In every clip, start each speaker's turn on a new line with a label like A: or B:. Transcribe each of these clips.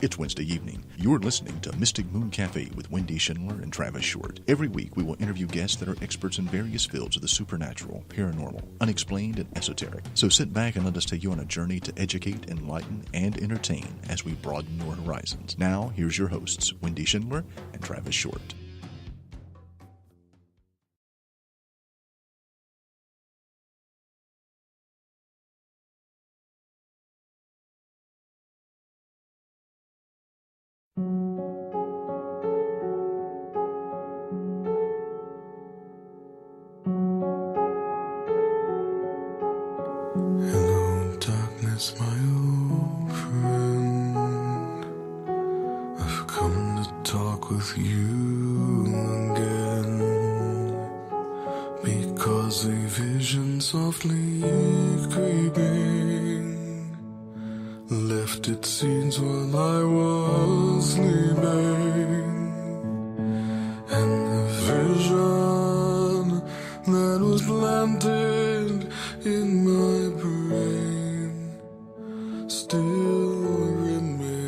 A: It's Wednesday evening. You're listening to Mystic Moon Cafe with Wendy Schindler and Travis Short. Every week, we will interview guests that are experts in various fields of the supernatural, paranormal, unexplained, and esoteric. So sit back and let us take you on a journey to educate, enlighten, and entertain as we broaden your horizons. Now, here's your hosts, Wendy Schindler and Travis Short.
B: Hello, darkness, my old friend. I've come to talk with you again, because a vision softly creeping left its seeds while I was sleeping, and the vision that was planted in my brain still remains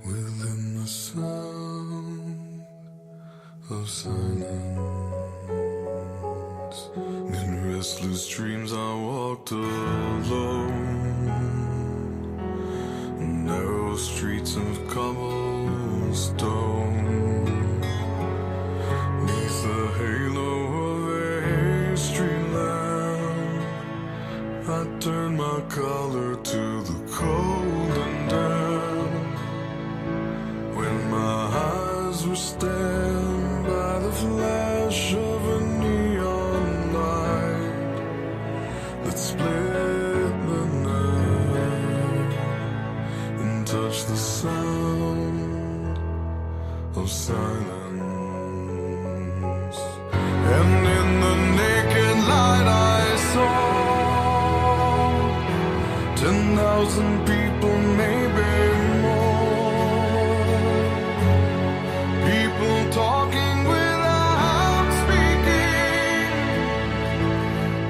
B: within the sound of silence. In restless dreams I walked alone, narrow streets of cobblestone, neath the halo of a street lamp. I turned my collar to the cold and damp, when my eyes were stabbed by the flash of a neon light that split the night and touched the sound of silence. And in the naked light I saw 10,000 people, maybe more. People talking without speaking,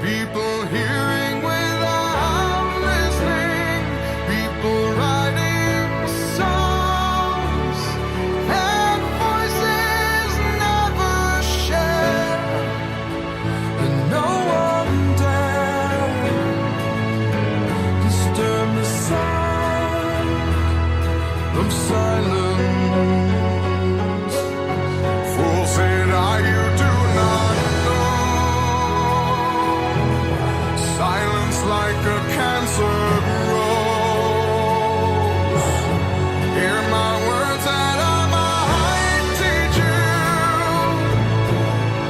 B: people hearing without listening, people writing songs that voices never share, and no one dared disturb the sound of silence. Fool, said I, you do not know. Silence like a cancer grows. Hear my words that I might teach you.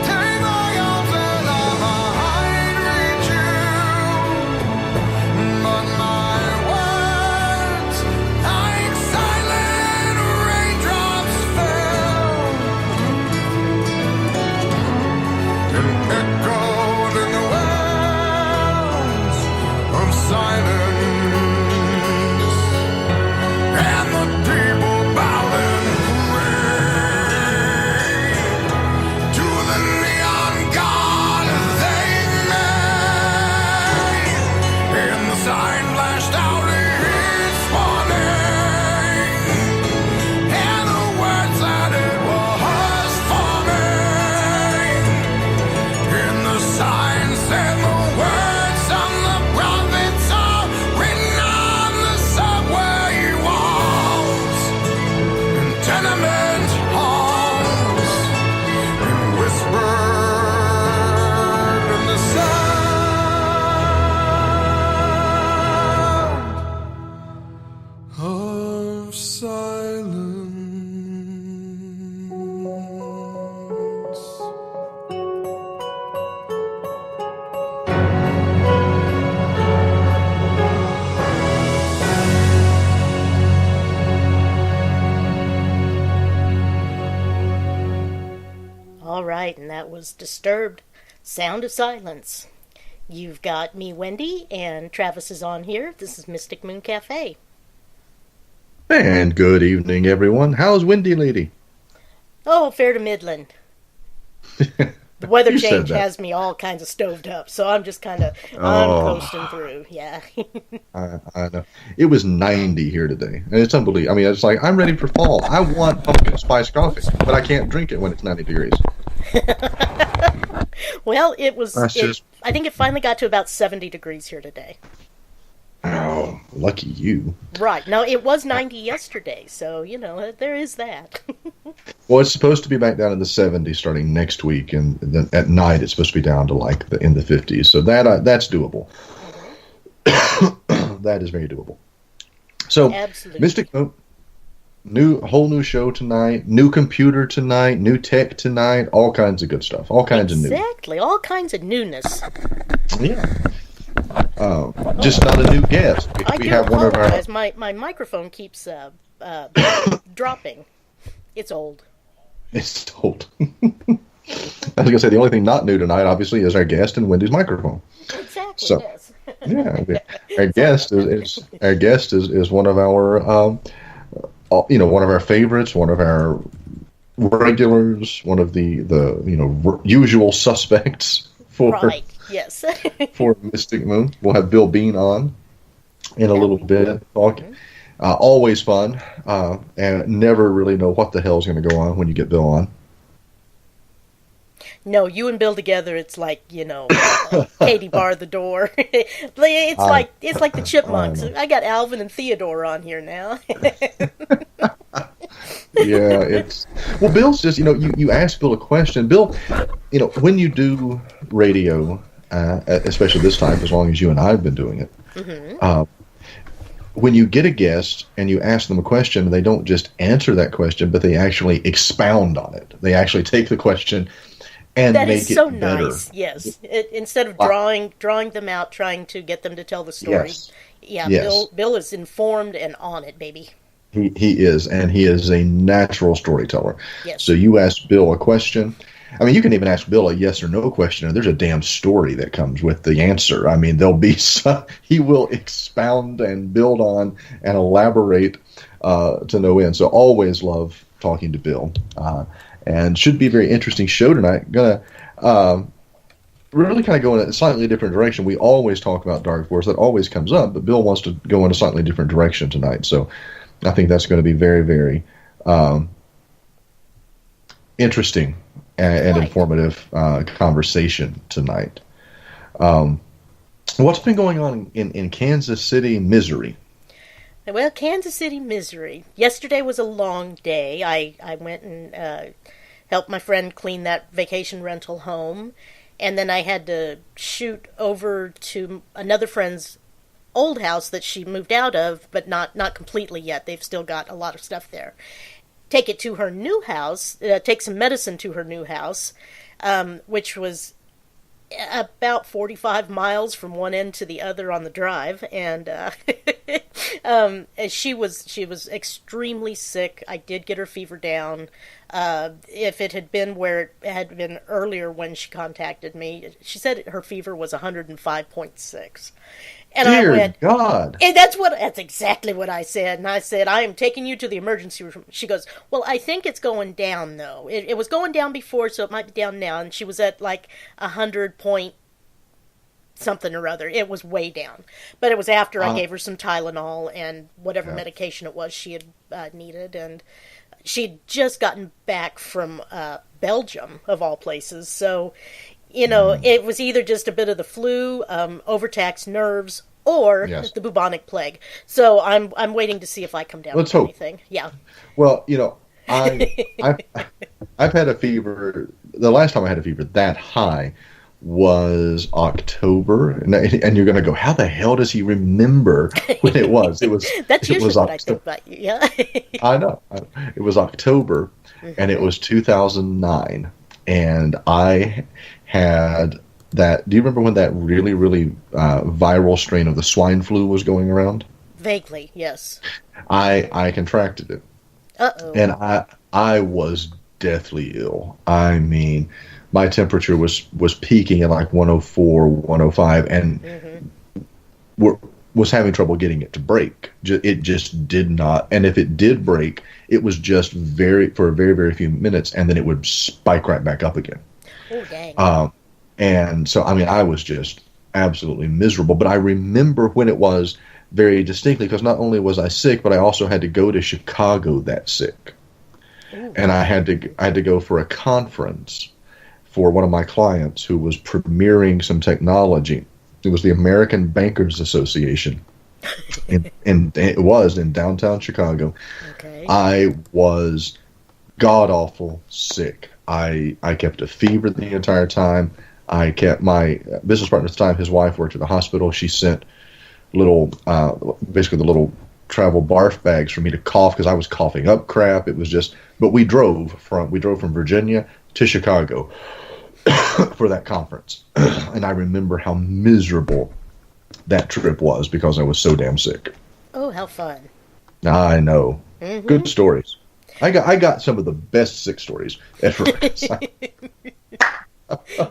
B: Take my arms that I might reach you. But my words, like silent raindrops, fell and echoed in the wells of silence, and the people bowed and prayed to the neon god they made, and the sign flashed out its warning, and the words that it was forming, and the sign said the words on the prophets are written on the subway walls and tenement halls, and whispered in the sound of silence.
C: All right, and that was Disturbed, Sound of Silence. You've got me, Wendy, and Travis is on here. This is Mystic Moon Cafe.
A: And good evening, everyone. How's Windy Lady?
C: Oh, fair to Midland. The weather
D: You said
C: change
D: that.
C: has me all kinds of stoved up, so I'm just kind of
D: Oh.
C: coasting through. Yeah.
D: I know. It was 90 here today. And it's unbelievable. I mean, it's like, I'm ready for fall. I want pumpkin spice coffee, but I can't drink it when it's 90 degrees.
C: Well, it was.
D: That's just-
C: I think it finally got to about 70 degrees here today.
D: Oh, lucky you.
C: Right. No, it was 90 yesterday, so, there is that.
D: Well, it's supposed to be back down in the 70s starting next week, and then at night it's supposed to be down to like in the 50s. So that's doable. That is very doable. So,
C: Absolutely.
D: Mystic Moon, whole new show tonight, new computer tonight, new tech tonight, all kinds of good stuff, all kinds of new.
C: Exactly. All kinds of newness.
D: Yeah. Just not a new guest.
C: I
D: We
C: do
D: have one of our.
C: apologize. My microphone keeps dropping. It's old.
D: It's old. I was gonna say the only thing not new tonight, obviously, is our guest and Wendy's microphone.
C: Exactly.
D: So-
C: Yes.
D: Yeah, our guest is one of our one of our favorites, one of our regulars, one of the usual suspects for
C: Right. Yes.
D: for Mystic Moon. We'll have Bill Bean on in a little bit. Always fun, and never really know what the hell's going to go on when you get Bill on.
C: No, you and Bill together, it's like, Katie bar the door. It's like the Chipmunks. I got Alvin and Theodore on here now.
D: Yeah, Bill's just you ask Bill a question. Bill, when you do radio, especially this time, as long as you and I have been doing it.
C: Mm-hmm.
D: When you get a guest and you ask them a question, they don't just answer that question, but they actually expound on it. They actually take the question and
C: That
D: make
C: is so
D: it better.
C: nice. Yes. Instead of drawing them out, trying to get them to tell the story.
D: Yes.
C: Yeah,
D: Yes.
C: Bill is informed and on it, baby.
D: He is, and he is a natural storyteller.
C: Yes.
D: So you ask Bill a question. I mean, you can even ask Bill a yes or no question, and there's a damn story that comes with the answer. I mean, he will expound and build on and elaborate to no end. So always love talking to Bill. And should be a very interesting show tonight. Gonna really kind of go in a slightly different direction. We always talk about Dark Force. That always comes up, but Bill wants to go in a slightly different direction tonight. So I think that's going to be very, very interesting and
C: Right.
D: informative conversation tonight. What's been going on in Kansas City, Missouri?
C: Well, Kansas City, Missouri. Yesterday was a long day. I went and helped my friend clean that vacation rental home. And then I had to shoot over to another friend's old house that she moved out of, but not completely yet. They've still got a lot of stuff there. Take it to her new house, take some medicine to her new house, which was about 45 miles from one end to the other on the drive, and she was extremely sick. I did get her fever down. If it had been where it had been earlier when she contacted me, she said her fever was 105.6. And
D: Dear
C: I went,
D: God.
C: and that's exactly what I said. And I said, I am taking you to the emergency room. She goes, well, I think it's going down, though. It was going down before, so it might be down now. And she was at like 100 point something or other. It was way down. But it was after I gave her some Tylenol and whatever medication it was she had needed. And she'd just gotten back from Belgium, of all places. So, it was either just a bit of the flu, overtaxed nerves, or the bubonic plague. So I'm waiting to see if I come down with anything. Yeah.
D: Well, I've had a fever. The last time I had a fever that high was October, and you're going to go, how the hell does he remember when it was? It was.
C: That's
D: it
C: usually
D: was
C: what I think about you. Yeah.
D: I know. It was October, and it was 2009, and I had that. Do you remember when that really, really viral strain of the swine flu was going around?
C: Vaguely, yes.
D: I contracted it.
C: Uh-oh.
D: And I was deathly ill. I mean, my temperature was peaking at like 104, 105, and was having trouble getting it to break. It just did not. And if it did break, it was just for a very, very few minutes, and then it would spike right back up again.
C: Oh, dang.
D: And so, I mean, I was just absolutely miserable. But I remember when it was very distinctly, because not only was I sick, but I also had to go to Chicago that sick.
C: Ooh.
D: And I had to go for a conference for one of my clients who was premiering some technology. It was the American Bankers Association. and it was in downtown Chicago.
C: Okay.
D: I was god awful sick. I kept a fever the entire time. I kept my business partner at the time. His wife worked at the hospital. She sent little, basically the little travel barf bags for me to cough because I was coughing up crap. It was just. But we drove from Virginia to Chicago for that conference, and I remember how miserable that trip was because I was so damn sick.
C: Oh, how fun.
D: I know.
C: Mm-hmm.
D: Good stories. I got some of the best sick stories ever.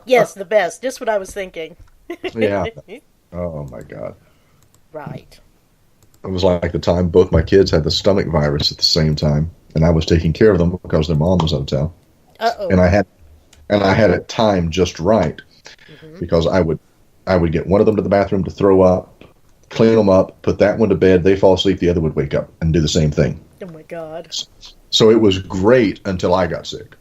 C: Yes, the best. Just what I was thinking.
D: Yeah. Oh my God.
C: Right.
D: It was like the time both my kids had the stomach virus at the same time, and I was taking care of them because their mom was out of town.
C: Uh-oh.
D: And I had it timed just right, because I would get one of them to the bathroom to throw up, clean them up, put that one to bed. They fall asleep. The other would wake up and do the same thing.
C: Oh my God.
D: So it was great until I got sick.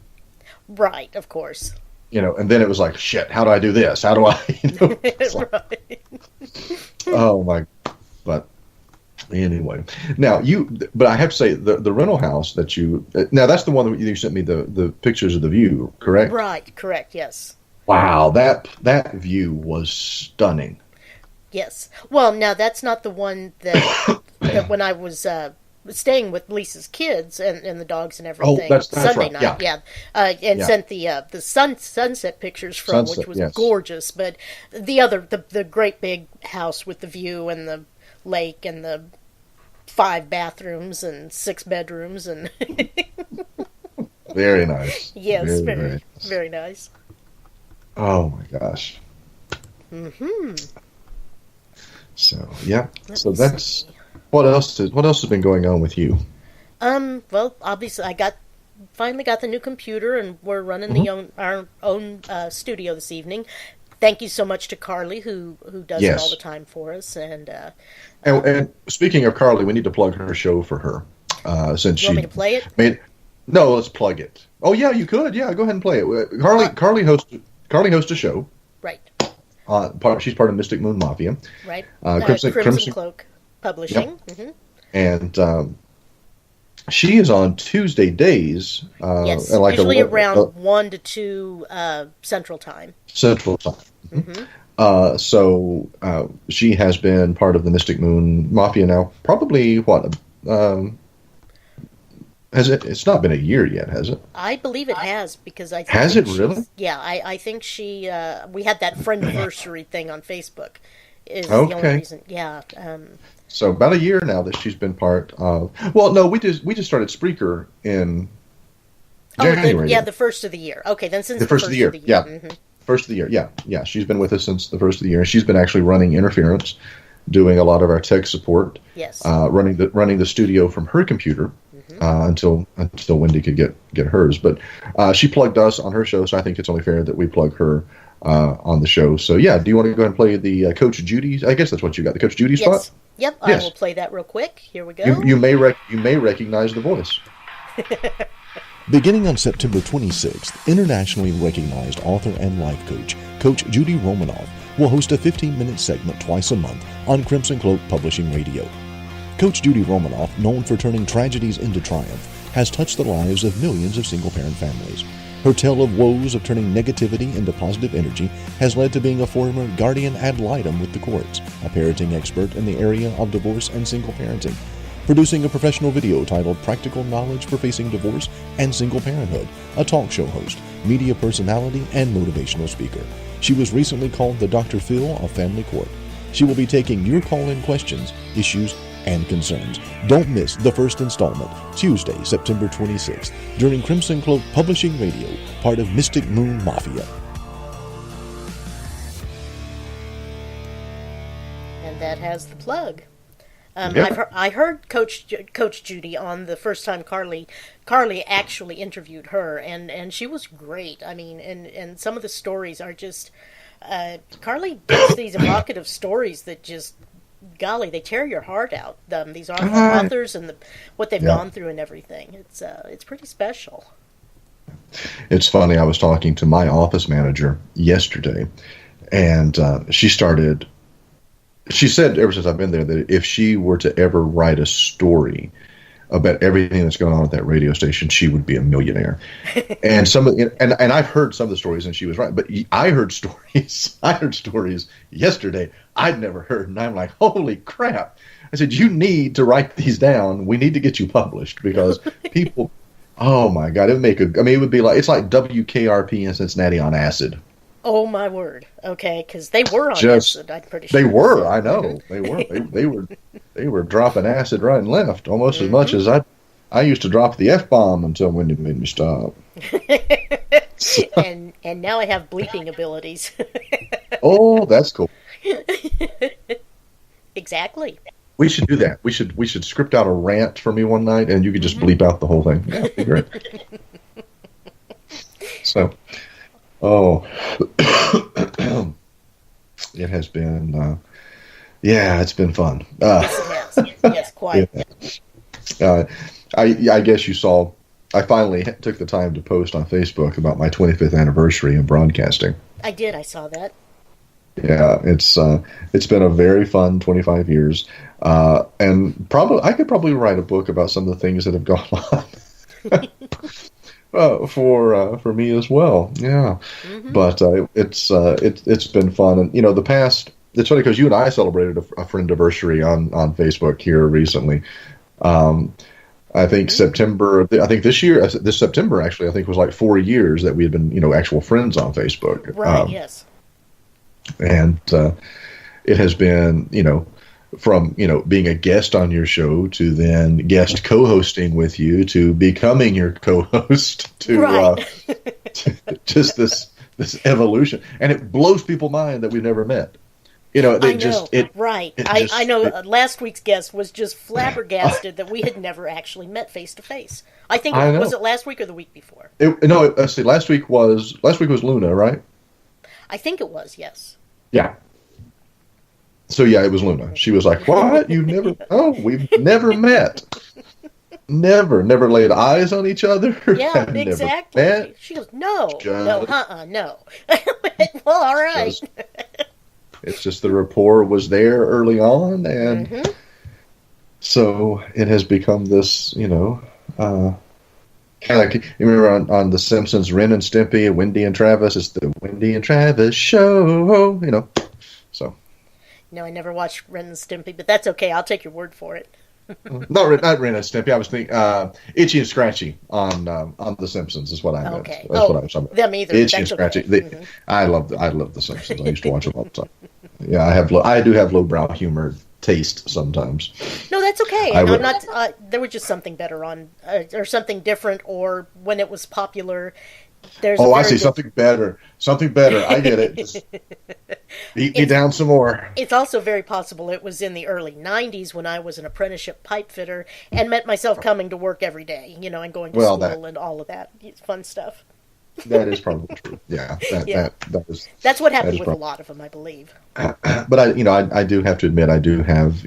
C: Right, of course.
D: And then it was like, shit, how do I do this? How do I, like,
C: Right.
D: oh my, but anyway. Now but I have to say the rental house that now that's the one that you sent me the pictures of the view, correct?
C: Right, correct, yes.
D: Wow, that view was stunning.
C: Yes. Well, now that's not the one that when I was staying with Lisa's kids and the dogs and everything.
D: That's
C: Sunday
D: right.
C: night,
D: Yeah.
C: And sent the sunset pictures from, which was
D: yes.
C: gorgeous. But the great big house with the view and the lake and the 5 bathrooms and 6 bedrooms and
D: Very nice.
C: yes,
D: very,
C: very nice.
D: Oh my gosh.
C: Mm-hmm.
D: So yeah.
C: Let
D: So
C: me
D: that's
C: see.
D: what else has been going on with you?
C: Well, obviously, I finally got the new computer, and we're running our own studio this evening. Thank you so much to Carly, who does it all the time for us. And
D: speaking of Carly, we need to plug her show for her. Since
C: you want me to play it?
D: No, let's plug it. Oh yeah, you could. Yeah, go ahead and play it. Carly hosts a show.
C: Right.
D: She's part of Mystic Moon Mafia.
C: Right.
D: Crimson
C: Cloak Publishing.
D: Yep.
C: Mm-hmm.
D: And she is on Tuesday days.
C: Yes,
D: like
C: usually around 1 to 2 Central Time.
D: Central Time.
C: Mm-hmm.
D: So she has been part of the Mystic Moon Mafia now. Probably what? Has it? It's not been a year yet, has it?
C: I believe it has, because I think
D: has it really?
C: Yeah, I think she. We had that friendiversary thing on Facebook. Is the only reason. Yeah.
D: So about a year now that she's been part of. Well, no, we just started Spreaker in January.
C: The first of the year. Okay, then since
D: the first of the year. Yeah.
C: Mm-hmm.
D: First of the year, yeah. She's been with us since the first of the year. She's been actually running Interference, doing a lot of our tech support.
C: Yes.
D: Running the studio from her computer until Wendy could get hers. But she plugged us on her show, so I think it's only fair that we plug her on the show. So yeah, do you want to go ahead and play the Coach Judy? I guess that's what you got. The Coach Judy spot.
C: Yep.
D: Yes.
C: I will play that real quick. Here we go.
D: You may recognize the voice.
A: Beginning on September 26th, internationally recognized author and life coach, Coach Judy Romanoff, will host a 15-minute segment twice a month on Crimson Cloak Publishing Radio. Coach Judy Romanoff, known for turning tragedies into triumph, has touched the lives of millions of single-parent families. Her tale of woes of turning negativity into positive energy has led to being a former guardian ad litem with the courts, a parenting expert in the area of divorce and single parenting, producing a professional video titled Practical Knowledge for Facing Divorce and Single Parenthood, a talk show host, media personality, and motivational speaker. She was recently called the Dr. Phil of Family Court. She will be taking your call-in questions, issues, and concerns. Don't miss the first installment, Tuesday, September 26th, during Crimson Cloak Publishing Radio, part of Mystic Moon Mafia.
C: And that has the plug.
D: Yeah.
C: I heard Coach Judy on the first time Carly actually interviewed her, and she was great. I mean, and some of the stories are just Carly gives these evocative stories that just, golly, they tear your heart out. These authors and what they've gone through and everything. It's pretty special.
D: It's funny. I was talking to my office manager yesterday, and she said ever since I've been there that if she were to ever write a story about everything that's going on at that radio station, she would be a millionaire. And and I've heard some of the stories, and she was right. But I heard stories yesterday I'd never heard, and I'm like, holy crap! I said, you need to write these down. We need to get you published because people. Oh my God! It would be like, it's like WKRP in Cincinnati on acid.
C: Oh my word! Okay, because they were on acid. I'm pretty sure
D: they were. I know they were. They were dropping acid right and left, almost as much as I used to drop the F-bomb until Wendy made me stop.
C: and now I have bleeping abilities.
D: Oh, that's cool.
C: Exactly.
D: We should do that. We should script out a rant for me one night, and you could just bleep out the whole thing. Yeah, that'd be great. So, it has been, it's been fun.
C: Yes, it has. Yes, quite.
D: Yeah. I guess you saw, I finally took the time to post on Facebook about my 25th anniversary of broadcasting.
C: I did. I saw that.
D: Yeah, it's been a very fun 25 years, and I could probably write a book about some of the things that have gone on for me as well. Yeah, but it's been fun, and the past. It's funny because you and I celebrated a friend anniversary on Facebook here recently. I think September. I think this September actually. I think was like 4 years that we had been actual friends on Facebook.
C: Right. Yes.
D: And it has been, from, being a guest on your show to then guest co-hosting with you to becoming your co-host to just this evolution. And it blows people's mind that we've never met. I know. Last week's guest was just flabbergasted that we had never actually met face to face. I think was it last week or the week before? Let's see. Last week was Luna, right?
C: I think it was, yes.
D: Yeah. So yeah, it was Luna. She was like, "What? We've never met. Never laid eyes on each other."
C: Yeah, exactly. She goes, "No. No. Well, all right."
D: It's just the rapport was there early on, and so it has become this, kind of like, you remember on The Simpsons, Ren and Stimpy, and Wendy and Travis. It's the Wendy and Travis show, So. No,
C: I never watched Ren and Stimpy, but that's okay. I'll take your word for it.
D: not Ren and Stimpy. I was thinking Itchy and Scratchy on The Simpsons is what I meant.
C: Okay.
D: That's what I was talking about.
C: Them either.
D: Itchy and Scratchy. Okay. I love The Simpsons. I used to watch them all the time. Yeah, I do have lowbrow humor taste sometimes.
C: No, that's okay. There was just something better on, or something different, or when it was popular.
D: I see. Something better. I get it. Just beat me down some more.
C: It's also very possible it was in the early 90s when I was an apprenticeship pipe fitter and met myself coming to work every day, and going to school and all of that. It's fun stuff.
D: That is probably true. Yeah.
C: That's what happened with a lot of them, I believe.
D: But I do have to admit, I do have,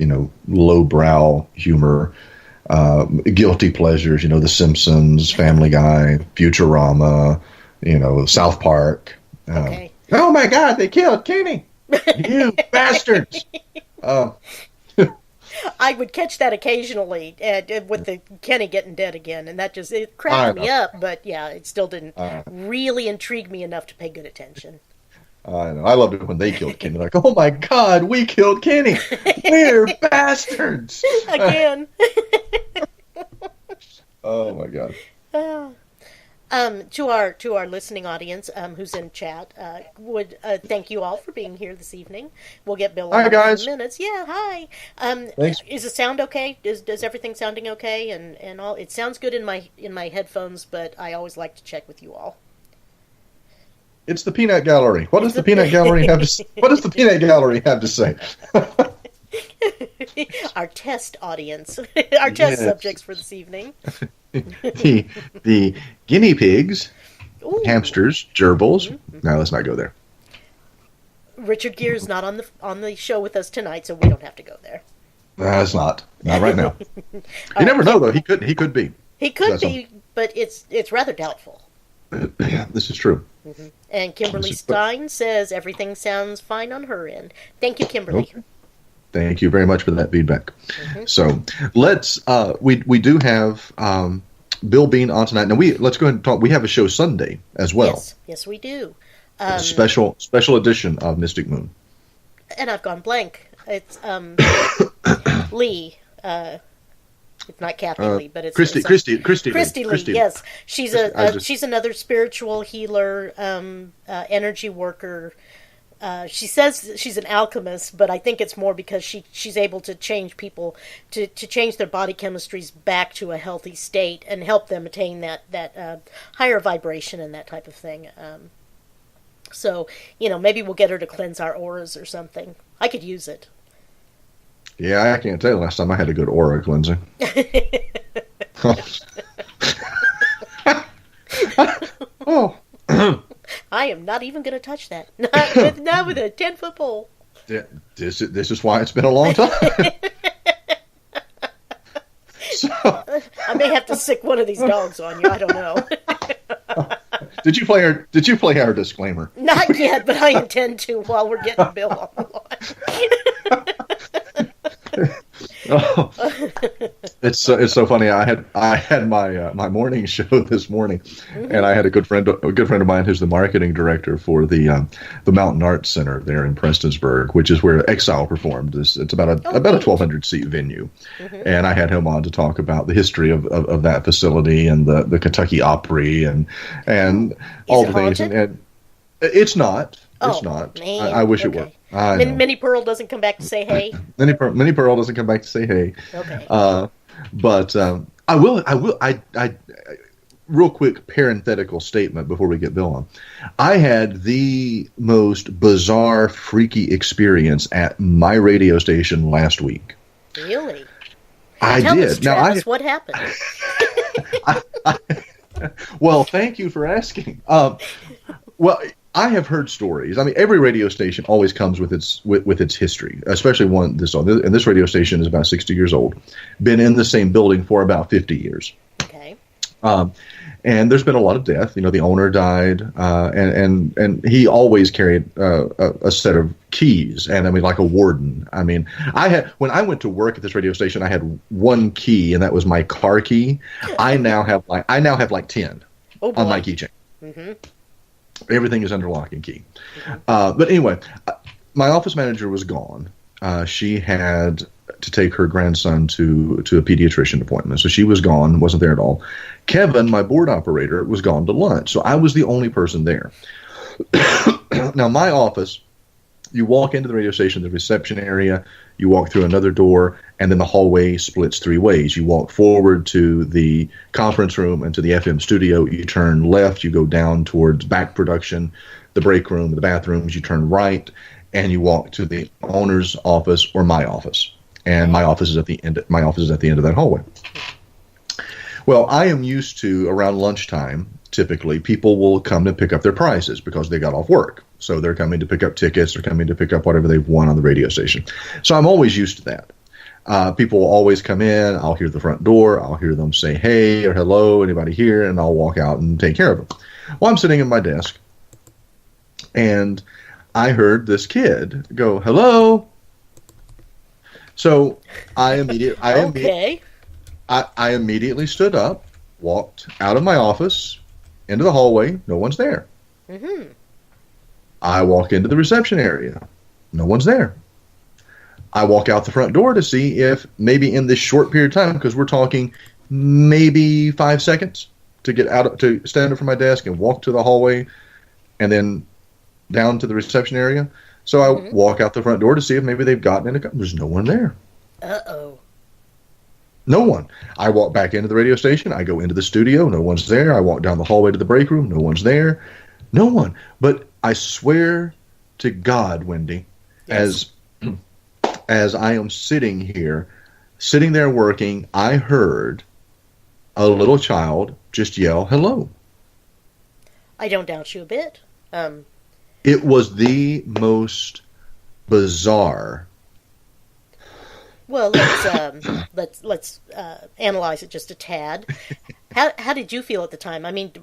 D: lowbrow humor, guilty pleasures, The Simpsons, Family Guy, Futurama, South Park.
C: Okay.
D: Oh my God, they killed Kenny! You bastards!
C: I would catch that occasionally with the Kenny getting dead again, and it cracked me up. But yeah, it still didn't really intrigue me enough to pay good attention.
D: I know. I loved it when they killed Kenny. Like, oh my God, we killed Kenny! We're bastards!
C: Again.
D: Oh my God.
C: To our listening audience, who's in chat, would thank you all for being here this evening. We'll get Bill
D: on in a few
C: minutes. Yeah, hi.
D: Thanks.
C: Is the sound okay? Does everything sounding okay? And all? It sounds good in my headphones, but I always like to check with you all.
D: It's the Peanut Gallery. What does the Peanut Gallery have to say?
C: Our test audience, our test subjects for this evening.
D: the guinea pigs,
C: Ooh.
D: hamsters, gerbils. No, let's not go there.
C: Richard Gere is not on the show with us tonight, so we don't have to go there.
D: It's not right now. You never know, though. He could be.
C: He could be, but it's rather doubtful.
D: Yeah, this is true.
C: And Kimberly Stein says everything sounds fine on her end. Thank you, Kimberly.
D: Okay. Thank you very much for that feedback. So let's we do have Bill Bean on tonight. Now let's go ahead and talk. We have a show Sunday as well.
C: Yes, we do.
D: A special edition of Mystic Moon.
C: And I've gone blank. It's Lee. It's not Kathy Lee, but it's
D: Christy Lee.
C: Yes, she's she's another spiritual healer, energy worker. She says she's an alchemist, but I think it's more because she's able to change people to change their body chemistries back to a healthy state and help them attain that higher vibration and that type of thing. So maybe we'll get her to cleanse our auras or something. I could use it.
D: Yeah, I can't tell you last time I had a good aura cleansing. Oh.
C: I am not even going to touch that. Not with a 10-foot pole.
D: This is why it's been a long time. So,
C: I may have to sick one of these dogs on you. I don't know.
D: Did you play our disclaimer?
C: Not yet, but I intend to while we're getting Bill on the line.
D: Oh, it's so funny. I had my morning show this morning, and I had a good friend of mine who's the marketing director for the Mountain Arts Center there in Prestonsburg, which is where Exile performed. It's about a 1,200 seat venue, and I had him on to talk about the history of that facility and the Kentucky Opry and all the things. And it's not. It's not.
C: Man.
D: I wish it were.
C: Minnie Pearl doesn't come back to say hey.
D: Minnie Pearl doesn't come back to say hey.
C: Okay.
D: But I will. Real quick parenthetical statement before we get Bill on. I had the most bizarre, freaky experience at my radio station last week.
C: Really?
D: Tell
C: us, Travis, what happened?
D: Well, thank you for asking. Well, I have heard stories. I mean, every radio station always comes with its history, especially and this radio station is about 60 years old. Been in the same building for about 50 years.
C: Okay.
D: And there's been a lot of death. The owner died, and he always carried a set of keys, and like a warden. When I went to work at this radio station, I had one key, and that was my car key. I now have like 10 on my keychain. Mm-hmm. Everything is under lock and key. But anyway, my office manager was gone. She had to take her grandson to a pediatrician appointment. So she was gone, wasn't there at all. Kevin, my board operator, was gone to lunch. So I was the only person there. Now, my office, you walk into the radio station, the reception area, you walk through another door, and then the hallway splits three ways. You walk forward to the conference room and to the FM studio. You turn left, you go down towards back production, the break room, the bathrooms. You turn right, and you walk to the owner's office or my office. And my office is at the end. My office is at the end of that hallway. Well, I am used to around lunchtime. Typically, people will come to pick up their prizes because they got off work. So they're coming to pick up tickets. They're coming to pick up whatever they've won on the radio station. So I'm always used to that. People will always come in. I'll hear the front door. I'll hear them say, hey or hello, anybody here? And I'll walk out and take care of them. Well, I'm sitting at my desk, and I heard this kid go, hello. So I immediately stood up, walked out of my office, into the hallway. No one's there. Mm-hmm. I walk into the reception area. No one's there. I walk out the front door to see if maybe in this short period of time, because we're talking maybe 5 seconds to get out, to stand up from my desk and walk to the hallway and then down to the reception area. So I walk out the front door to see if maybe they've gotten in a car. There's no one there.
C: Uh-oh.
D: No one. I walk back into the radio station. I go into the studio. No one's there. I walk down the hallway to the break room. No one's there. No one. But I swear to God, Wendy,
C: yes.
D: as I am sitting there working, I heard a little child just yell, "Hello."
C: I don't doubt you a bit.
D: It was the most bizarre.
C: Well, let's analyze it just a tad. How did you feel at the time? I mean,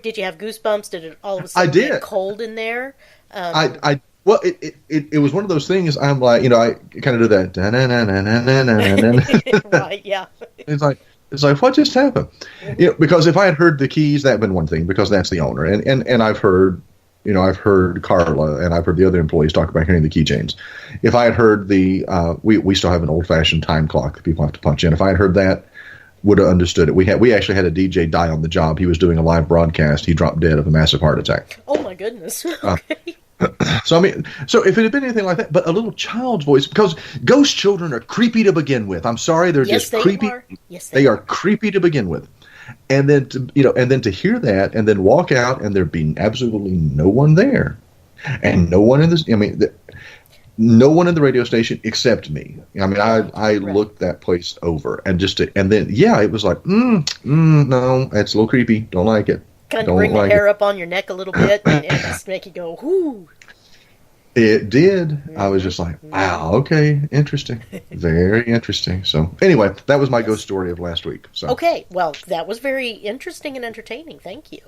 C: did you have goosebumps? Did it all of a sudden get cold in there?
D: Well, it was one of those things. I'm like, I kind of do that.
C: Right, yeah.
D: It's like what just happened? Because if I had heard the keys, that'd been one thing, because that's the owner, and I've heard, I've heard Carla and I've heard the other employees talk about hearing the keychains. If I had heard we still have an old fashioned time clock that people have to punch in. If I had heard that, would have understood it. We actually had a DJ die on the job. He was doing a live broadcast. He dropped dead of a massive heart attack.
C: Oh my goodness. Okay.
D: So if it had been anything like that, but a little child's voice, because ghost children are creepy to begin with. I'm sorry, they're just creepy.
C: Yes,
D: they are creepy to begin with. And then to hear that and then walk out and there being absolutely no one there, and no one in this. No one in the radio station except me. I mean, I looked that place over and then it was like, no, that's a little creepy. Don't like it.
C: Kind of bring the hair up on your neck a little bit and just make you go, whoo.
D: It did. I was just like, wow, okay, interesting. Very interesting. So anyway, that was my ghost story of last week. So
C: okay, well, that was very interesting and entertaining. Thank you.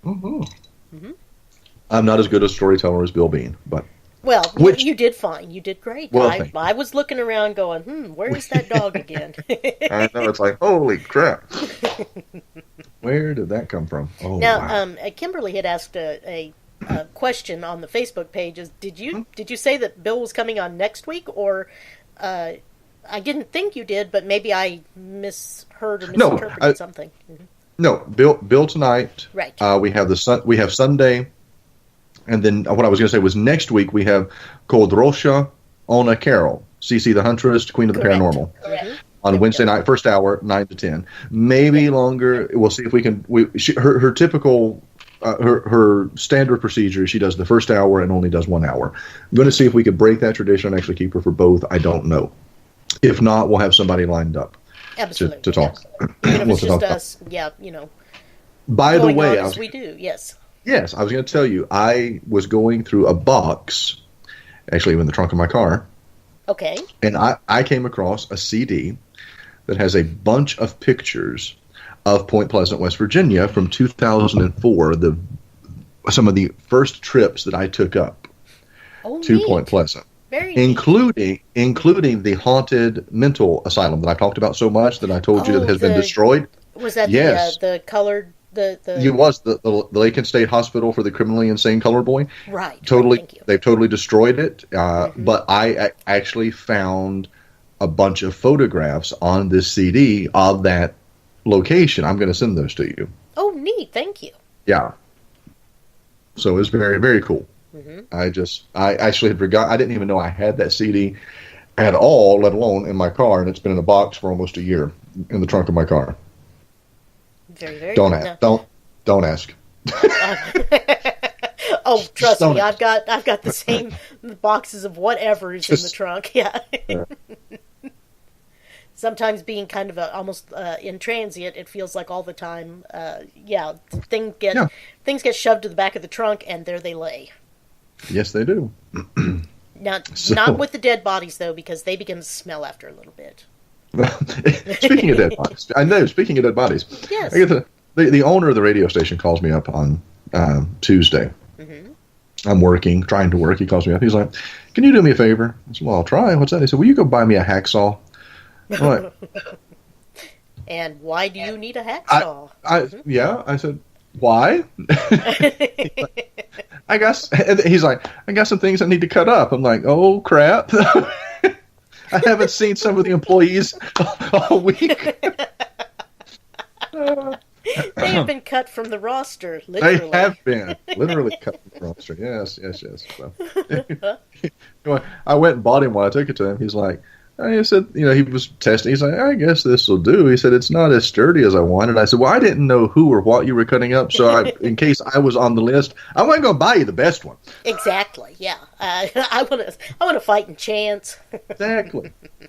D: Mm-hmm. Mm-hmm. I'm not as good a storyteller as Bill Bean, but...
C: Well, you did fine. You did great.
D: Well,
C: I was looking around going, where is that dog again?
D: I know, it's like, holy crap. Where did that come from? Oh,
C: now,
D: wow.
C: Kimberly had asked a question on the Facebook page. Did you say that Bill was coming on next week? Or I didn't think you did, but maybe I misheard or misinterpreted something. Mm-hmm.
D: No, Bill tonight.
C: Right.
D: We have Sunday. And then what I was going to say was next week we have Kodrosha Ona Carol, Cece the Huntress, Queen of the Paranormal, on Wednesday night, first hour, 9 to 10. Maybe longer. We'll see if we can. Her typical, her standard procedure, she does the first hour and only does 1 hour. I'm going to see if we could break that tradition and actually keep her for both. I don't know. If not, we'll have somebody lined up to talk.
C: Even if it's just us,
D: By the way,
C: as we do, yes.
D: Yes, I was going to tell you, I was going through a box, actually in the trunk of my car.
C: Okay.
D: And I came across a CD that has a bunch of pictures of Point Pleasant, West Virginia from 2004, some of the first trips that I took up to
C: neat.
D: Point Pleasant.
C: Very
D: including the haunted mental asylum that I talked about so much that I told you that has been destroyed.
C: Was that the colored...
D: It was the Lincoln State Hospital for the criminally insane colored boy.
C: Right.
D: Totally.
C: Thank you.
D: They've totally destroyed it. But I actually found a bunch of photographs on this CD of that location. I'm going to send those to you.
C: Oh, neat. Thank you.
D: Yeah. So it was very, very cool. Mm-hmm. I actually had forgot. I didn't even know I had that CD at all, let alone in my car. And it's been in a box for almost a year in the trunk of my car.
C: Very, very
D: don't
C: good.
D: ask. Don't ask.
C: Oh, trust me, I've got the same boxes of whatever is in the trunk. Yeah. Sometimes being kind of almost in transient, it feels like all the time. Things get shoved to the back of the trunk, and there they lay.
D: Yes, they do.
C: Not with the dead bodies though, because they begin to smell after a little bit.
D: Speaking of dead bodies, yes. I get the owner of the radio station calls me up on Tuesday. Mm-hmm. I'm trying to work. He calls me up. He's like, "Can you do me a favor?" I said, "Well, I'll try." What's that? He said, "Will you go buy me a hacksaw?" I'm like,
C: and why do you need a hacksaw?
D: I said, "Why?" I guess. And he's like, "I got some things I need to cut up." I'm like, "Oh crap." I haven't seen some of the employees all week.
C: They have been cut from the roster, literally.
D: They have been literally cut from the roster. Yes. So, I went and bought him one. I took it to him. He's like, I said, he was testing. He's like, I guess this will do. He said, it's not as sturdy as I wanted. I said, well, I didn't know who or what you were cutting up, so in case I was on the list, I wasn't going to buy you the best one.
C: Exactly. Yeah. I want a fighting chance.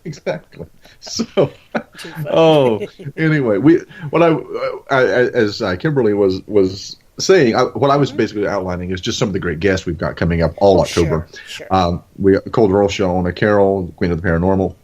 D: Exactly. So, anyway, as Kimberly was saying, what I was basically outlining is just some of the great guests we've got coming up all October.
C: Sure.
D: We got Cold Earl Show, Ona Carroll, Queen of the Paranormal.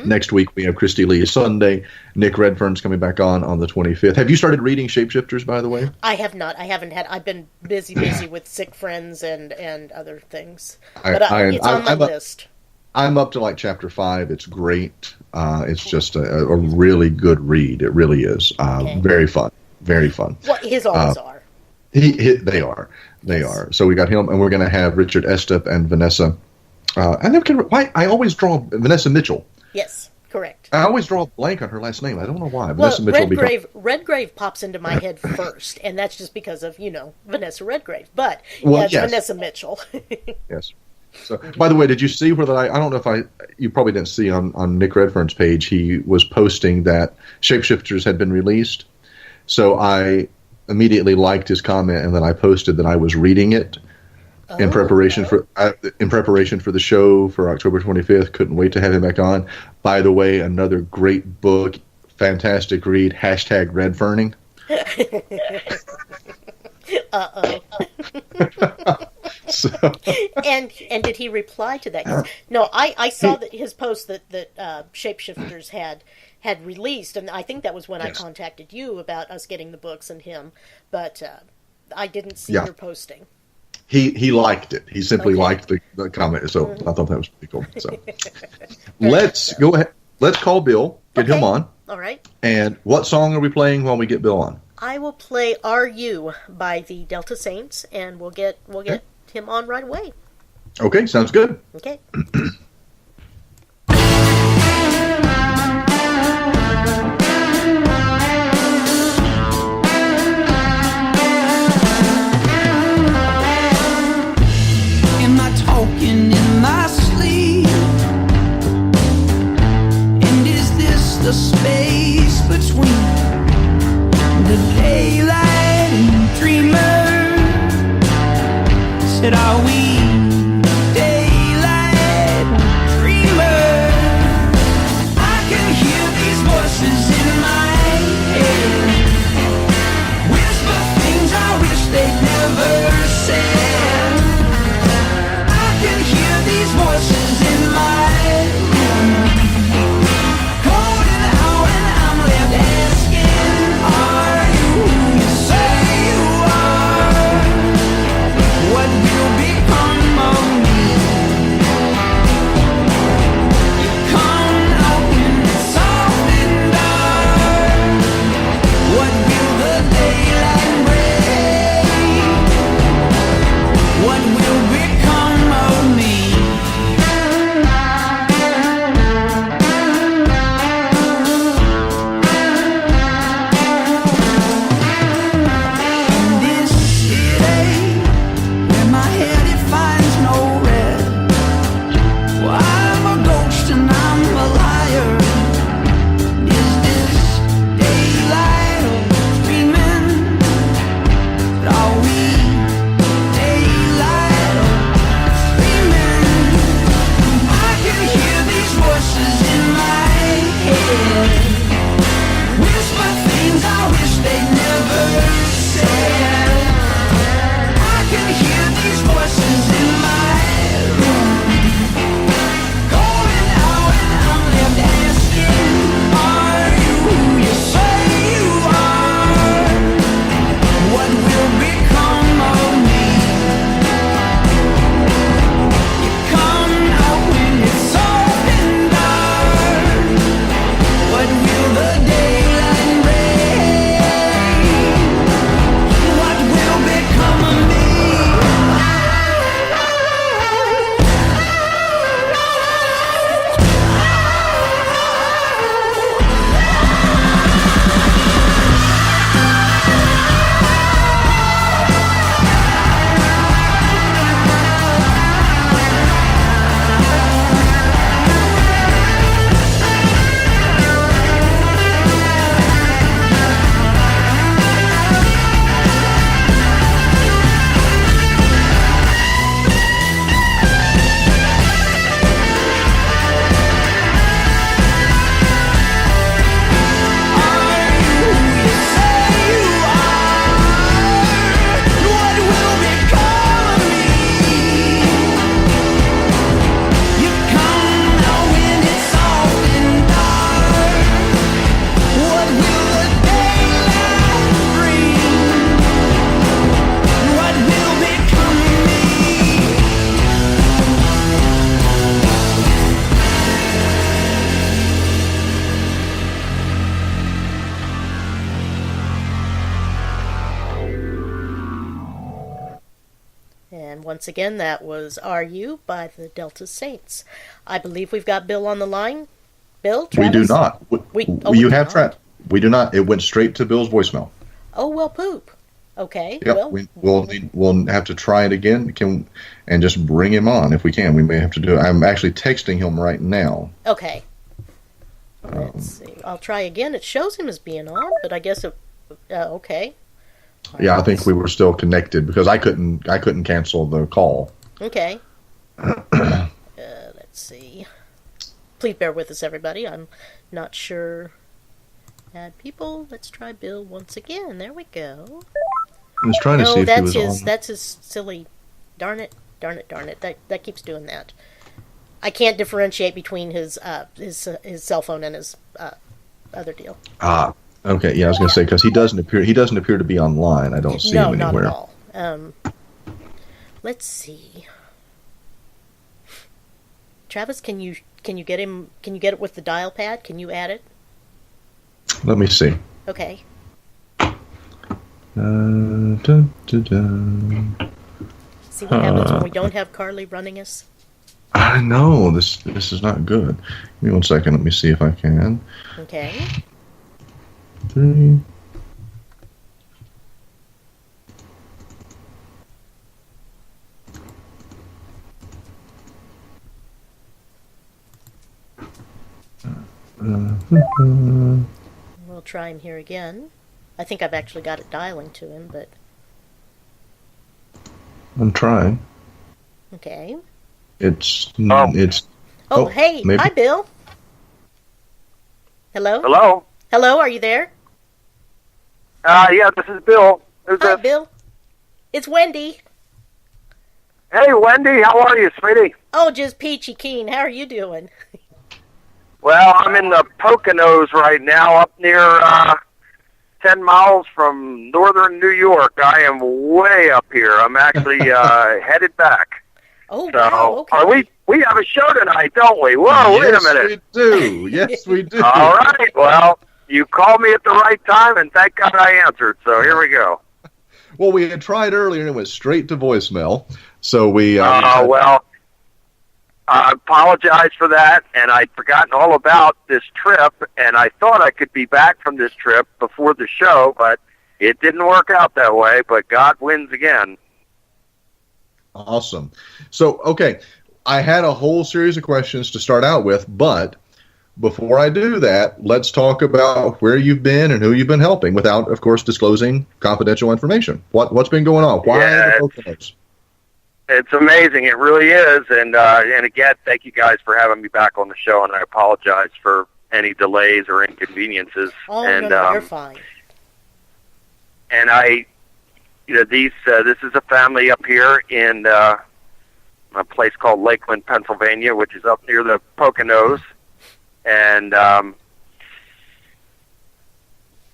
D: Next week we have Christy Lee Sunday. Nick Redfern's coming back on the 25th. Have you started reading Shapeshifters, by the way?
C: I have not. I haven't had. I've been busy with sick friends and other things. But it's on my list.
D: I'm up to like chapter 5. It's great. It's just a really good read. It really is. Very fun. Very fun.
C: Well, his always are.
D: They are. They are. So we got him, and we're going to have Richard Estep and Vanessa. I always draw Vanessa Mitchell.
C: Yes, correct.
D: I always draw a blank on her last name. I don't know why. Vanessa Mitchell.
C: Redgrave pops into my head first, and that's just because of Vanessa Redgrave. But yes. Vanessa Mitchell.
D: Yes. So, by the way, did you see where I don't know if you probably didn't see on Nick Redfern's page, he was posting that Shapeshifters had been released. So I immediately liked his comment, and then I posted that I was reading it in preparation for the show for October 25th. Couldn't wait to have him back on. By the way, another great book, fantastic read. #Redferning. So.
C: And did he reply to that? No, I saw that his post that Shapeshifters had released, and I think that was when I contacted you about us getting the books and him, but I didn't see your posting.
D: He liked it. He simply liked the comment, so I thought that was pretty cool. So let's go ahead. Let's call Bill, get him on.
C: All right.
D: And what song are we playing while we get Bill on?
C: I will play "Are You" by the Delta Saints, and we'll get him on right away.
D: Okay, sounds good.
C: Okay.
E: Am I talking in my sleep? And is this the space between the daylight and dreamer? Said, are we daylight dreamers? I can hear these voices in my head, whisper things I wish they'd never said. I can hear these voices in my room, calling out, and I'm left asking, are you who you say you are? What will become
C: once again, that was Are You by the Delta Saints. I believe we've got Bill on the line. Bill, Travis?
D: We do not.
C: We
D: do not. We do not. It went straight to Bill's voicemail.
C: Oh, well, poop. Okay.
D: Yep.
C: Well,
D: we'll have to try it again and just bring him on if we can. We may have to do it. I'm actually texting him right now.
C: Okay. Let's see. I'll try again. It shows him as being on, but I guess it... okay.
D: Yeah, I think we were still connected because I couldn't cancel the call.
C: Okay. Let's see. Please bear with us, everybody. I'm not sure. Add people. Let's try Bill once again. There we go.
D: I was trying to see if he was on.
C: That's his silly. Darn it. That keeps doing that. I can't differentiate between his cell phone and his other deal.
D: Ah. Okay, yeah, I was going to say because he doesn't appear to be online. I don't see him anywhere.
C: No, not at all. Let's see. Travis, can you get him? Can you get it with the dial pad? Can you add it?
D: Let me see.
C: Okay. See what happens when we don't have Carly running us?
D: I know this is not good. Give me 1 second. Let me see if I can.
C: Okay.
D: 3.
C: We'll try him here again. I think I've actually got it dialing to him, but...
D: I'm trying.
C: Okay.
D: Oh,
C: hey.
D: Maybe.
C: Hi, Bill. Hello?
F: Hello,
C: are you there?
F: Yeah, this is Bill. Who's
C: Hi,
F: this?
C: Bill. It's Wendy.
F: Hey, Wendy, how are you, sweetie?
C: Oh, just peachy keen. How are you doing?
F: Well, I'm in the Poconos right now, up near 10 miles from northern New York. I am way up here. I'm actually headed back.
C: Oh,
F: So,
C: wow, okay.
F: we have a show tonight, don't we? Whoa, wait a minute.
D: Yes, we do. Yes, we do.
F: All right, well, you called me at the right time, and thank God I answered, so here we go.
D: Well, we had tried earlier, and it went straight to voicemail. So we...
F: well, I apologize for that, and I'd forgotten all about this trip, and I thought I could be back from this trip before the show, but it didn't work out that way, but God wins again.
D: Awesome. So, okay, I had a whole series of questions to start out with, but before I do that, let's talk about where you've been and who you've been helping without, of course, disclosing confidential information. What's been going on? Why the Poconos?
F: It's amazing. It really is. And again, thank you guys for having me back on the show, and I apologize for any delays or inconveniences.
C: Oh,
F: and,
C: no, you're fine.
F: And this is a family up here in a place called Lakeland, Pennsylvania, which is up near the Poconos. And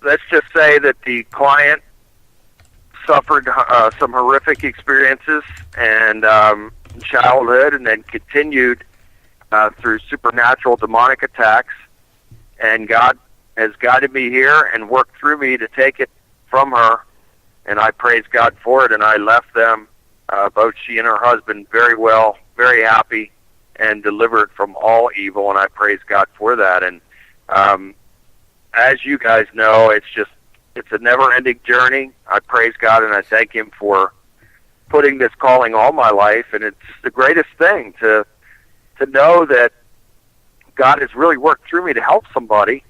F: let's just say that the client suffered some horrific experiences and childhood, and then continued through supernatural demonic attacks. And God has guided me here and worked through me to take it from her, and I praise God for it. And I left them, both she and her husband, very well, very happy, and delivered from all evil, and I praise God for that. And as you guys know, it's a never-ending journey. I praise God, and I thank Him for putting this calling all my life, and it's the greatest thing to know that God has really worked through me to help somebody,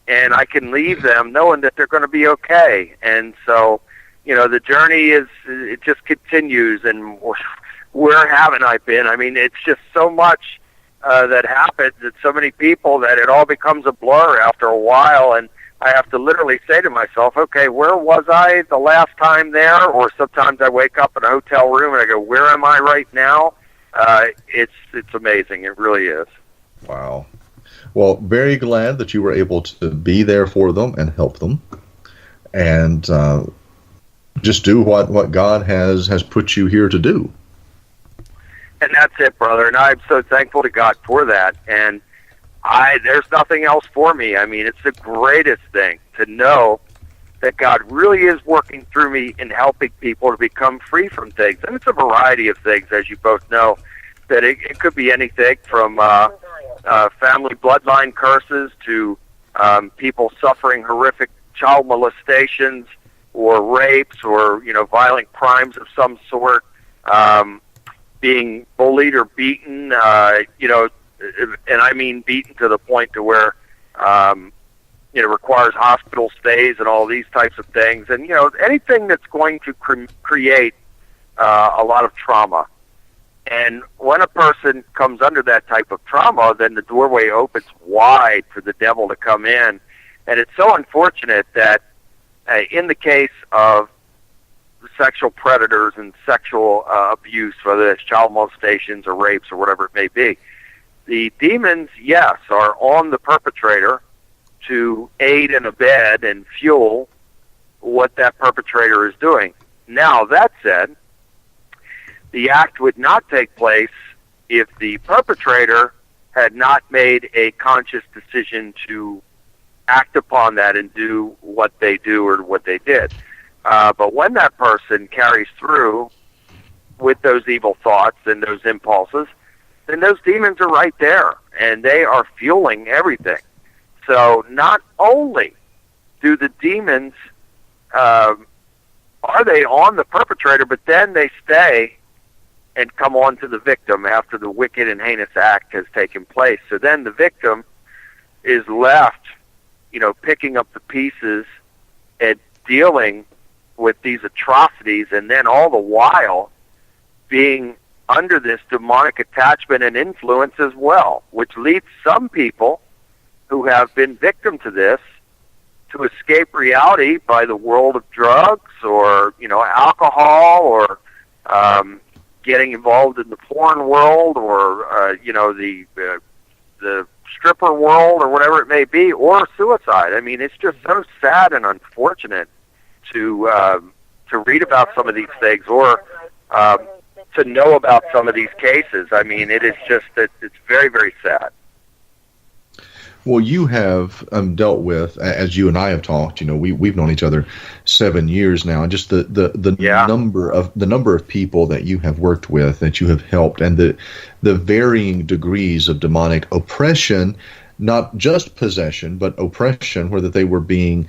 F: and I can leave them knowing that they're going to be okay. And so, the journey it just continues, and where haven't I been? I mean, it's just so much that happens, and so many people that it all becomes a blur after a while, and I have to literally say to myself, okay, where was I the last time there? Or sometimes I wake up in a hotel room and I go, where am I right now? It's amazing. It really is.
D: Wow. Well, very glad that you were able to be there for them and help them, and just do what God has put you here to do.
F: And that's it, brother. And I'm so thankful to God for that. And there's nothing else for me. I mean, it's the greatest thing to know that God really is working through me in helping people to become free from things. And it's a variety of things, as you both know, that it could be anything from family bloodline curses to people suffering horrific child molestations or rapes or, violent crimes of some sort, being bullied or beaten, and I mean beaten to the point to where, requires hospital stays and all these types of things. And, anything that's going to create a lot of trauma. And when a person comes under that type of trauma, then the doorway opens wide for the devil to come in. And it's so unfortunate that in the case of sexual predators and sexual abuse, whether it's child molestations or rapes or whatever it may be, the demons, yes, are on the perpetrator to aid and abet and fuel what that perpetrator is doing. Now, that said, the act would not take place if the perpetrator had not made a conscious decision to act upon that and do what they do or what they did. But when that person carries through with those evil thoughts and those impulses, then those demons are right there, and they are fueling everything. So not only do the demons, are they on the perpetrator, but then they stay and come on to the victim after the wicked and heinous act has taken place. So then the victim is left, picking up the pieces and dealing with these atrocities, and then all the while being under this demonic attachment and influence as well, which leads some people who have been victim to this to escape reality by the world of drugs or, alcohol or getting involved in the porn world or, the stripper world or whatever it may be, or suicide. I mean, it's just so sad and unfortunate to read about some of these things or to know about some of these cases. I mean, it is just that it's very, very sad.
D: Well, you have dealt with, as you and I have talked. We've known each other 7 years now, and just the number of people that you have worked with, that you have helped, and the varying degrees of demonic oppression, not just possession, but oppression, where that they were being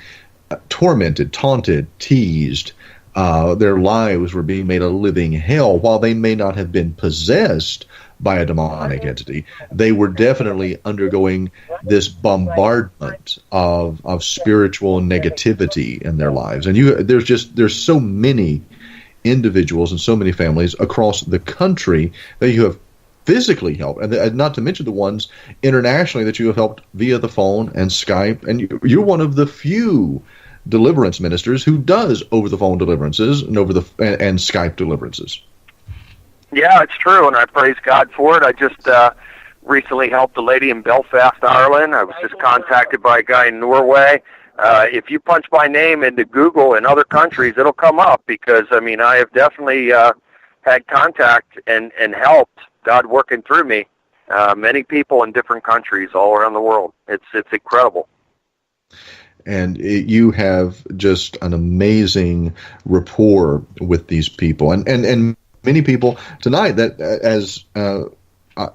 D: tormented, taunted, teased. Their lives were being made a living hell. While they may not have been possessed by a demonic entity, they were definitely undergoing this bombardment of spiritual negativity in their lives. And there's so many individuals and so many families across the country that you have physically helped, and not to mention the ones internationally that you have helped via the phone and Skype. And you're one of the few deliverance ministers who does over the phone deliverances and and Skype deliverances.
F: Yeah, it's true, and I praise God for it. I just recently helped a lady in Belfast, Ireland. I was just contacted by a guy in Norway. If you punch my name into Google in other countries, it'll come up, because I have definitely had contact and helped, God working through me, many people in different countries all around the world. It's incredible.
D: And you have just an amazing rapport with these people, and many people tonight that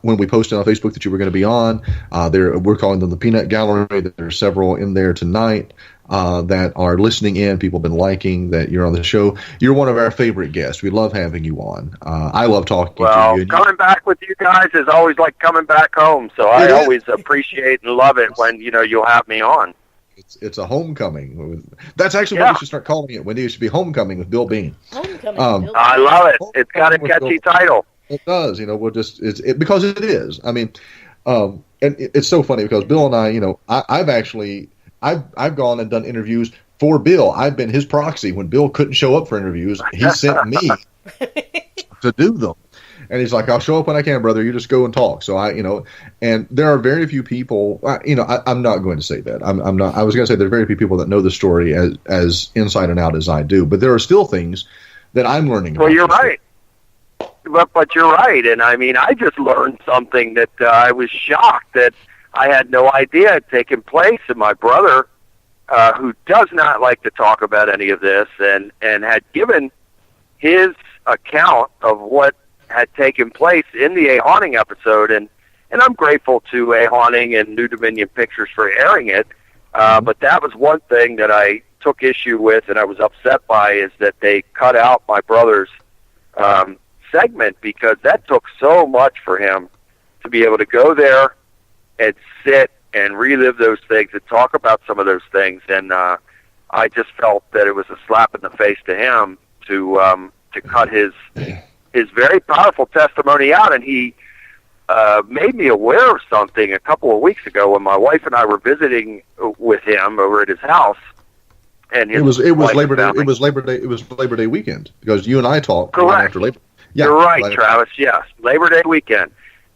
D: when we posted on Facebook that you were going to be on, we're calling them the Peanut Gallery. There are several in there tonight that are listening in. People have been liking that you're on the show. You're one of our favorite guests. We love having you on. I love talking to you.
F: Coming back with you guys is always like coming back home. So I always appreciate and love it when you'll have me on.
D: It's a homecoming. That's actually what we should start calling it, Wendy. It should be Homecoming with Bill Bean.
C: Homecoming.
F: I love it. It's got a catchy title.
D: It does. We'll just because it is. And it's so funny because Bill and I, I've gone and done interviews for Bill. I've been his proxy when Bill couldn't show up for interviews. He sent me to do them. And he's like, I'll show up when I can, brother. You just go and talk. So and there are very few people, I'm not going to say that. I'm not, I was going to say there are very few people that know the story as inside and out as I do. But there are still things that I'm learning about.
F: Well, you're right. But you're right. And I just learned something that I was shocked that I had no idea had taken place. And my brother who does not like to talk about any of this, and had given his account of what had taken place in the A Haunting episode, and I'm grateful to A Haunting and New Dominion Pictures for airing it. But that was one thing that I took issue with, and I was upset by, is that they cut out my brother's segment, because that took so much for him to be able to go there and sit and relive those things and talk about some of those things. And I just felt that it was a slap in the face to him to cut his very powerful testimony out. And he made me aware of something a couple of weeks ago when my wife and I were visiting with him over at his house. And
D: it was Labor Day. It was Labor Day weekend, because you and I talked.
F: Correct.
D: After Labor. Yeah,
F: you're right, Travis. Yes, Labor Day weekend.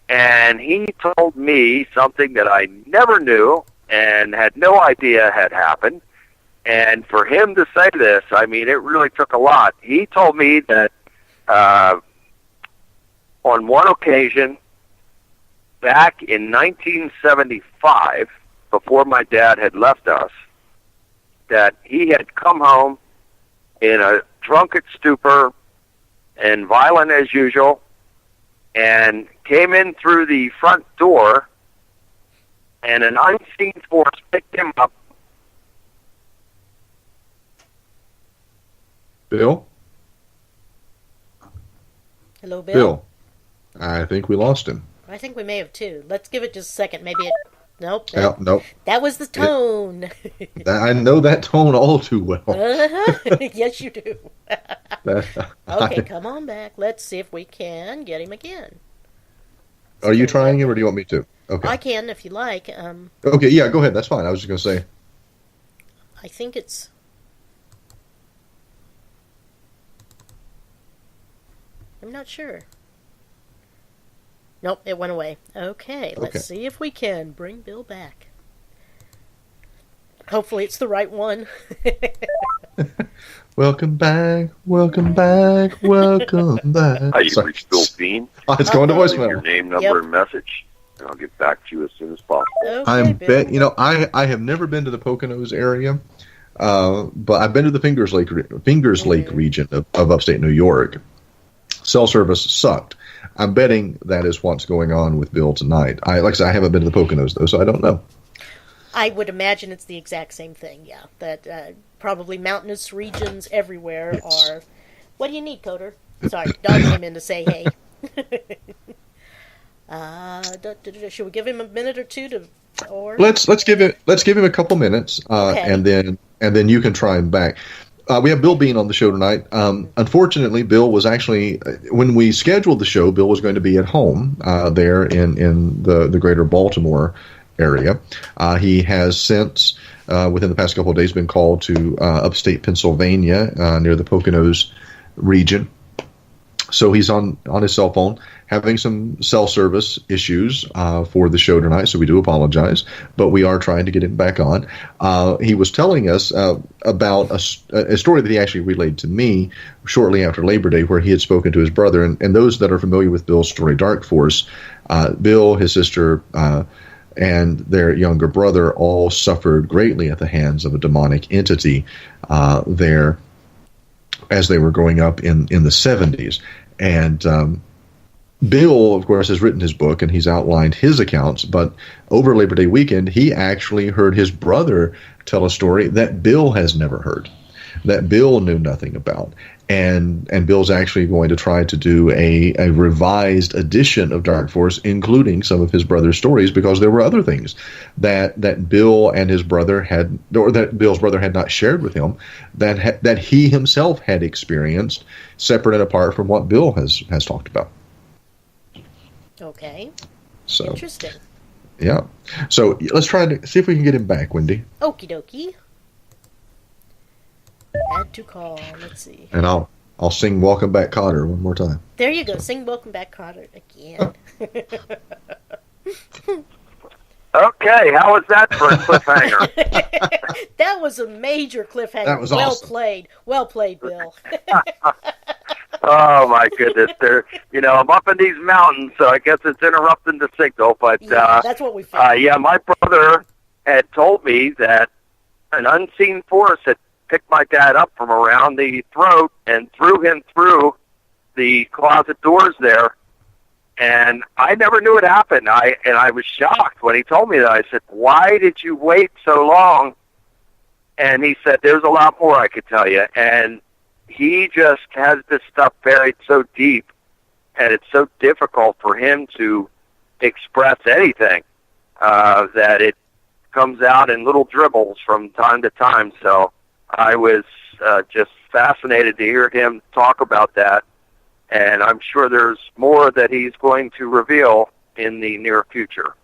F: And he told me something that I never knew and had no idea had happened. And for him to say this, I mean, it really took a lot. He told me that on one occasion, back in 1975, before my dad had left us, that he had come home in a drunken stupor and violent as usual, and came in through the front door, and an unseen force picked him up.
D: Bill?
C: Hello, Bill?
D: Bill, I think we lost him.
C: I think we may have too. Let's give it just a second. Maybe it... Nope.
D: Nope.
C: That was the tone.
D: I know that tone all too well.
C: Yes, you do. Okay, come on back. Let's see if we can get him again.
D: Are you trying him, or do you want me to? Okay.
C: I can if you like.
D: Okay, yeah, go ahead. That's fine. I was just going to say.
C: I think it's... I'm not sure. Nope, it went away. Okay, let's see if we can bring Bill back. Hopefully it's the right one.
D: Welcome back, welcome back, welcome back.
F: Hi, you've reached Bill Bean.
D: Oh, it's going to
F: Leave
D: voicemail.
F: your name, number, and message, and I'll get back to you as soon as possible.
C: Okay, Bill.
D: I have never been to the Poconos area, but I've been to the Fingers Lake region of upstate New York. Cell service sucked. I'm betting that is what's going on with Bill tonight. Like I said, I haven't been to the Poconos, though, so I don't know.
C: I would imagine it's the exact same thing, yeah. That probably mountainous regions everywhere are... What do you need, Coder? Sorry, dog came in to say hey. Should we give him a minute or two to... Or...
D: Let's give him a couple minutes, and then you can try him back. We have Bill Bean on the show tonight. Unfortunately, Bill was actually, when we scheduled the show, Bill was going to be at home there in the greater Baltimore area. He has since, within the past couple of days, been called to upstate Pennsylvania near the Poconos region. So he's on his cell phone having some cell service issues for the show tonight, so we do apologize, but we are trying to get him back on. He was telling us about a story that he actually relayed to me shortly after Labor Day, where he had spoken to his brother. And those that are familiar with Bill's story, Dark Force, Bill, his sister, and their younger brother all suffered greatly at the hands of a demonic entity there as they were growing up in the 70s. And Bill, of course, has written his book, and he's outlined his accounts, but over Labor Day weekend, he actually heard his brother tell a story that Bill has never heard, that Bill knew nothing about. And Bill's actually going to try to do a revised edition of Dark Force, including some of his brother's stories, because there were other things that Bill and his brother had, or that Bill's brother had not shared with him, that he himself had experienced, separate and apart from what Bill has talked about.
C: Okay.
D: So
C: interesting.
D: Yeah. So let's try to see if we can get him back, Wendy.
C: Okie dokie. Add to call. Let's see.
D: And I'll sing "Welcome Back, Cotter" one more time.
C: There you go. Sing "Welcome Back, Cotter" again.
F: Okay, how was that for a cliffhanger?
C: That was a major cliffhanger.
D: That was
C: well
D: awesome.
C: Well played, Bill.
F: Oh my goodness! I'm up in these mountains, so I guess it's interrupting the signal. But
C: yeah, that's what we found.
F: my brother had told me that an unseen force had picked my dad up from around the throat and threw him through the closet doors there. And I never knew it happened. I was shocked when he told me that. I said, "Why did you wait so long?" And he said, "There's a lot more I could tell you." And he just has this stuff buried so deep, and it's so difficult for him to express anything that it comes out in little dribbles from time to time. So I was just fascinated to hear him talk about that. And I'm sure there's more that he's going to reveal in the near future.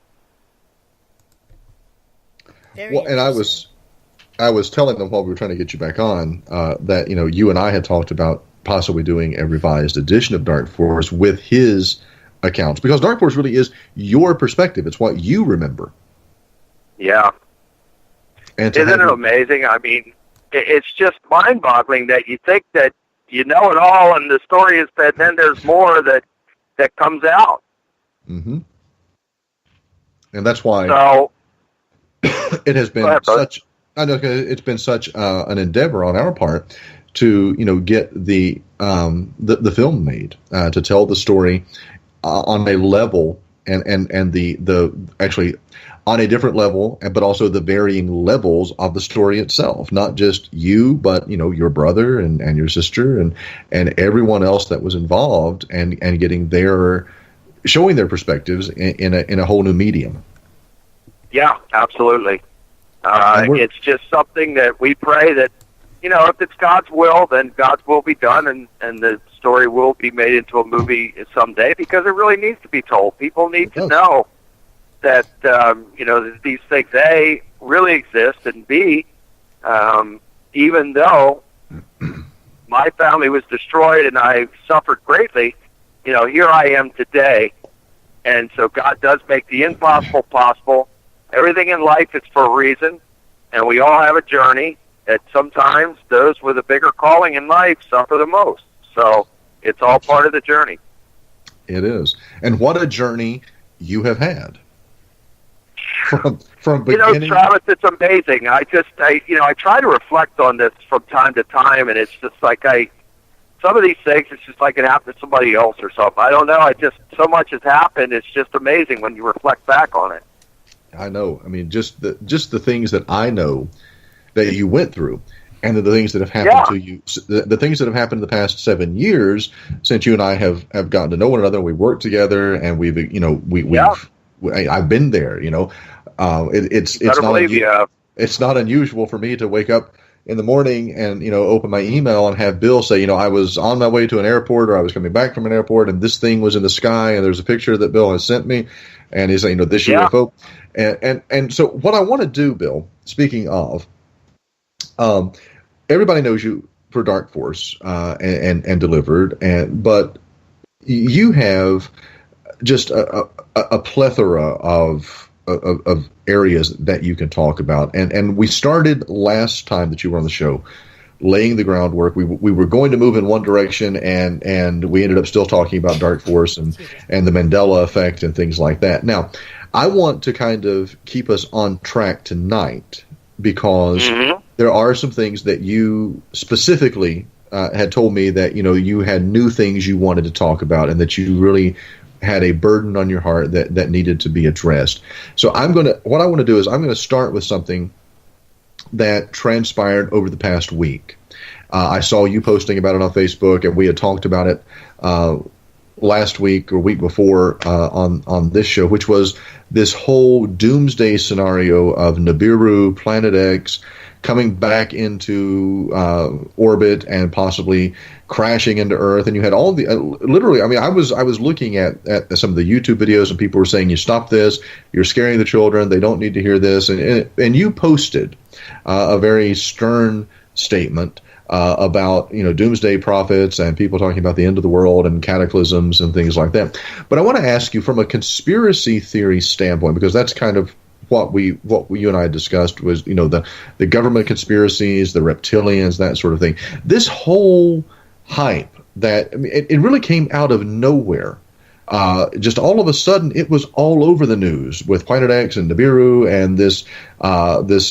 D: Well, and I was telling them while we were trying to get you back on that you and I had talked about possibly doing a revised edition of Dark Force with his accounts, because Dark Force really is your perspective. It's what you remember.
F: Yeah.
D: And
F: isn't it amazing? I mean, it's just mind-boggling that you think that you know it all, and the story is that then there's more that comes out.
D: Mm-hmm. And that's why it has been such. I know it's been such an endeavor on our part to get the film made, to tell the story on a level and the actually on a different level, but also the varying levels of the story itself. Not just you, but your brother and your sister and everyone else that was involved, and getting showing their perspectives in a whole new medium. Yeah,
F: absolutely. It's just something that we pray that if it's God's will, then God's will be done, and the story will be made into a movie someday, because it really needs to be told. People need to know that these things, A, really exist, and B, even though my family was destroyed and I suffered greatly, here I am today. And so God does make the impossible possible. Everything in life is for a reason, and we all have a journey. And sometimes those with a bigger calling in life suffer the most. So it's all part of the journey.
D: It is. And what a journey you have had. From beginning.
F: Travis, it's amazing. I try to reflect on this from time to time, and it's just like some of these things, it's just like it happened to somebody else or something. I don't know. So much has happened. It's just amazing when you reflect back on it.
D: I know. I mean, just the things that I know that you went through, and the things that have happened to you, the things that have happened in the past 7 years since you and I have gotten to know one another. We worked together, and we've I've been there. It's not unusual for me to wake up in the morning and open my email and have Bill say, I was on my way to an airport, or I was coming back from an airport, and this thing was in the sky, and there's a picture that Bill has sent me, and he's saying, this UFO. And so what I want to do, Bill, speaking of, everybody knows you for Dark Force and Delivered, but you have just a plethora of areas that you can talk about. And we started last time that you were on the show laying the groundwork. We were going to move in one direction, and we ended up still talking about Dark Force and the Mandela Effect and things like that. Now, I want to kind of keep us on track tonight, because there are some things that you specifically had told me that you had new things you wanted to talk about, and that you really had a burden on your heart that needed to be addressed. So what I want to do is I'm going to start with something that transpired over the past week. I saw you posting about it on Facebook, and we had talked about it last week or week before on this show, which was this whole doomsday scenario of Nibiru, Planet X, coming back into orbit and possibly crashing into Earth. And you had all the literally. I mean, I was looking at some of the YouTube videos, and people were saying, "You stop this! You're scaring the children. They don't need to hear this." And you posted a very stern statement about doomsday prophets and people talking about the end of the world and cataclysms and things like that. But I want to ask you from a conspiracy theory standpoint, because that's kind of what you and I discussed was the government conspiracies, the reptilians, that sort of thing. This whole hype that it really came out of nowhere. Just all of a sudden, it was all over the news with Planet X and Nibiru and this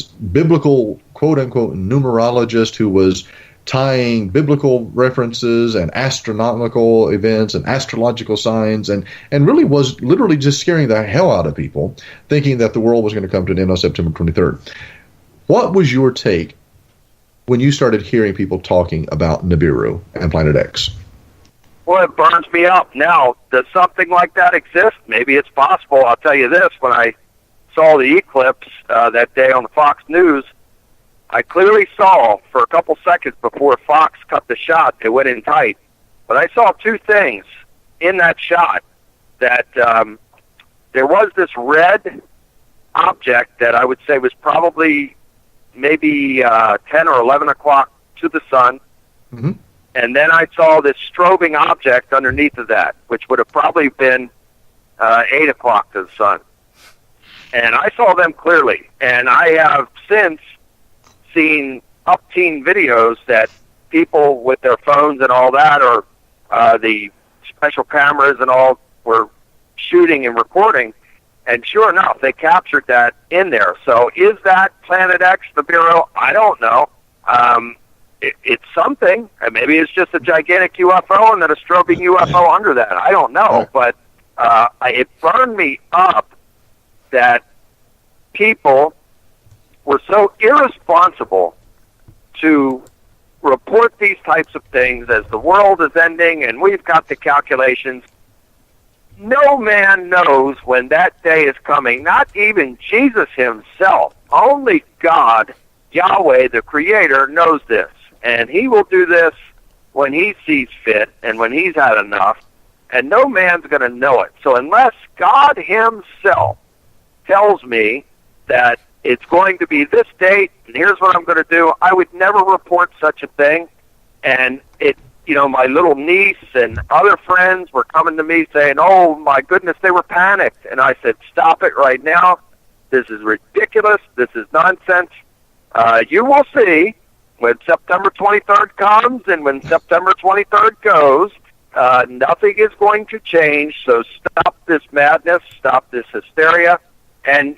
D: biblical quote-unquote numerologist who was tying biblical references and astronomical events and astrological signs and really was literally just scaring the hell out of people, thinking that the world was going to come to an end on September 23rd. What was your take when you started hearing people talking about Nibiru and Planet X?
F: Well, it burns me up. Now, does something like that exist? Maybe it's possible. I'll tell you this. When I saw the eclipse that day on the Fox News, I clearly saw for a couple seconds before Fox cut the shot, it went in tight. But I saw two things in that shot. That there was this red object that I would say was probably maybe 10 or 11 o'clock to the sun.
D: Mm-hmm.
F: And then I saw this strobing object underneath of that, which would have probably been 8 o'clock to the sun. And I saw them clearly. And I have since seen up-teen videos that people with their phones and all that, or the special cameras and all, were shooting and recording. And sure enough, they captured that in there. So is that Planet X, the Bureau? I don't know. It's something. And maybe it's just a gigantic UFO and then a strobing UFO under that. I don't know. But it burned me up that people were so irresponsible to report these types of things as the world is ending and we've got the calculations. No man knows when that day is coming, not even Jesus himself. Only God, Yahweh, the Creator, knows this. And he will do this when he sees fit and when he's had enough. And no man's going to know it. So unless God himself tells me that it's going to be this date, and here's what I'm going to do, I would never report such a thing. And my little niece and other friends were coming to me saying, oh, my goodness, they were panicked. And I said, stop it right now. This is ridiculous. This is nonsense. You will see when September 23rd comes and when September 23rd goes, nothing is going to change. So stop this madness. Stop this hysteria. And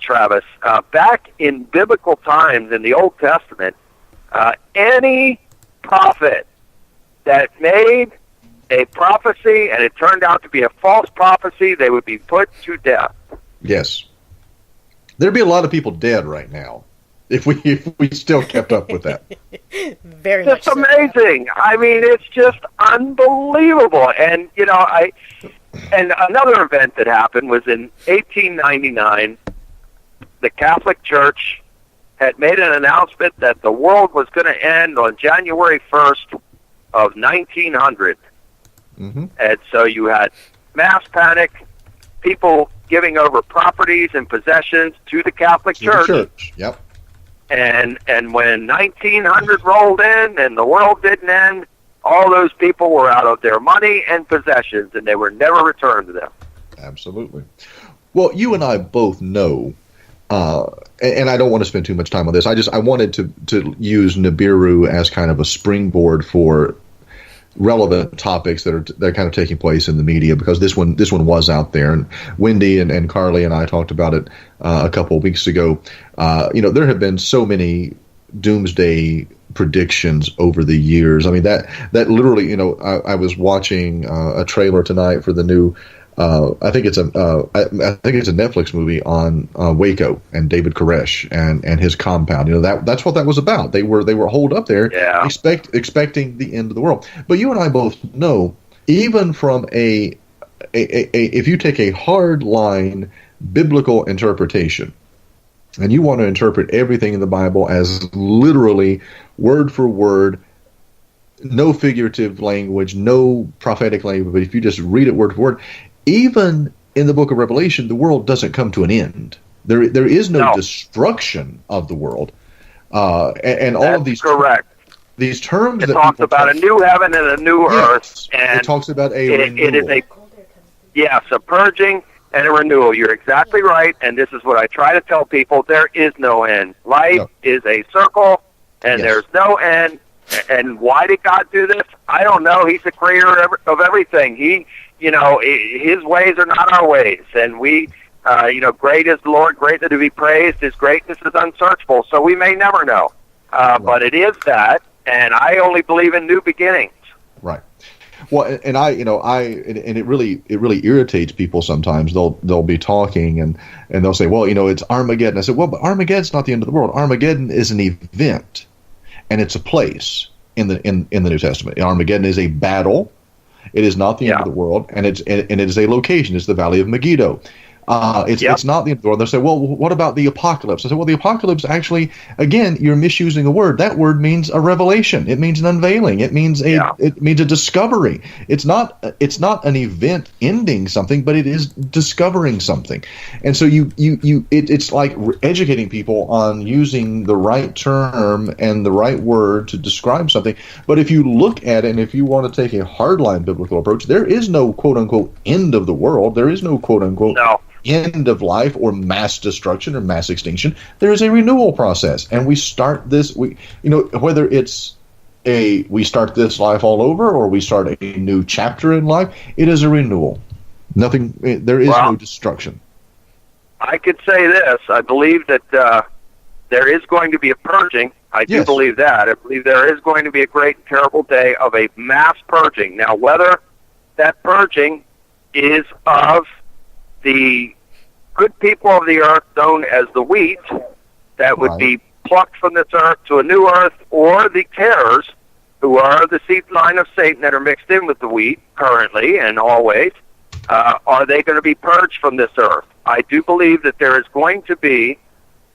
F: Travis, back in biblical times in the Old Testament, any prophet that made a prophecy and it turned out to be a false prophecy, they would be put to death.
D: Yes. There'd be a lot of people dead right now if we still kept up with that.
C: Very much.
F: It's amazing. I mean, it's just unbelievable. And and another event that happened was in 1899. The Catholic Church had made an announcement that the world was going to end on January 1st of 1900.
D: Mm-hmm.
F: And so you had mass panic, people giving over properties and possessions to the Catholic Church.
D: Yep.
F: And when 1900 rolled in and the world didn't end, all those people were out of their money and possessions, and they were never returned to them.
D: Absolutely. Well, you and I both know, and I don't want to spend too much time on this. I wanted to use Nibiru as kind of a springboard for relevant topics that are kind of taking place in the media, because this one was out there, and Wendy and Carly and I talked about it a couple of weeks ago. There have been so many doomsday predictions over the years. I mean, that literally, I was watching a trailer tonight for the new I think it's a Netflix movie on Waco and David Koresh and his compound. That's what that was about. They were holed up there, expecting the end of the world. But you and I both know, even from if you take a hard line biblical interpretation, and you want to interpret everything in the Bible as literally word for word, no figurative language, no prophetic language, but if you just read it word for word, even in the book of Revelation, the world doesn't come to an end. There is no destruction of the world. And all of these
F: correct.
D: These terms
F: it
D: that
F: talks about a new heaven and a new earth, and
D: it talks about a renewal.
F: It is a purging and a renewal. You're exactly right, and this is what I try to tell people. There is no end. Life is a circle, and there's no end. And why did God do this? I don't know. He's the creator of everything. His ways are not our ways, and we Great is the Lord, greatly to be praised. His greatness is unsearchable. So we may never know. But it is that, and I only believe in new beginnings.
D: Right. Well, and it really irritates people sometimes. They'll be talking and they'll say, well, it's Armageddon. I said, well, but Armageddon's not the end of the world. Armageddon is an event, and it's a place in the New Testament. Armageddon is a battle. It is not the end of the world, and it is a location. It's the Valley of Megiddo. It's not the end of the world. They'll say, well, what about the apocalypse? I said, well, the apocalypse actually, again, you're misusing a word. That word means a revelation. It means an unveiling. It means a discovery. It's not an event ending something, but it is discovering something. And so it's like educating people on using the right term and the right word to describe something. But if you look at it, and if you want to take a hardline biblical approach, there is no quote unquote end of the world. There is no quote unquote end of life or mass destruction or mass extinction. There is a renewal process, and we start this. Whether it's we start this life all over or we start a new chapter in life, it is a renewal. Nothing. There is no destruction.
F: I could say this: I believe that there is going to be a purging. I do believe that. I believe there is going to be a great and terrible day of a mass purging. Now, whether that purging is of the good people of the earth known as the wheat that would be plucked from this earth to a new earth, or the tares, who are the seed line of Satan that are mixed in with the wheat currently and always, are they going to be purged from this earth? I do believe that there is going to be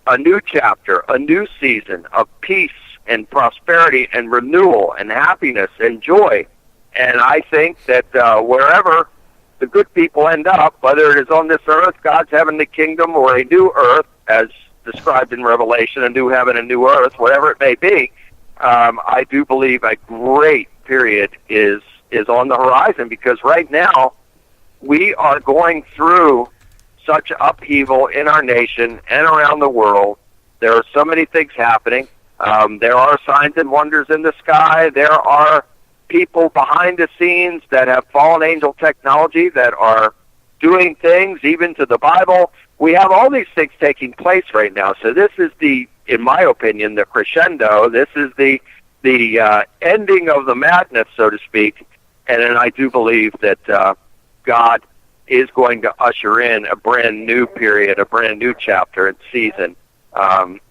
F: a new chapter, a new season of peace and prosperity and renewal and happiness and joy. And I think that wherever the good people end up, whether it is on this earth, God's heavenly kingdom, or a new earth, as described in Revelation, a new heaven, a new earth, whatever it may be, I do believe a great period is on the horizon, because right now we are going through such upheaval in our nation and around the world. There are so many things happening. There are signs and wonders in the sky. There are people behind the scenes that have fallen angel technology that are doing things even to the Bible. We have all these things taking place right now. So this is in my opinion, the crescendo. This is the ending of the madness, so to speak. And then I do believe that God is going to usher in a brand new period, a brand new chapter and season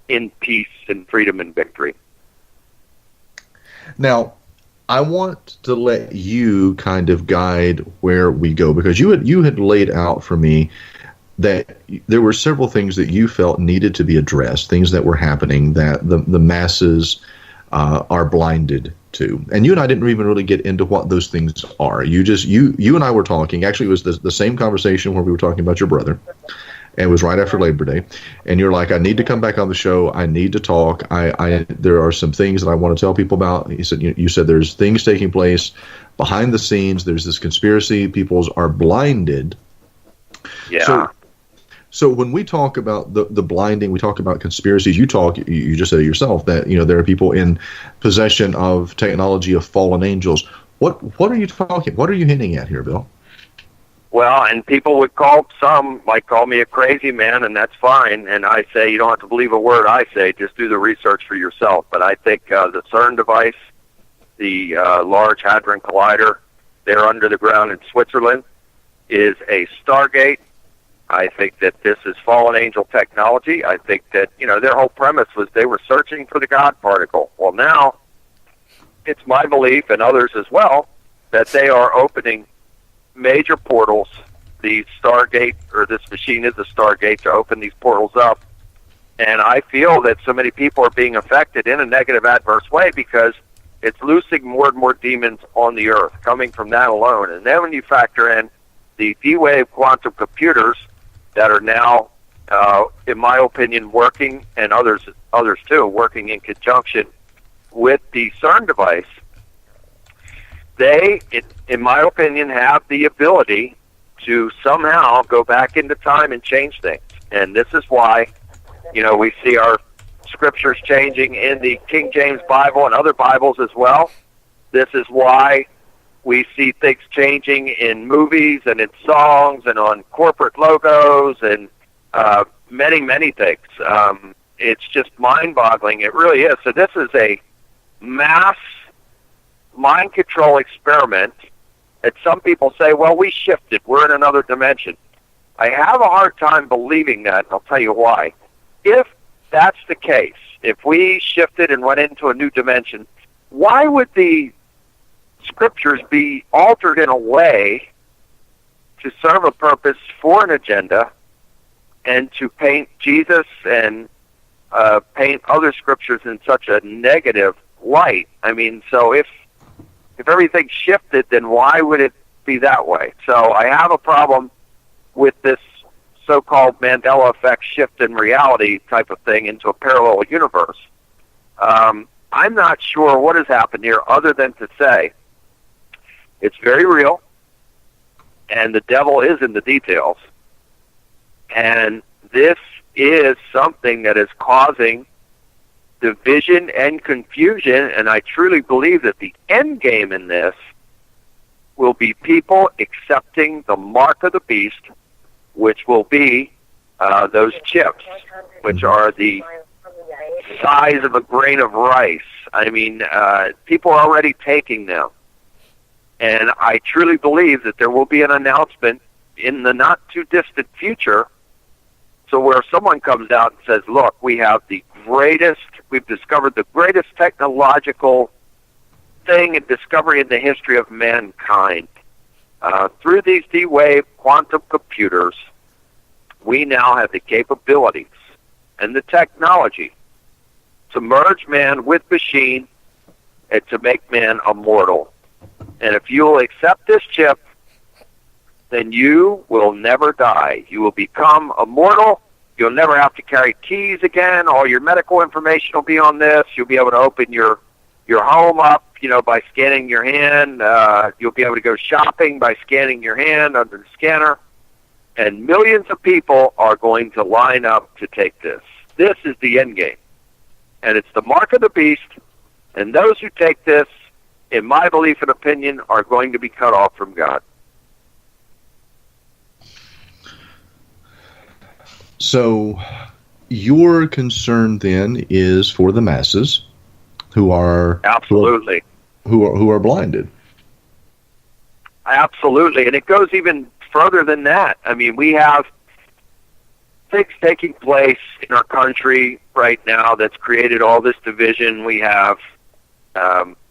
F: in peace and freedom and victory.
D: Now, I want to let you kind of guide where we go, because you had laid out for me that there were several things that you felt needed to be addressed, things that were happening that the masses are blinded to. And you and I didn't even really get into what those things are. You and I were talking. Actually, it was the same conversation where we were talking about your brother. And it was right after Labor Day, and you're like, I need to come back on the show. I need to talk. There are some things that I want to tell people about. He said, you said there's things taking place behind the scenes. There's this conspiracy. People are blinded.
F: Yeah.
D: So when we talk about the blinding, we talk about conspiracies. You just said it yourself that there are people in possession of technology of fallen angels. What are you talking? What are you hinting at here, Bill?
F: Well, and people might call me a crazy man, and that's fine. And I say, you don't have to believe a word I say, just do the research for yourself. But I think the CERN device, the Large Hadron Collider there under the ground in Switzerland, is a Stargate. I think that this is fallen angel technology. I think that, their whole premise was they were searching for the God particle. Well, now it's my belief, and others as well, that they are opening major portals. The Stargate, or this machine is a Stargate to open these portals up. And I feel that so many people are being affected in a negative, adverse way because it's loosing more and more demons on the earth coming from that alone. And then when you factor in the D-Wave quantum computers that are now, in my opinion, working, and others too, working in conjunction with the CERN device, they, in my opinion, have the ability to somehow go back into time and change things. And this is why, we see our scriptures changing in the King James Bible and other Bibles as well. This is why We see things changing in movies and in songs and on corporate logos and many, many things. It's just mind-boggling. It really is. So this is a mass mind control experiment that some people say, well, we shifted. We're in another dimension. I have a hard time believing that, and I'll tell you why. If that's the case, if we shifted and went into a new dimension, why would the scriptures be altered in a way to serve a purpose for an agenda and to paint Jesus and paint other scriptures in such a negative light? I mean, so if everything shifted, then why would it be that way? So I have a problem with this so-called Mandela Effect shift in reality type of thing into a parallel universe. I'm not sure what has happened here other than to say it's very real, and the devil is in the details. And this is something that is causing division and confusion, and I truly believe that the end game in this will be people accepting the mark of the beast, which will be those chips, which are the size of a grain of rice. I mean, people are already taking them. And I truly believe that there will be an announcement in the not-too-distant future, so where someone comes out and says, look, we've discovered the greatest technological thing and discovery in the history of mankind. Through these D-Wave quantum computers, we now have the capabilities and the technology to merge man with machine and to make man immortal. And if you will accept this chip, then you will never die. You will become immortal. You'll never have to carry keys again. All your medical information will be on this. You'll be able to open your home up, by scanning your hand. You'll be able to go shopping by scanning your hand under the scanner. And millions of people are going to line up to take this. This is the end game. And it's the mark of the beast. And those who take this, in my belief and opinion, are going to be cut off from God.
D: So your concern then is for the masses who are
F: absolutely
D: who are blinded.
F: Absolutely, and it goes even further than that. I mean, we have things taking place in our country right now that's created all this division. We have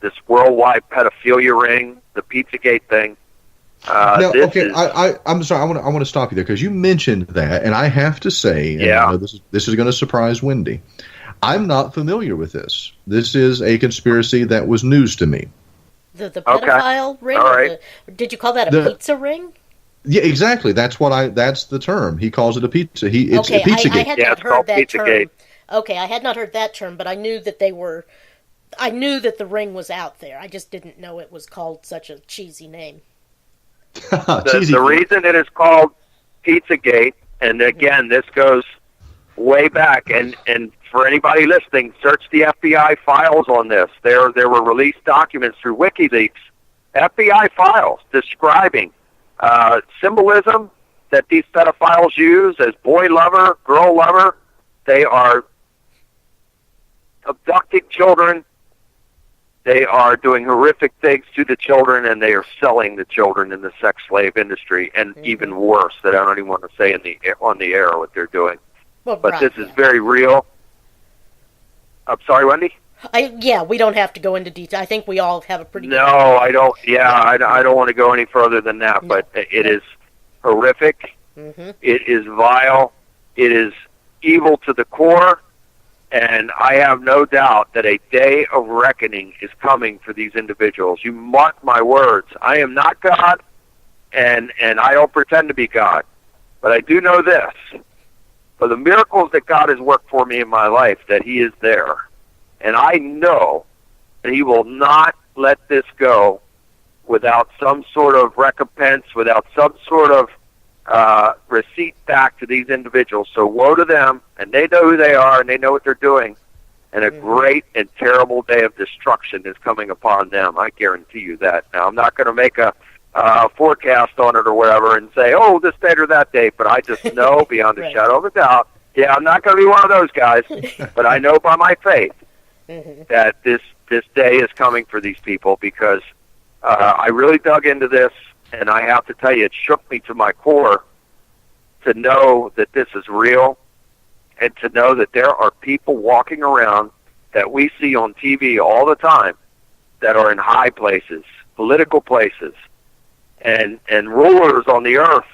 F: this worldwide pedophilia ring, the Pizzagate thing.
D: I'm sorry. I want to stop you there because you mentioned that, and I have to say, and I know this is going to surprise Wendy. I'm not familiar with this. This is a conspiracy that was news to me.
C: The pedophile ring?
F: All right.
C: Did you call that a pizza ring?
D: Yeah, exactly. That's the term. He calls it a pizza. It's a Pizzagate.
C: I had not heard that term. Okay, I had not heard that term, but I knew that I knew that the ring was out there. I just didn't know it was called such a cheesy name.
F: The reason it is called Pizzagate, and again, this goes way back, and for anybody listening, search the FBI files on this. There were released documents through WikiLeaks, FBI files describing symbolism that these pedophiles use as boy lover, girl lover. They are abducting children. They are doing horrific things to the children, and they are selling the children in the sex slave industry, and even worse, that I don't even want to say on the air what they're doing.
C: Well,
F: but this is very real. I'm sorry, Wendy?
C: We don't have to go into detail. I think we all have a pretty good
F: idea. I don't. Yeah, I don't want to go any further than that, but it is horrific. Mm-hmm. It is vile. It is evil to the core. And I have no doubt that a day of reckoning is coming for these individuals. You mark my words. I am not God, and I don't pretend to be God. But I do know this. For the miracles that God has worked for me in my life, that He is there. And I know that He will not let this go without some sort of recompense, without some sort of receipt back to these individuals. So woe to them, and they know who they are, and they know what they're doing. and a great and terrible day of destruction is coming upon them. I guarantee you that. Now, I'm not going to make a forecast on it or whatever and say, oh, this date or that date, but I just know beyond a
C: Right.
F: shadow of a doubt. Yeah, I'm not going to be one of those guys, but I know by my faith that this day is coming for these people, because I really dug into this, and I have to tell you, it shook me to my core to know that this is real, and to know that there are people walking around that we see on TV all the time that are in high places, political places, and rulers on the earth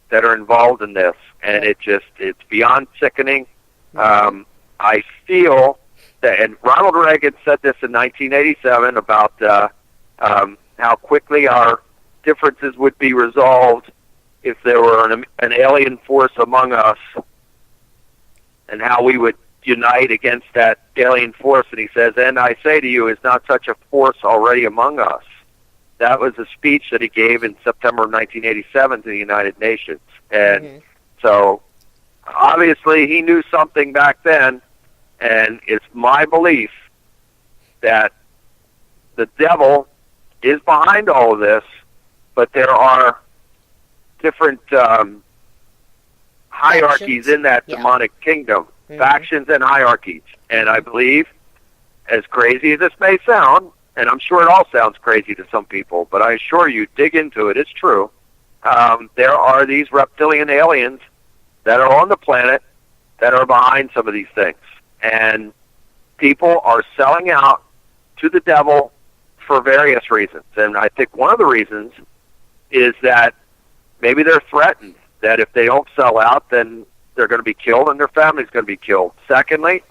F: that are involved in this. And it's beyond sickening. I feel that, and Ronald Reagan said this in 1987 about how quickly our differences would be resolved if there were an alien force among us, and how we would unite against that alien force. And he says, and I say to you, is not such a force already among us? That was a speech that he gave in September of 1987 to the United Nations. And so, obviously, he knew something back then, and it's my belief that the devil is behind all of this, but there are different hierarchies in that demonic kingdom, factions and hierarchies. And I believe, as crazy as this may sound, and I'm sure it all sounds crazy to some people, but I assure you, dig into it, it's true. There are these reptilian aliens that are on the planet that are behind some of these things. And people are selling out to the devil for various reasons. And I think one of the reasons is that maybe they're threatened that if they don't sell out, then they're going to be killed and their family's going to be killed. Secondly,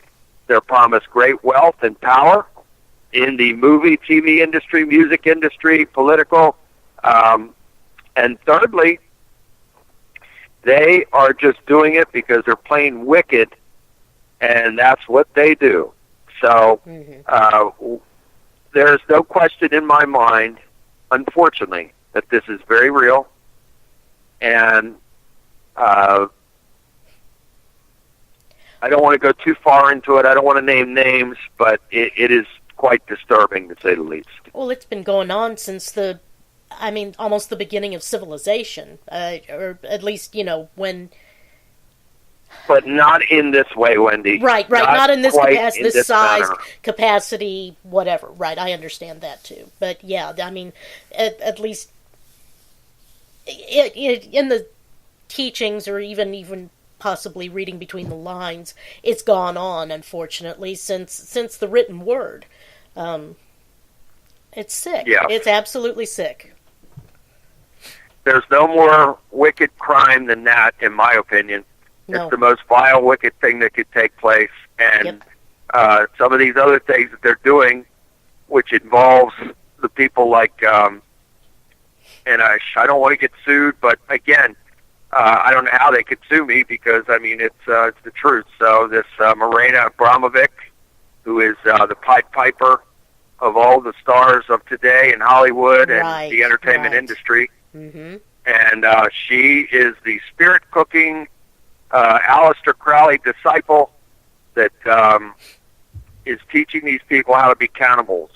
F: they're promised great wealth and power in the movie, TV industry, music industry, political. And thirdly, they are just doing it because they're plain wicked, and that's what they do. So there's no question in my mind, unfortunately, that this is very real. And I don't want to go too far into it. I don't want to name names, but it is quite disturbing, to say the least.
C: Well, it's been going on since almost the beginning of civilization, or at least, when...
F: But not in this way, Wendy.
C: Right, not in this capacity, this size,
F: manner.
C: Capacity, whatever. Right, I understand that too. But yeah, at least in the teachings, or even possibly reading between the lines, it's gone on, unfortunately, since the written word. It's sick.
F: Yeah.
C: It's absolutely sick.
F: There's no more wicked crime than that, in my opinion.
C: No.
F: It's the most vile, wicked thing that could take place. And some of these other things that they're doing, which involves the people like, and I don't want to get sued, but again, I don't know how they could sue me, because, it's the truth. So this Marina Abramovic, who is the Pied Piper of all the stars of today in Hollywood and the entertainment industry. Mm-hmm. And she is the spirit-cooking Aleister Crowley disciple that is teaching these people how to be cannibals.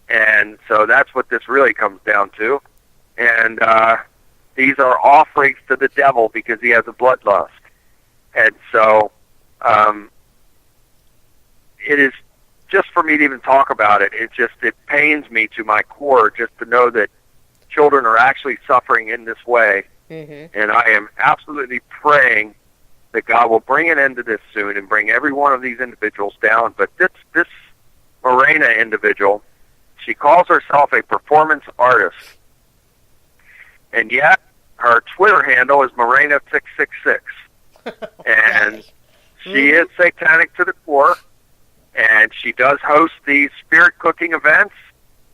F: And so that's what this really comes down to. And these are offerings to the devil because he has a bloodlust. And so it is, just for me to even talk about it, it pains me to my core just to know that children are actually suffering in this way. Mm-hmm. And I am absolutely praying that God will bring an end to this soon and bring every one of these individuals down. But this Morena individual, she calls herself a performance artist. And yet, her Twitter handle is Morena666. And she is satanic to the core. And she does host these spirit cooking events.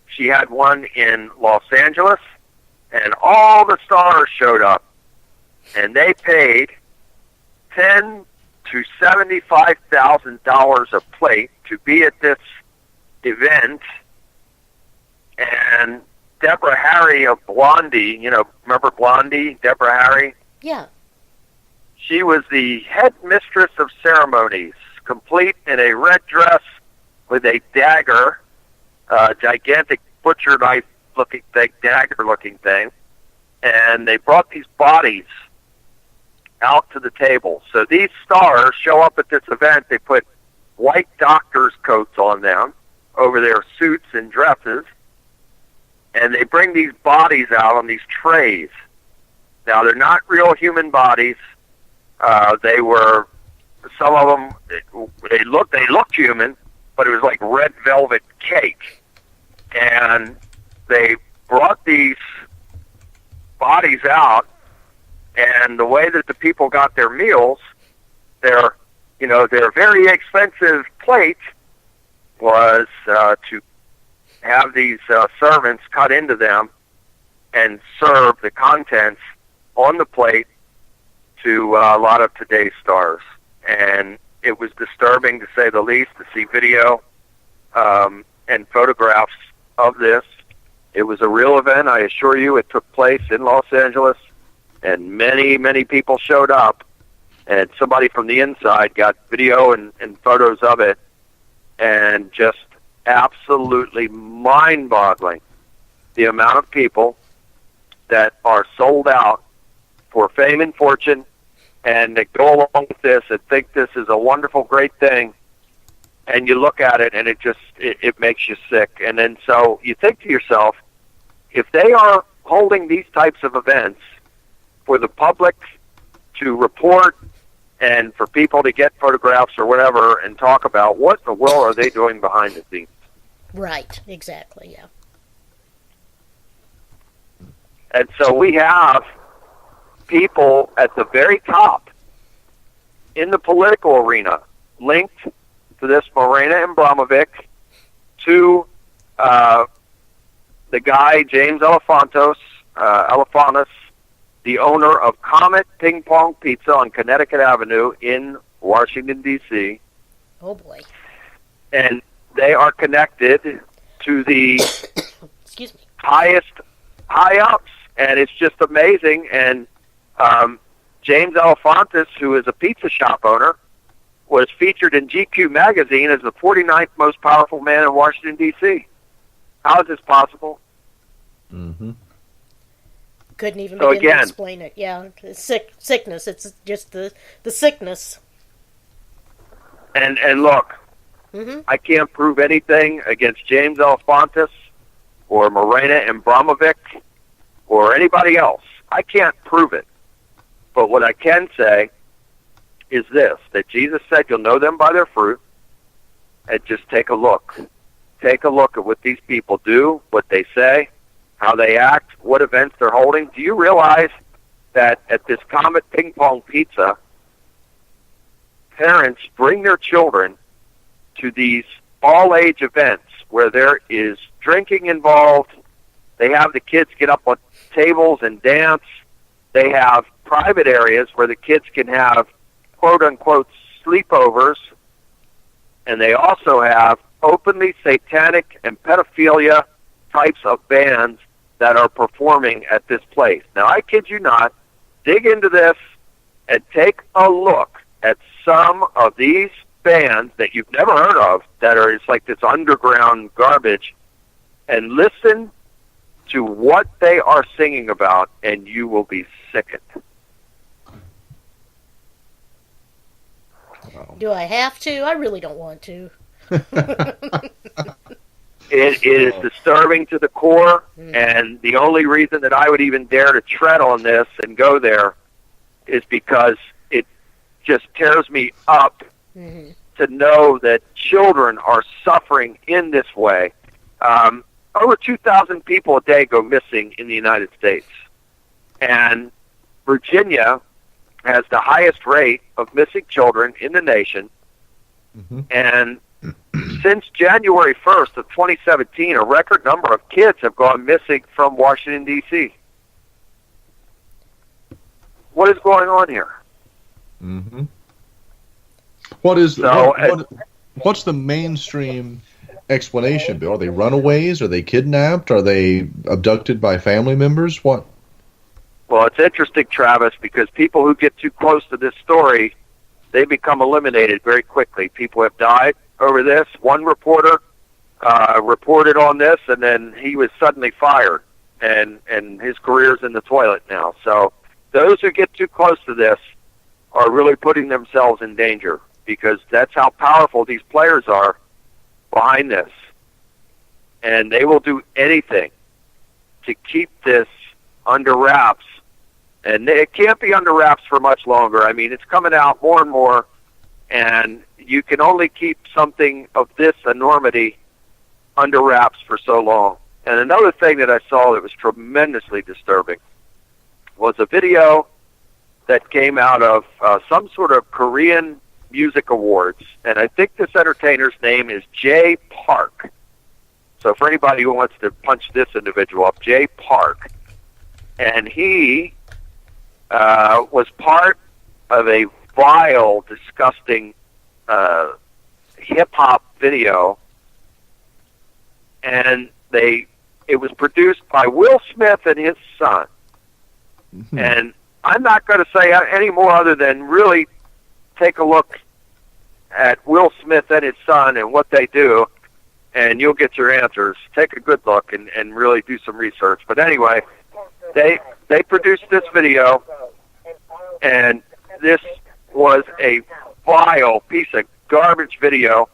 F: She had one in Los Angeles, and all the stars showed up. And they paid $10,000 to $75,000 a plate to be at this event. And Deborah Harry of Blondie, remember Blondie, Deborah Harry?
C: Yeah.
F: She was the head mistress of ceremonies, complete in a red dress with a dagger, gigantic butcher knife looking thing, dagger looking thing, and they brought these bodies out to the table. So these stars show up at this event. They put white doctor's coats on them over their suits and dresses, and they bring these bodies out on these trays. Now, they're not real human bodies. They were, some of them, they looked human, but it was like red velvet cake. And they brought these bodies out, and the way that the people got their meals, their very expensive plate was to have these servants cut into them and serve the contents on the plate to a lot of today's stars. And it was disturbing, to say the least, to see video and photographs of this. It was a real event, I assure you. It took place in Los Angeles, and many, many people showed up, and somebody from the inside got video and photos of it, and just absolutely mind-boggling the amount of people that are sold out for fame and fortune, and they go along with this and think this is a wonderful, great thing, and you look at it and it makes you sick. And then so you think to yourself, if they are holding these types of events for the public to report and for people to get photographs or whatever and talk about, what in the world are they doing behind the scenes?
C: Right, exactly, yeah.
F: And so we have people at the very top in the political arena linked to this Morena Abramovic, to the guy, James Elefantos, the owner of Comet Ping Pong Pizza on Connecticut Avenue in Washington, D.C.
C: Oh, boy.
F: And they are connected to the
C: Excuse me.
F: highest high-ups, and it's just amazing. And James Elefantis, who is a pizza shop owner, was featured in GQ magazine as the 49th most powerful man in Washington, D.C. How is this possible?
D: Mm-hmm.
C: Couldn't even
F: So
C: begin
F: again-
C: to explain it. Yeah, sickness. It's just the sickness.
F: And look,
C: Mm-hmm.
F: I can't prove anything against James Elefantis or Morena Abramovic or anybody else. I can't prove it. But what I can say is this, that Jesus said you'll know them by their fruit, and just take a look. Take a look at what these people do, what they say, how they act, what events they're holding. Do you realize that at this Comet Ping Pong Pizza, parents bring their children to these all-age events where there is drinking involved? They have the kids get up on tables and dance. They have private areas where the kids can have quote-unquote sleepovers. And they also have openly satanic and pedophilia types of bands that are performing at this place. Now, I kid you not, dig into this and take a look at some of these bands that you've never heard of that are, it's like this underground garbage, and listen to what they are singing about, and you will be sickened.
C: Do I have to? I really don't want to.
F: It is disturbing to the core, and the only reason that I would even dare to tread on this and go there is because it just tears me up to know that children are suffering in this way. Over 2,000 people a day go missing in the United States, and Virginia has the highest rate of missing children in the nation. And since January 1st of 2017, a record number of kids have gone missing from Washington, D.C. What is going on here?
D: Mm-hmm. What's the mainstream explanation, Bill? Are they runaways? Are they kidnapped? Are they abducted by family members? What?
F: Well, it's interesting, Travis, because people who get too close to this story, they become eliminated very quickly. People have died. over this. One reporter reported on this, and then he was suddenly fired, and his career's in the toilet now. So those who get too close to this are really putting themselves in danger, because that's how powerful these players are behind this. And they will do anything to keep this under wraps. And it can't be under wraps for much longer. I mean, it's coming out more and more, and you can only keep something of this enormity under wraps for so long. And another thing that I saw that was tremendously disturbing was a video that came out of some sort of Korean music awards, and I think this entertainer's name is Jay Park. So for anybody who wants to punch this individual up, Jay Park, and he was part of a vile, disgusting hip-hop video, and it was produced by Will Smith and his son. Mm-hmm. And I'm not going to say any more other than really take a look at Will Smith and his son and what they do, and you'll get your answers. Take a good look and really do some research. But anyway, they produced this video, and this was a vile piece of garbage video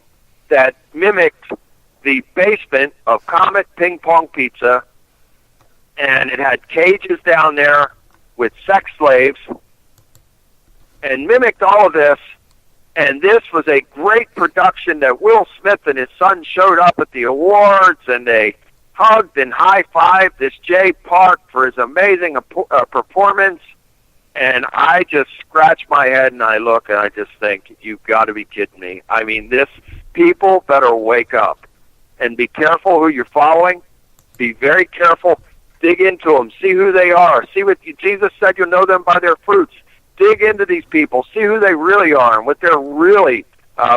F: that mimicked the basement of Comet Ping Pong Pizza, and it had cages down there with sex slaves, and mimicked all of this. And this was a great production that Will Smith and his son showed up at the awards, and they hugged and high-fived this Jay Park for his amazing performance. And I just scratch my head and I look and I just think, you've got to be kidding me. I mean, people better wake up and be careful who you're following. Be very careful. Dig into them. See who they are. See what Jesus said, you'll know them by their fruits. Dig into these people. See who they really are and what they're really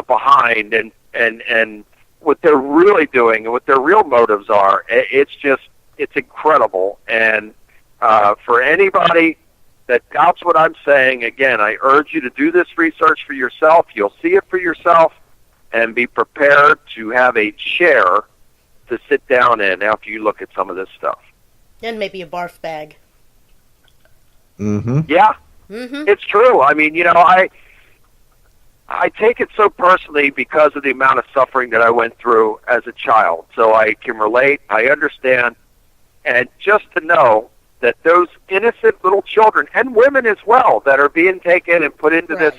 F: behind, and what they're really doing and what their real motives are. It's incredible. And for anybody that doubts what I'm saying, again, I urge you to do this research for yourself. You'll see it for yourself, and be prepared to have a chair to sit down in after you look at some of this stuff.
C: And maybe a barf bag.
D: Mm-hmm.
F: Yeah,
C: mm-hmm.
F: It's true. I mean, I take it so personally because of the amount of suffering that I went through as a child. So I can relate. I understand. And just to know that those innocent little children, and women as well, that are being taken and put into this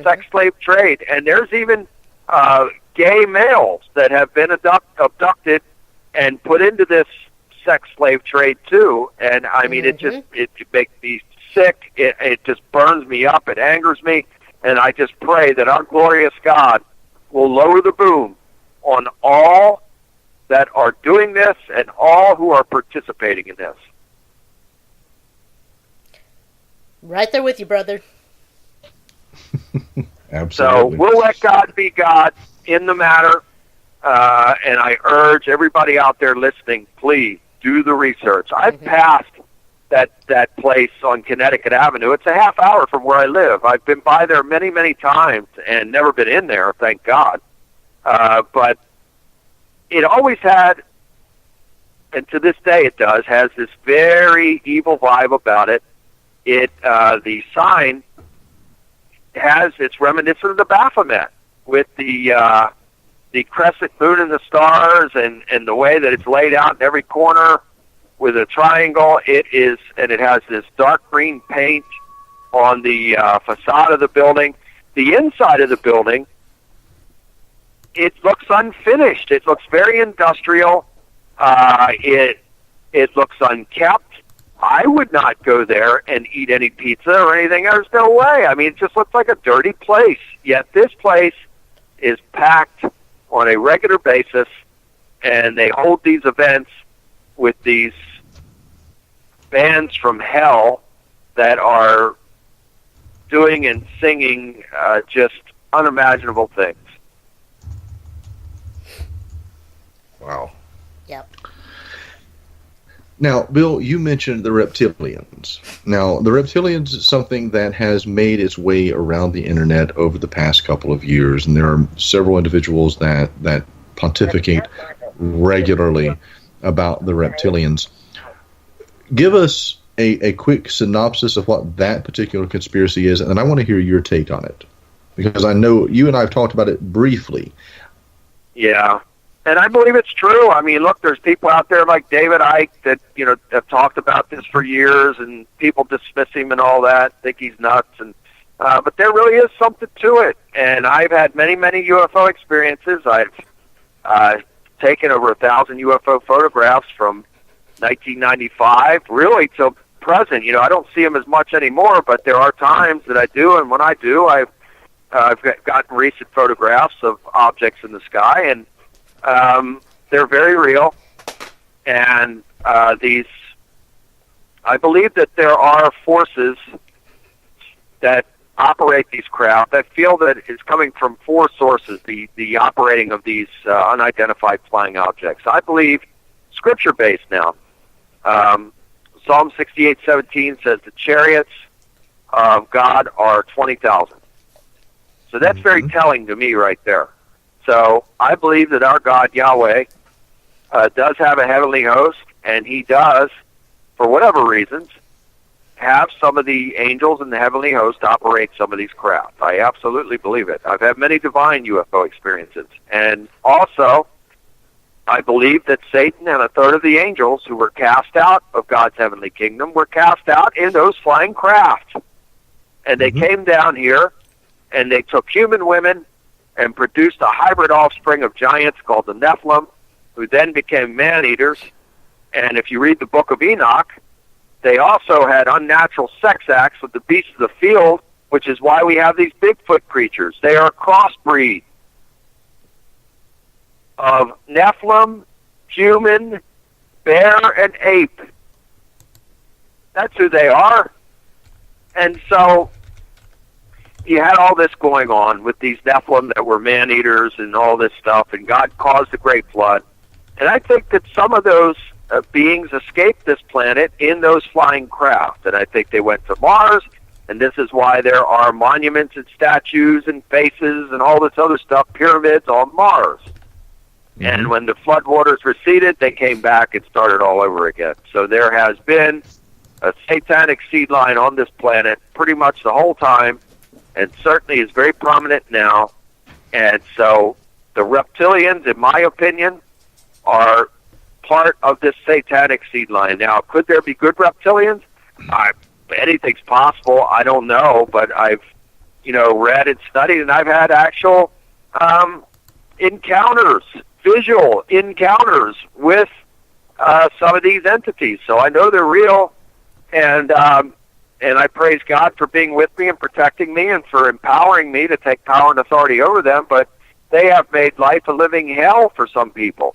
F: sex slave trade. And there's even gay males that have been abducted and put into this sex slave trade too. And I mean, it makes me sick. It just burns me up. It angers me. And I just pray that our glorious God will lower the boom on all that are doing this and all who are participating in this.
C: Right there with you, brother.
D: Absolutely.
F: So we'll let God be God in the matter. And I urge everybody out there listening, please do the research. I've passed that place on Connecticut Avenue. It's a half hour from where I live. I've been by there many, many times and never been in there, thank God. But it always had, and to this day it does, has this very evil vibe about it. The sign it's reminiscent of the Baphomet with the crescent moon and the stars, and the way that it's laid out in every corner with a triangle. It has this dark green paint on the facade of the building. The inside of the building, it looks unfinished. It looks very industrial. It looks unkept. I would not go there and eat any pizza or anything. There's no way. I mean, it just looks like a dirty place. Yet this place is packed on a regular basis, and they hold these events with these bands from hell that are doing and singing just unimaginable things.
D: Wow.
C: Yep.
D: Now, Bill, you mentioned the reptilians. Now, the reptilians is something that has made its way around the internet over the past couple of years, and there are several individuals that pontificate regularly about the reptilians. Give us a quick synopsis of what that particular conspiracy is, and I want to hear your take on it, because I know you and I have talked about it briefly.
F: Yeah. And I believe it's true. I mean, look, there's people out there like David Icke that, have talked about this for years, and people dismiss him and all that, think he's nuts. And but there really is something to it. And I've had many, many UFO experiences. I've taken over 1,000 UFO photographs from 1995, really till present. I don't see them as much anymore, but there are times that I do. And when I do, I've gotten recent photographs of objects in the sky, and they're very real, and I believe that there are forces that operate these craft that feel that it's coming from four sources, the operating of these unidentified flying objects. I believe Scripture-based now. Psalm 68:17 says the chariots of God are 20,000. So that's very telling to me right there. So I believe that our God, Yahweh, does have a heavenly host, and he does, for whatever reasons, have some of the angels in the heavenly host operate some of these craft. I absolutely believe it. I've had many divine UFO experiences. And also, I believe that Satan and a third of the angels who were cast out of God's heavenly kingdom were cast out in those flying craft. And they came down here, and they took human women and produced a hybrid offspring of giants called the Nephilim, who then became man-eaters. And if you read the book of Enoch, they also had unnatural sex acts with the beasts of the field, which is why we have these Bigfoot creatures. They are a crossbreed of Nephilim, human, bear, and ape. That's who they are. And so you had all this going on with these Nephilim that were man-eaters and all this stuff, and God caused the great flood. And I think that some of those beings escaped this planet in those flying craft, and I think they went to Mars, and this is why there are monuments and statues and faces and all this other stuff, pyramids on Mars. And when the floodwaters receded, they came back and started all over again. So there has been a satanic seed line on this planet pretty much the whole time, and certainly is very prominent now. And so the reptilians, in my opinion, are part of this satanic seed line. Now, could there be good reptilians? Anything's possible. I don't know, but I've, read and studied, and I've had actual encounters, visual encounters with some of these entities. So I know they're real, and I praise God for being with me and protecting me and for empowering me to take power and authority over them. But they have made life a living hell for some people.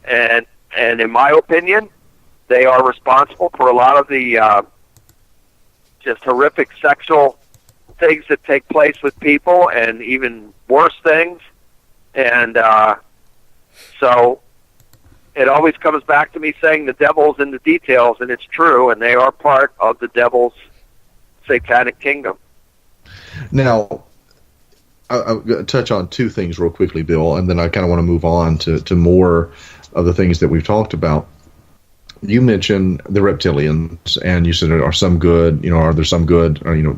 F: And in my opinion, they are responsible for a lot of the just horrific sexual things that take place with people, and even worse things. And so it always comes back to me saying the devil's in the details, and it's true, and they are part of the devil's satanic kingdom.
D: Now, I'll touch on two things real quickly, Bill, and then I kind of want to move on to more of the things that we've talked about. You mentioned the reptilians, and you said, are some good? Are there some good? Or,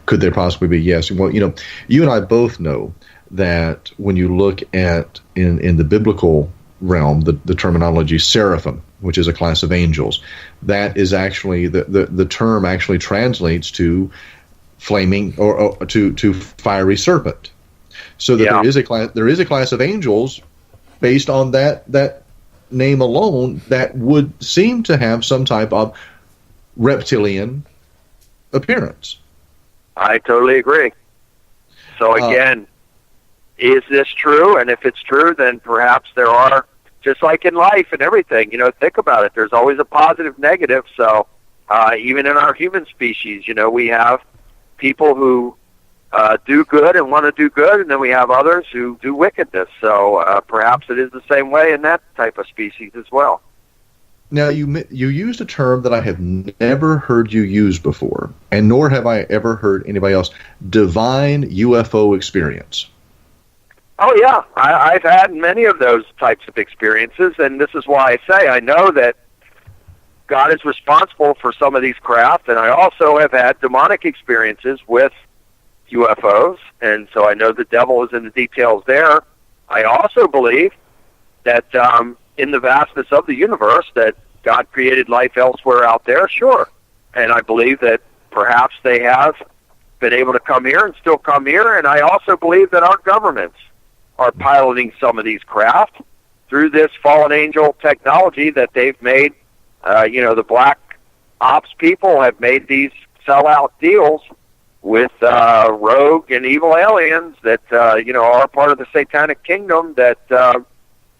D: could there possibly be? Yes. Well, you and I both know that when you look at in the biblical realm, the terminology seraphim, which is a class of angels, that is actually the term actually translates to flaming or to fiery serpent. So that there is a class of angels based on that name alone that would seem to have some type of reptilian appearance.
F: I totally agree. So again, is this true? And if it's true, then perhaps there are, just like in life and everything, think about it. There's always a positive, negative. So even in our human species, we have people who do good and want to do good, and then we have others who do wickedness. So perhaps it is the same way in that type of species as well.
D: Now, you used a term that I have never heard you use before, and nor have I ever heard anybody else. Divine UFO experience.
F: Oh, yeah. I've had many of those types of experiences, and this is why I say I know that God is responsible for some of these craft, and I also have had demonic experiences with UFOs, and so I know the devil is in the details there. I also believe that in the vastness of the universe that God created life elsewhere out there, sure. And I believe that perhaps they have been able to come here and still come here, and I also believe that our governments are piloting some of these craft through this fallen angel technology that they've made. The black ops people have made these sellout deals with rogue and evil aliens that, are part of the satanic kingdom that,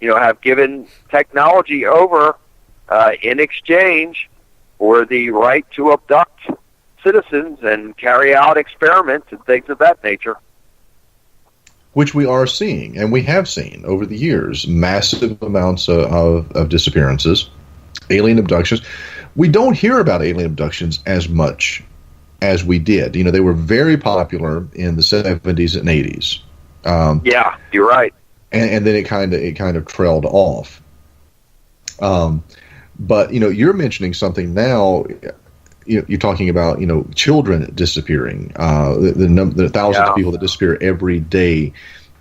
F: have given technology over in exchange for the right to abduct citizens and carry out experiments and things of that nature.
D: Which we are seeing, and we have seen over the years, massive amounts of disappearances, alien abductions. We don't hear about alien abductions as much as we did. They were very popular in the 70s and 80s.
F: Yeah, you're right.
D: And then it kind of trailed off. But you're mentioning something now. You're talking about children disappearing. The thousands of people that disappear every day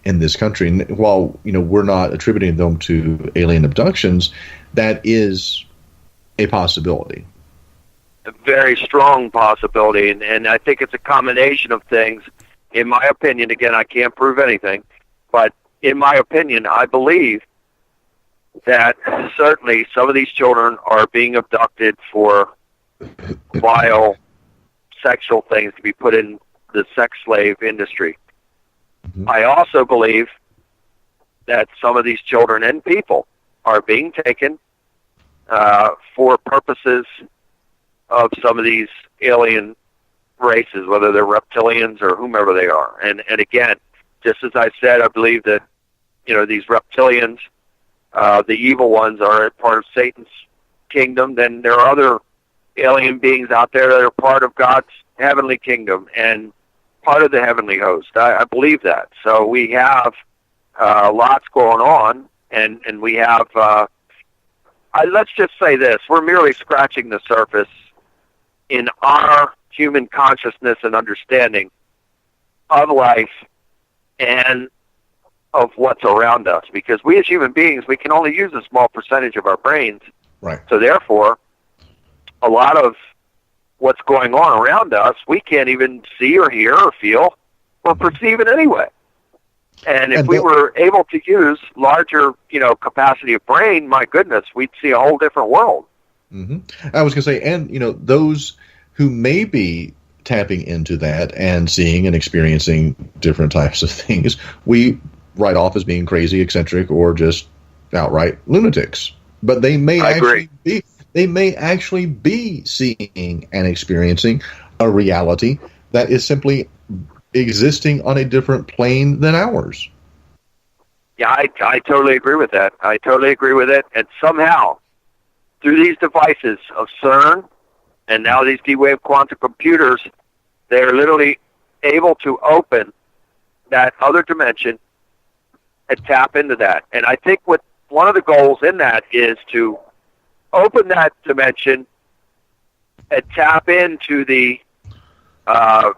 D: in this country. And while we're not attributing them to alien abductions, that is a possibility.
F: A very strong possibility, and I think it's a combination of things. In my opinion, again, I can't prove anything, but in my opinion, I believe that certainly some of these children are being abducted for vile sexual things to be put in the sex slave industry. Mm-hmm. I also believe that some of these children and people are being taken for purposes of some of these alien races, whether they're reptilians or whomever they are. And again, just as I said, I believe that these reptilians, the evil ones, are part of Satan's kingdom. Then there are other alien beings out there that are part of God's heavenly kingdom and part of the heavenly host. I believe that. So we have lots going on, and we have, let's just say this, we're merely scratching the surface in our human consciousness and understanding of life and of what's around us, because we as human beings, we can only use a small percentage of our brains.
D: Right.
F: So therefore, a lot of what's going on around us, we can't even see or hear or feel or perceive it anyway. And if we were able to use larger, capacity of brain, my goodness, we'd see a whole different world.
D: Mm-hmm. I was going to say, and, those who may be tapping into that and seeing and experiencing different types of things, we write off as being crazy, eccentric, or just outright lunatics. But they may actually be seeing and experiencing a reality that is simply existing on a different plane than ours.
F: Yeah, I totally agree with that. I totally agree with it. And somehow, through these devices of CERN and now these D-Wave quantum computers, they're literally able to open that other dimension and tap into that. And I think one of the goals in that is to open that dimension and tap into the otherworldly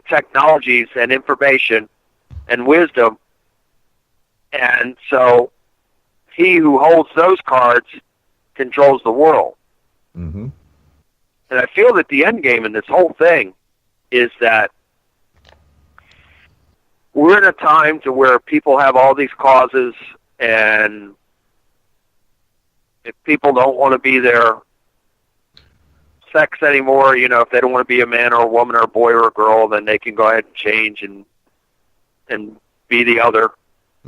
F: technologies and information and wisdom. And so he who holds those cards controls the world.
D: Mm-hmm.
F: And I feel that the end game in this whole thing is that we're in a time to where people have all these causes, and if people don't want to be their sex anymore, if they don't want to be a man or a woman or a boy or a girl, then they can go ahead and change and be the other.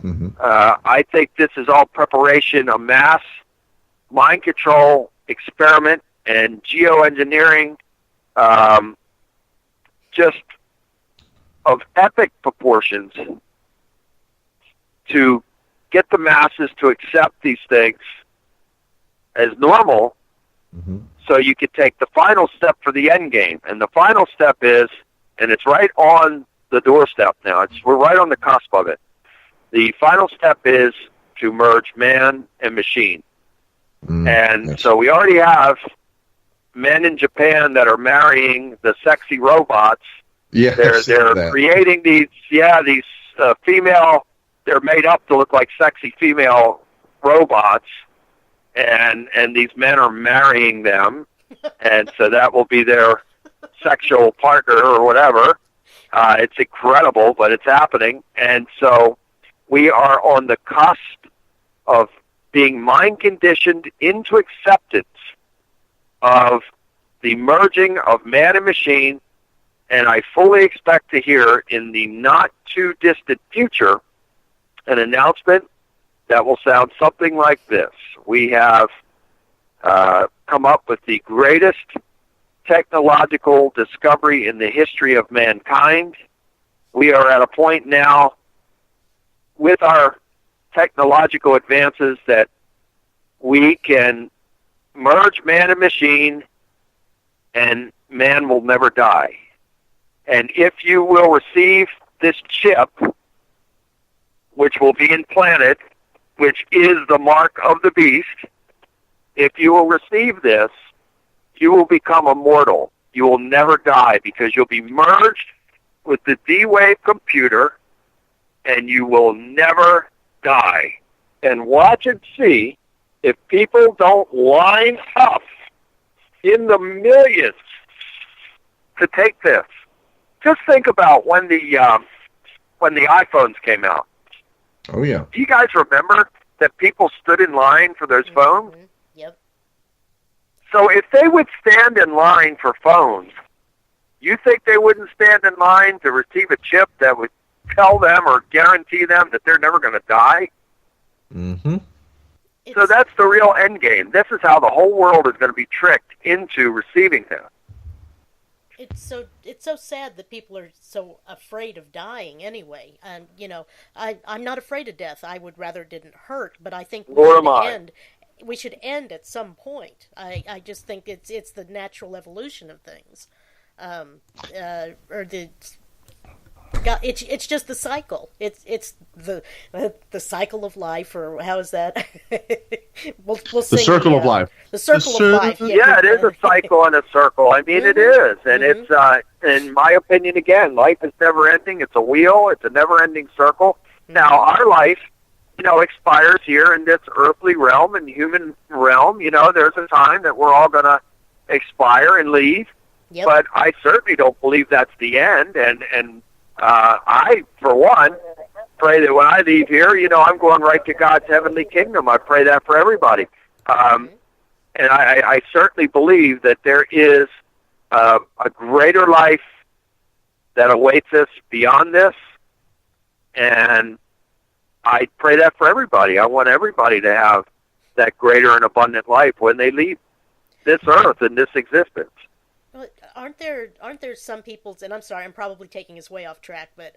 D: Mm-hmm.
F: I think this is all preparation, a mass mind control experiment and geoengineering, just of epic proportions to get the masses to accept these things as normal,
D: Mm-hmm.
F: so you could take the final step for the end game. And the final step is, and it's right on the doorstep now, we're right on the cusp of it. The final step is to merge man and machine. And
D: yes.
F: so we already have men in Japan that are marrying the sexy robots.
D: Yeah,
F: They're creating these female, they're made up to look like sexy female robots, and these men are marrying them, and so that will be their sexual partner or whatever. It's incredible, but it's happening. And so we are on the cusp of being mind conditioned into acceptance of the merging of man and machine, and I fully expect to hear in the not too distant future an announcement that will sound something like this. We have come up with the greatest technological discovery in the history of mankind. We are at a point now with our technological advances that we can merge man and machine, and man will never die. And if you will receive this chip, which will be implanted, which is the mark of the beast, if you will receive this, you will become immortal. You will never die because you'll be merged with the D-Wave computer, and you will never die. And watch and see if people don't line up in the millions to take this. Just think about when the iPhones came out.
D: Oh, yeah.
F: Do you guys remember that people stood in line for those phones?
C: Yep.
F: So if they would stand in line for phones, you think they wouldn't stand in line to receive a chip that would tell them or guarantee them that they're never going to die?
D: Mm-hmm.
F: So that's the real end game. This is how the whole world is going to be tricked into receiving this.
C: It's so sad that people are so afraid of dying anyway. And I'm not afraid of death. I would rather it didn't hurt, but I think we should end at some point. I just think it's the natural evolution of things. It's just the cycle. It's the cycle of life, or how is that? we'll
D: the
C: sing
D: circle of life.
C: The circle of life.
F: Yeah, it is a cycle and a circle. I mean, it is, and it's in my opinion, again, life is never ending. It's a wheel. It's a never-ending circle. Now, our life, expires here in this earthly realm and human realm. There's a time that we're all going to expire and leave.
C: Yep.
F: But I certainly don't believe that's the end, and I, for one, pray that when I leave here, I'm going right to God's heavenly kingdom. I pray that for everybody. And I certainly believe that there is a greater life that awaits us beyond this, and I pray that for everybody. I want everybody to have that greater and abundant life when they leave this earth and this existence.
C: Well, aren't there some people's, and I'm sorry, I'm probably taking us way off track, but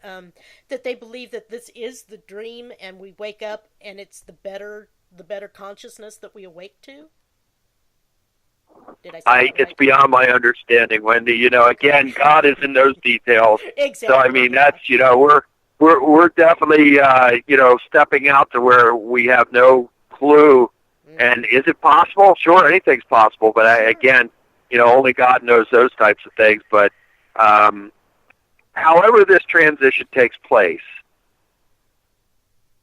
C: that they believe that this is the dream, and we wake up, and it's the better consciousness that we awake to? Did I say that right?
F: It's beyond my understanding, Wendy. Again, God is in those details.
C: Exactly.
F: So I mean, that's we're definitely stepping out to where we have no clue. And is it possible? Sure, anything's possible. But again, only God knows those types of things. But however this transition takes place,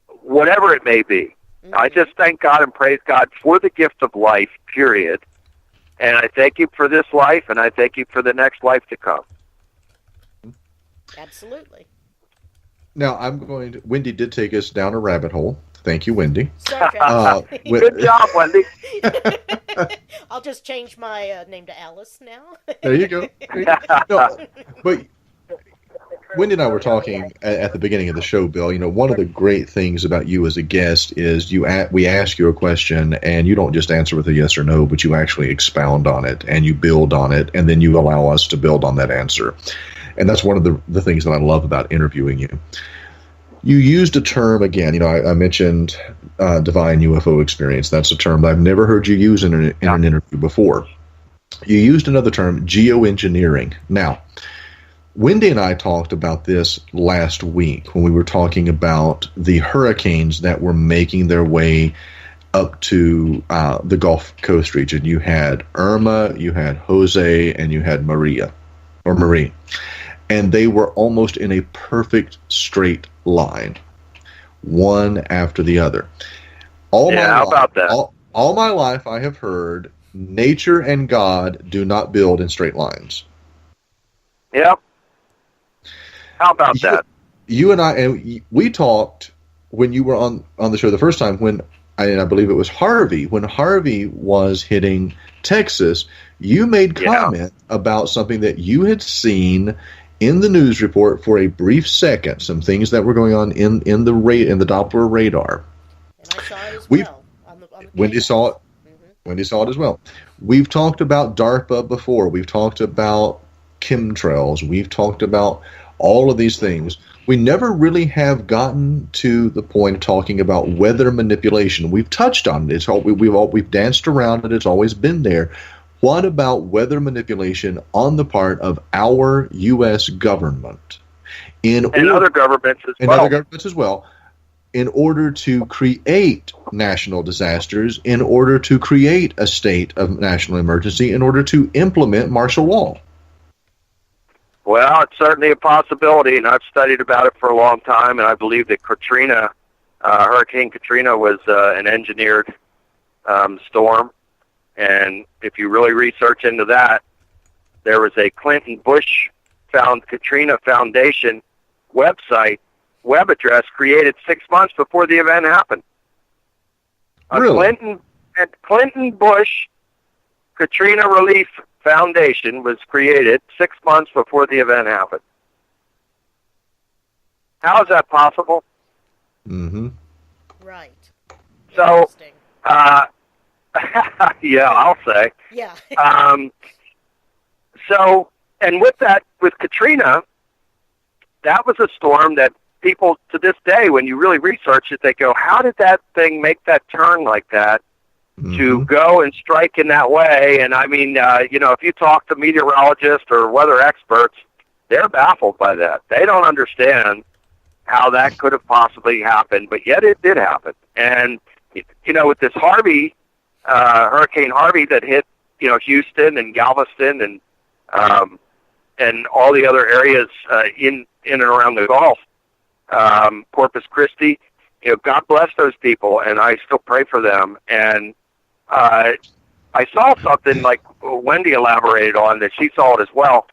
F: whatever it may be, I just thank God and praise God for the gift of life, period. And I thank you for this life, and I thank you for the next life to come.
C: Absolutely.
D: Now, Wendy did take us down a rabbit hole. Thank you, Wendy.
F: Good job, Wendy.
C: I'll just change my name to Alice now.
D: There you go. No, but Wendy and I were talking at the beginning of the show, Bill. One of the great things about you as a guest is we ask you a question, and you don't just answer with a yes or no, but you actually expound on it, and you build on it, and then you allow us to build on that answer. And that's one of the things that I love about interviewing you. You used a term again. I mentioned divine UFO experience. That's a term that I've never heard you use in an interview before. You used another term, geoengineering. Now, Wendy and I talked about this last week when we were talking about the hurricanes that were making their way up to the Gulf Coast region. You had Irma, you had Jose, and you had Marie. And they were almost in a perfect straight line, one after the other.
F: How about that?
D: All my life I have heard nature and God do not build in straight lines.
F: Yep. How about that?
D: You and we talked when you were on the show the first time, when I believe it was Harvey, when Harvey was hitting Texas. You made comment about something that you had seen in the news report for a brief second, some things that were going on in the Doppler radar.
C: And I saw it as well. On the
D: Wendy saw it. Mm-hmm. Wendy saw it as well. We've talked about DARPA before. We've talked about chemtrails. We've talked about all of these things. We never really have gotten to the point of talking about weather manipulation. We've touched on it. We've danced around it. It's always been there. What about weather manipulation on the part of our U.S. government?
F: Other governments
D: as well. In order to create national disasters, in order to create a state of national emergency, in order to implement martial law.
F: Well, it's certainly a possibility, and I've studied about it for a long time, and I believe that Hurricane Katrina was an engineered storm. And if you really research into that, there was a Clinton Bush Katrina Foundation web address created 6 months before the event happened.
D: Really?
F: Clinton Bush Katrina Relief Foundation was created 6 months before the event happened. How is that possible?
D: Mm-hmm.
C: Right.
F: So, yeah, I'll say.
C: Yeah.
F: So, and with Katrina, that was a storm that people to this day, when you really research it, they go, how did that thing make that turn like that to go and strike in that way? And I mean, if you talk to meteorologists or weather experts, they're baffled by that. They don't understand how that could have possibly happened, but yet it did happen. And, with this Hurricane Harvey that hit, Houston and Galveston and all the other areas in and around the Gulf, Corpus Christi, God bless those people, and I still pray for them. And I saw something like Wendy elaborated on, that she saw it as well,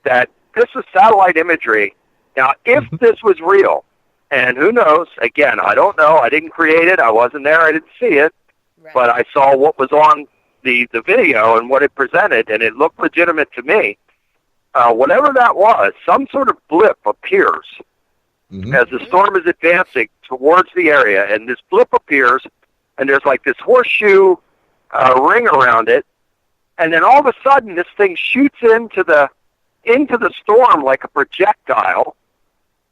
F: that this is satellite imagery. Now, if this was real, and who knows, again, I don't know, I didn't create it, I wasn't there, I didn't see it,
C: Right.
F: But I saw what was on the video and what it presented, and it looked legitimate to me. Whatever that was, some sort of blip appears as the storm is advancing towards the area, and this blip appears, and there's like this horseshoe ring around it, and then all of a sudden this thing shoots into the storm like a projectile,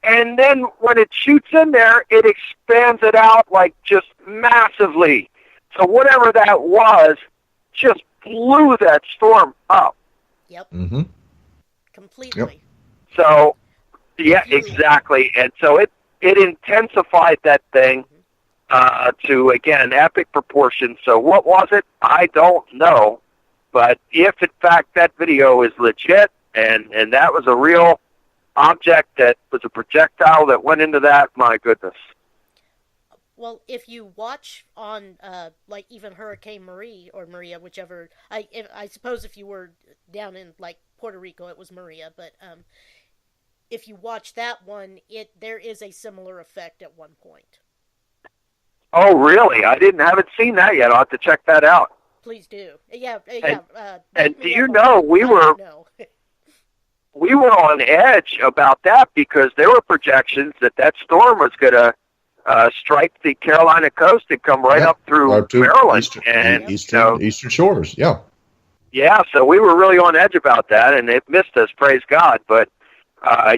F: and then when it shoots in there, it expands it out like just massively. So whatever that was just blew that storm up.
C: Yep.
D: Mm-hmm.
C: Completely.
D: Yep.
F: So, yeah, exactly. And so it intensified that thing to, again, epic proportions. So what was it? I don't know. But if, in fact, that video is legit and that was a real object that was a projectile that went into that, my goodness.
C: Well, if you watch on, like, even Hurricane Marie or Maria, whichever, I suppose if you were down in, like, Puerto Rico, it was Maria, but if you watch that one, there is a similar effect at one point.
F: Oh, really? I haven't seen that yet. I'll have to check that out.
C: Please do. Yeah.
F: And do you know, we were on edge about that because there were projections that storm was going to strike the Carolina coast and come right up through Maryland and
D: Eastern shores. Yeah.
F: Yeah, so we were really on edge about that, and it missed us, praise God. But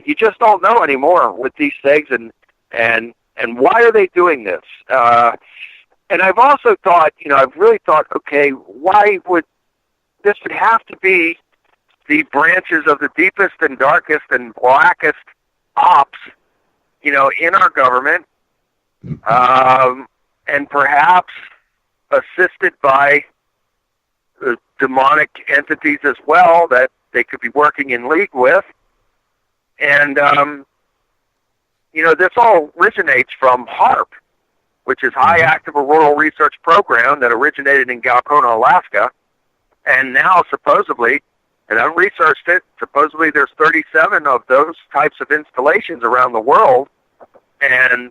F: you just don't know anymore with these things, and And why are they doing this? And I've also thought, I've really thought, okay, why would this would have to be the branches of the deepest and darkest and blackest ops, in our government, and perhaps assisted by demonic entities as well that they could be working in league with. And, this all originates from HARP, which is High Active Auroral Research Program that originated in Galcona, Alaska. And now, supposedly, and I've researched it, supposedly there's 37 of those types of installations around the world. And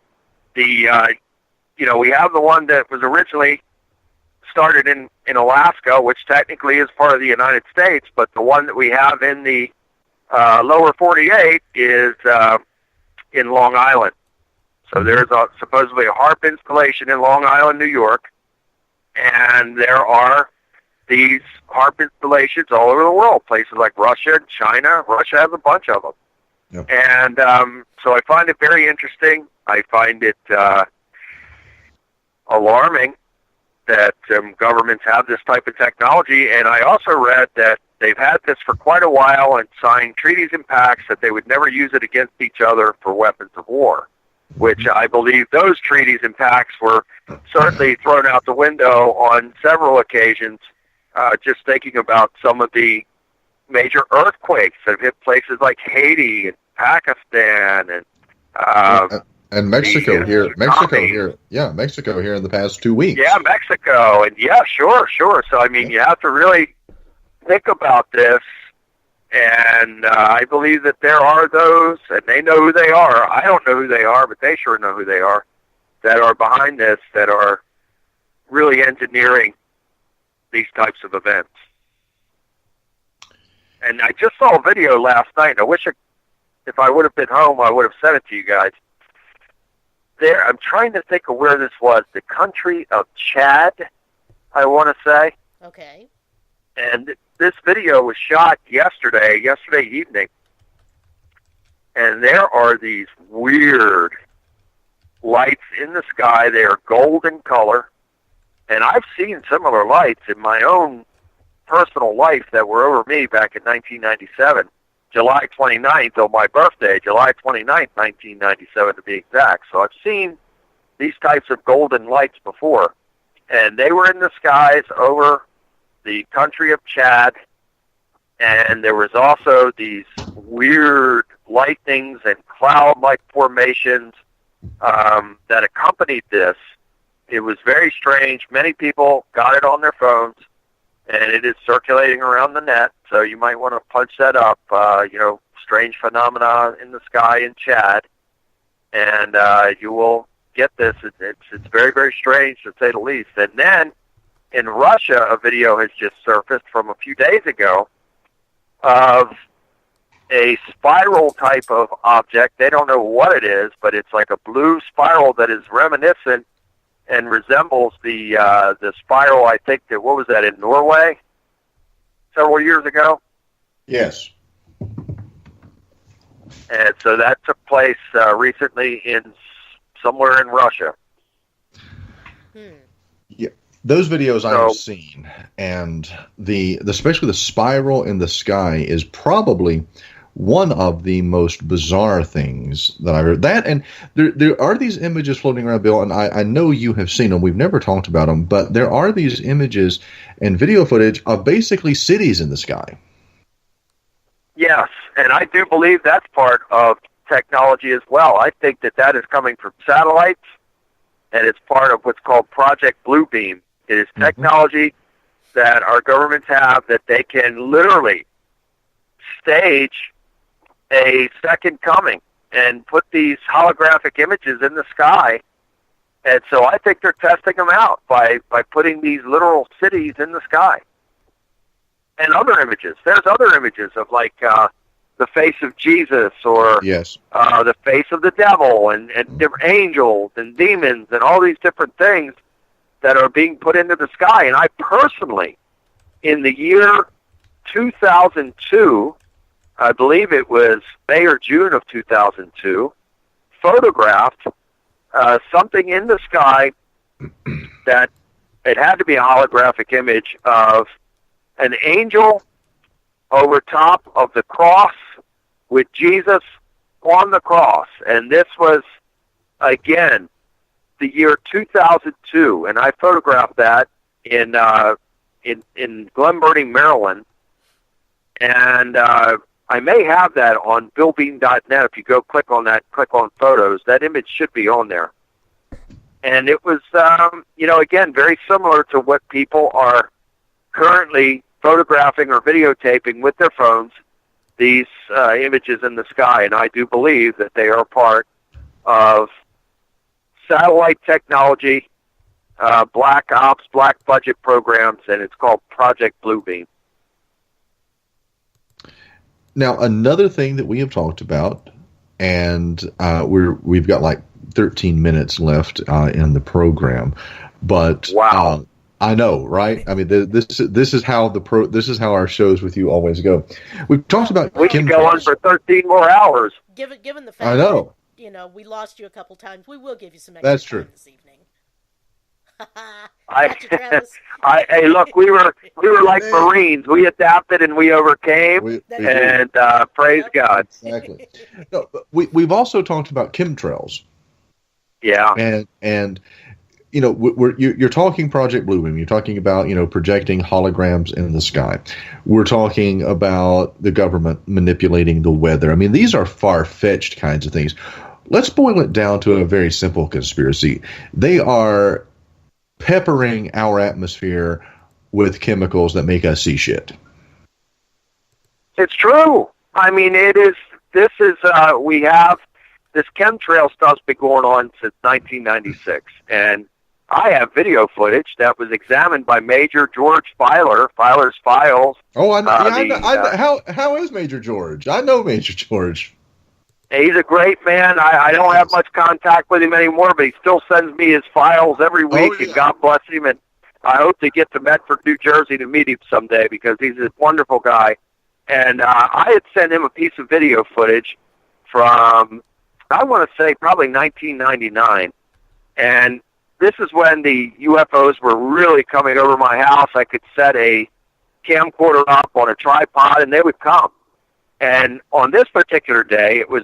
F: we have the one that was originally started in Alaska, which technically is part of the United States, but the one that we have in the lower 48 is in Long Island. So there's supposedly a HARP installation in Long Island, New York, and there are these HARP installations all over the world, places like Russia and China. Russia has a bunch of them.
D: Yep.
F: And so I find it very interesting. I find it alarming that governments have this type of technology, and I also read that they've had this for quite a while and signed treaties and pacts that they would never use it against each other for weapons of war, which I believe those treaties and pacts were certainly thrown out the window on several occasions, just thinking about some of the major earthquakes that have hit places like Haiti and Pakistan
D: and Mexico here. Mexico here in the past 2 weeks.
F: Yeah, Mexico. And sure. So, you have to really think about this. And I believe that there are those, and they know who they are. I don't know who they are, but they sure know who they are, that are behind this, that are really engineering these types of events. And I just saw a video last night, and I wish if I would have been home, I would have sent it to you guys. I'm trying to think of where this was. The country of Chad, I want to say.
C: Okay.
F: And this video was shot yesterday evening. And there are these weird lights in the sky. They are golden color. And I've seen similar lights in my own personal life that were over me back in 1997. July 29th, on my birthday, July 29th, 1997 to be exact. So I've seen these types of golden lights before. And they were in the skies over the country of Chad. And there was also these weird lightnings and cloud-like formations that accompanied this. It was very strange. Many people got it on their phones, and it is circulating around the net, so you might want to punch that up, strange phenomena in the sky in Chad, and you will get this. It's very, very strange, to say the least. And then in Russia, a video has just surfaced from a few days ago of a spiral type of object. They don't know what it is, but it's like a blue spiral that is reminiscent and resembles the spiral, I think, that, what was that, in Norway several years ago?
D: Yes.
F: And so that took place recently somewhere in Russia.
D: Yeah, those videos I've seen, and especially the spiral in the sky is probably one of the most bizarre things that I've heard. That, and there are these images floating around, Bill, and I know you have seen them. We've never talked about them, but there are these images and video footage of basically cities in the sky.
F: Yes, and I do believe that's part of technology as well. I think that is coming from satellites, and it's part of what's called Project Bluebeam. It is technology that our governments have that they can literally stage a second coming and put these holographic images in the sky. And so I think they're testing them out by putting these literal cities in the sky. And other images. There's other images of like the face of Jesus, or the face of the devil, and different angels and demons and all these different things that are being put into the sky. And I personally, in the year 2002, I believe it was May or June of 2002, photographed something in the sky that it had to be a holographic image of an angel over top of the cross with Jesus on the cross. And this was, again, the year 2002, and I photographed that in Glen Burnie, Maryland. And I may have that on billbean.net. If you go click on photos, that image should be on there. And it was, again, very similar to what people are currently photographing or videotaping with their phones, these images in the sky. And I do believe that they are part of satellite technology, black ops, black budget programs, and it's called Project Bluebeam.
D: Now, another thing that we have talked about, and we've got like 13 minutes left in the program, but
F: wow,
D: I know, right? I mean, this is how our shows with you always go. We've talked about
F: we can go on for 13 more hours.
C: Given the fact
D: I know.
C: that, we lost you a couple times, we will give you some extra
D: That's
C: time
D: true.
C: this evening.
F: Hey, look, we were like Marines. We adapted and we overcame, and praise God.
D: Exactly. No, but we've also talked about chemtrails.
F: Yeah.
D: And you're talking Project Bluebeam. You're talking about projecting holograms in the sky. We're talking about the government manipulating the weather. I mean, these are far-fetched kinds of things. Let's boil it down to a very simple conspiracy. They are peppering our atmosphere with chemicals that make us see shit.
F: It's true. I mean, we have this chemtrail stuff's been going on since 1996, and I have video footage that was examined by Major George Filer, Filer's Files.
D: Oh, I know. How is Major George? I know Major George.
F: He's a great man. I don't have much contact with him anymore, but he still sends me his files every week, and God bless him. And I hope to get to Medford, New Jersey to meet him someday because he's a wonderful guy. And I had sent him a piece of video footage from, I want to say, probably 1999. And this is when the UFOs were really coming over my house. I could set a camcorder up on a tripod, and they would come. And on this particular day, it was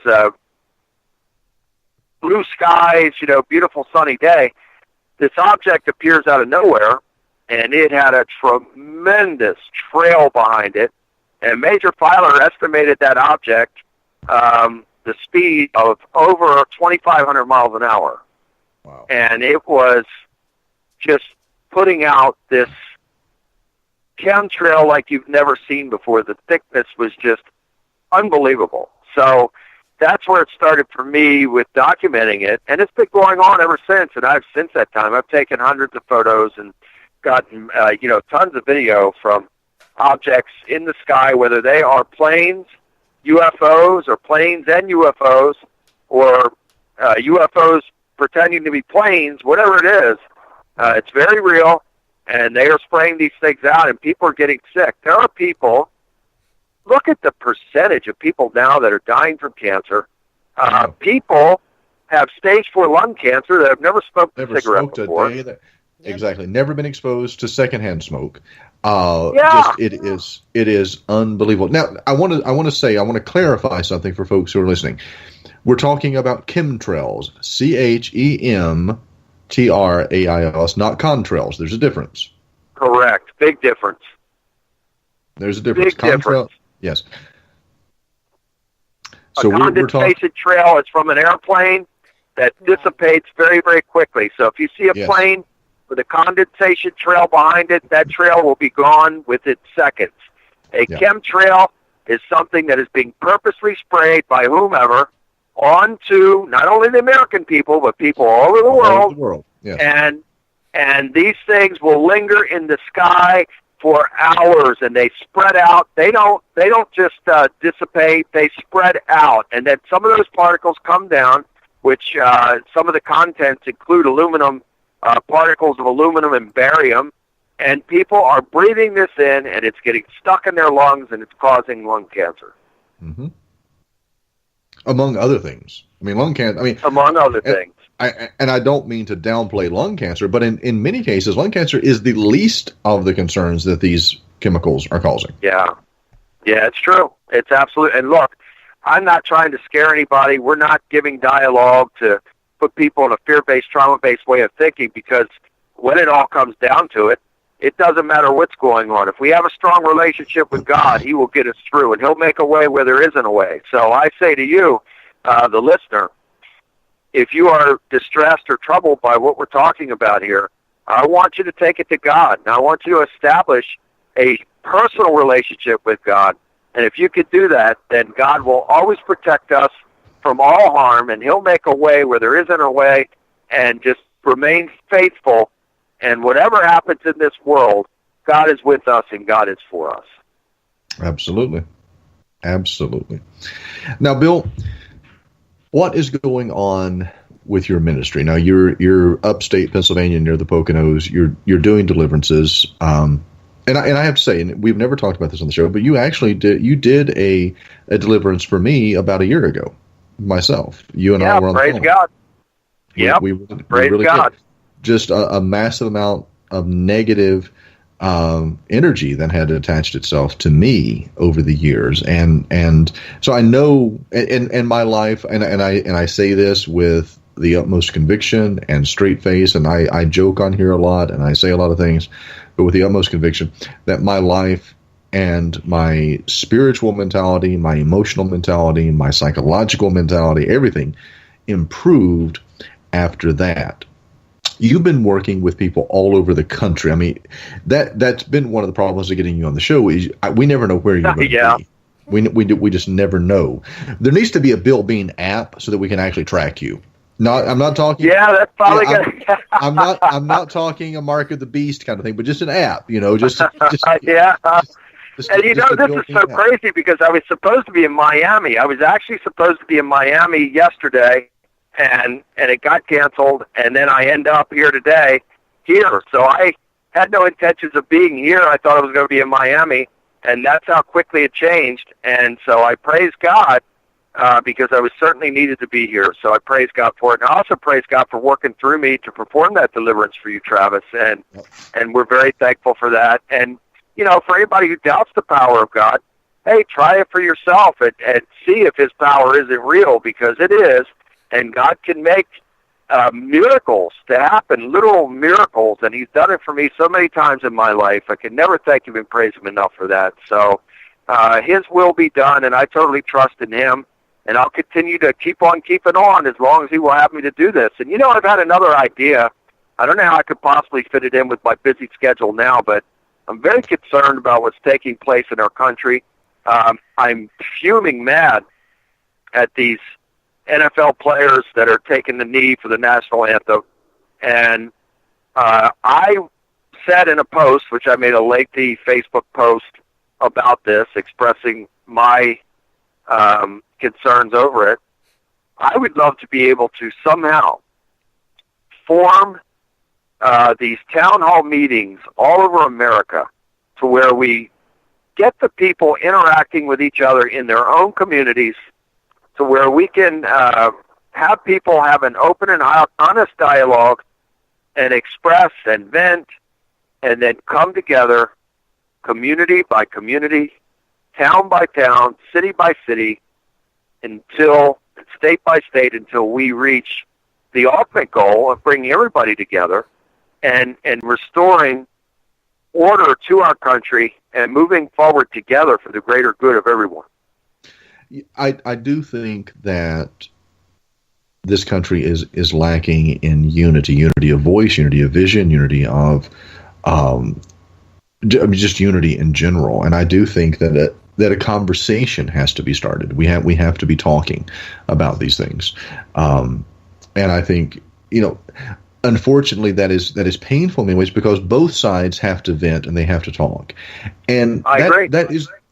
F: blue skies, beautiful sunny day. This object appears out of nowhere, and it had a tremendous trail behind it. And Major Filer estimated that object the speed of over 2,500 miles an hour.
D: Wow.
F: And it was just putting out this chemtrail like you've never seen before. The thickness was just unbelievable. So that's where it started for me with documenting it, and it's been going on ever since. And since that time, I've taken hundreds of photos and gotten tons of video from objects in the sky, whether they are planes, UFOs, or planes and UFOs, or UFOs pretending to be planes, whatever it is. It's very real, and they are spraying these things out, and people are getting sick. There are people. Look at the percentage of people now that are dying from cancer. People have stage 4 lung cancer that have never smoked a cigarette before.
D: Exactly. Never been exposed to secondhand smoke. It is unbelievable. Now, I want to clarify something for folks who are listening. We're talking about chemtrails, CHEMTRAILs, not contrails. There's a difference.
F: Correct. Big difference.
D: There's a difference.
F: Big difference.
D: Yes. So
F: a condensation trail is from an airplane that dissipates very, very quickly. So if you see a plane with a condensation trail behind it, that trail will be gone within seconds. A chemtrail is something that is being purposely sprayed by whomever onto not only the American people, but people all over the world.
D: All over the world. Yes.
F: And these things will linger in the sky for hours, and they spread out. They don't just dissipate. They spread out, and then some of those particles come down, which some of the contents include aluminum, particles of aluminum and barium, and people are breathing this in, and it's getting stuck in their lungs, and it's causing lung cancer.
D: Mm-hmm. Among other things. I mean, lung cancer. I mean,
F: among other things.
D: And I don't mean to downplay lung cancer, but in many cases, lung cancer is the least of the concerns that these chemicals are causing.
F: Yeah, it's true. It's absolute. And look, I'm not trying to scare anybody. We're not giving dialogue to put people in a fear-based, trauma-based way of thinking, because when it all comes down to it, it doesn't matter what's going on. If we have a strong relationship with God, He will get us through, and He'll make a way where there isn't a way. So I say to you, the listener, if you are distressed or troubled by what we're talking about here, I want you to take it to God. And I want you to establish a personal relationship with God. And if you could do that, then God will always protect us from all harm, and He'll make a way where there isn't a way, and just remain faithful. And whatever happens in this world, God is with us and God is for us.
D: Absolutely. Absolutely. Now, Bill, what is going on with your ministry? Now, you're upstate Pennsylvania near the Poconos. You're doing deliverances. And I have to say, and we've never talked about this on the show, but you actually did a deliverance for me about a year ago, myself. You and I were on the phone.
F: Praise God.
D: We
F: praise
D: really
F: God.
D: Did. Just a massive amount of negative energy that had attached itself to me over the years, and so I know in my life, and I say this with the utmost conviction and straight face, and I joke on here a lot, and I say a lot of things, but with the utmost conviction that my life and my spiritual mentality, my emotional mentality, my psychological mentality, everything improved after that. You've been working with people all over the country. I mean, that's been one of the problems of getting you on the show. Is we never know where you're going to be. We just never know. There needs to be a Bill Bean app so that we can actually track you. I'm not talking.
F: Yeah, that's probably good.
D: I'm not talking a Mark of the Beast kind of thing, but just an app. Just
F: yeah.
D: Just
F: and this is so crazy, because I was supposed to be in Miami. I was actually supposed to be in Miami yesterday. And it got canceled, and then I end up here today, So I had no intentions of being here. I thought I was going to be in Miami, and that's how quickly it changed. And so I praise God because I was certainly needed to be here. So I praise God for it. And I also praise God for working through me to perform that deliverance for you, Travis. And we're very thankful for that. And, for anybody who doubts the power of God, hey, try it for yourself and see if His power isn't real, because it is. And God can make miracles to happen, literal miracles, and He's done it for me so many times in my life. I can never thank Him and praise Him enough for that. So His will be done, and I totally trust in Him, and I'll continue to keep on keeping on as long as He will have me to do this. And, I've had another idea. I don't know how I could possibly fit it in with my busy schedule now, but I'm very concerned about what's taking place in our country. I'm fuming mad at these NFL players that are taking the knee for the national anthem. And I said in a post, which I made a lengthy Facebook post about this, expressing my concerns over it, I would love to be able to somehow form these town hall meetings all over America to where we get the people interacting with each other in their own communities, to where we can have people have an open and honest dialogue and express and vent, and then come together community by community, town by town, city by city, state by state, until we reach the ultimate goal of bringing everybody together and restoring order to our country and moving forward together for the greater good of everyone.
D: I do think that this country is lacking in unity of voice, unity of vision, unity of just unity in general. And I do think that a conversation has to be started. We have to be talking about these things. And I think, unfortunately, that is painful in many ways, because both sides have to vent and they have to talk. And
F: I agree.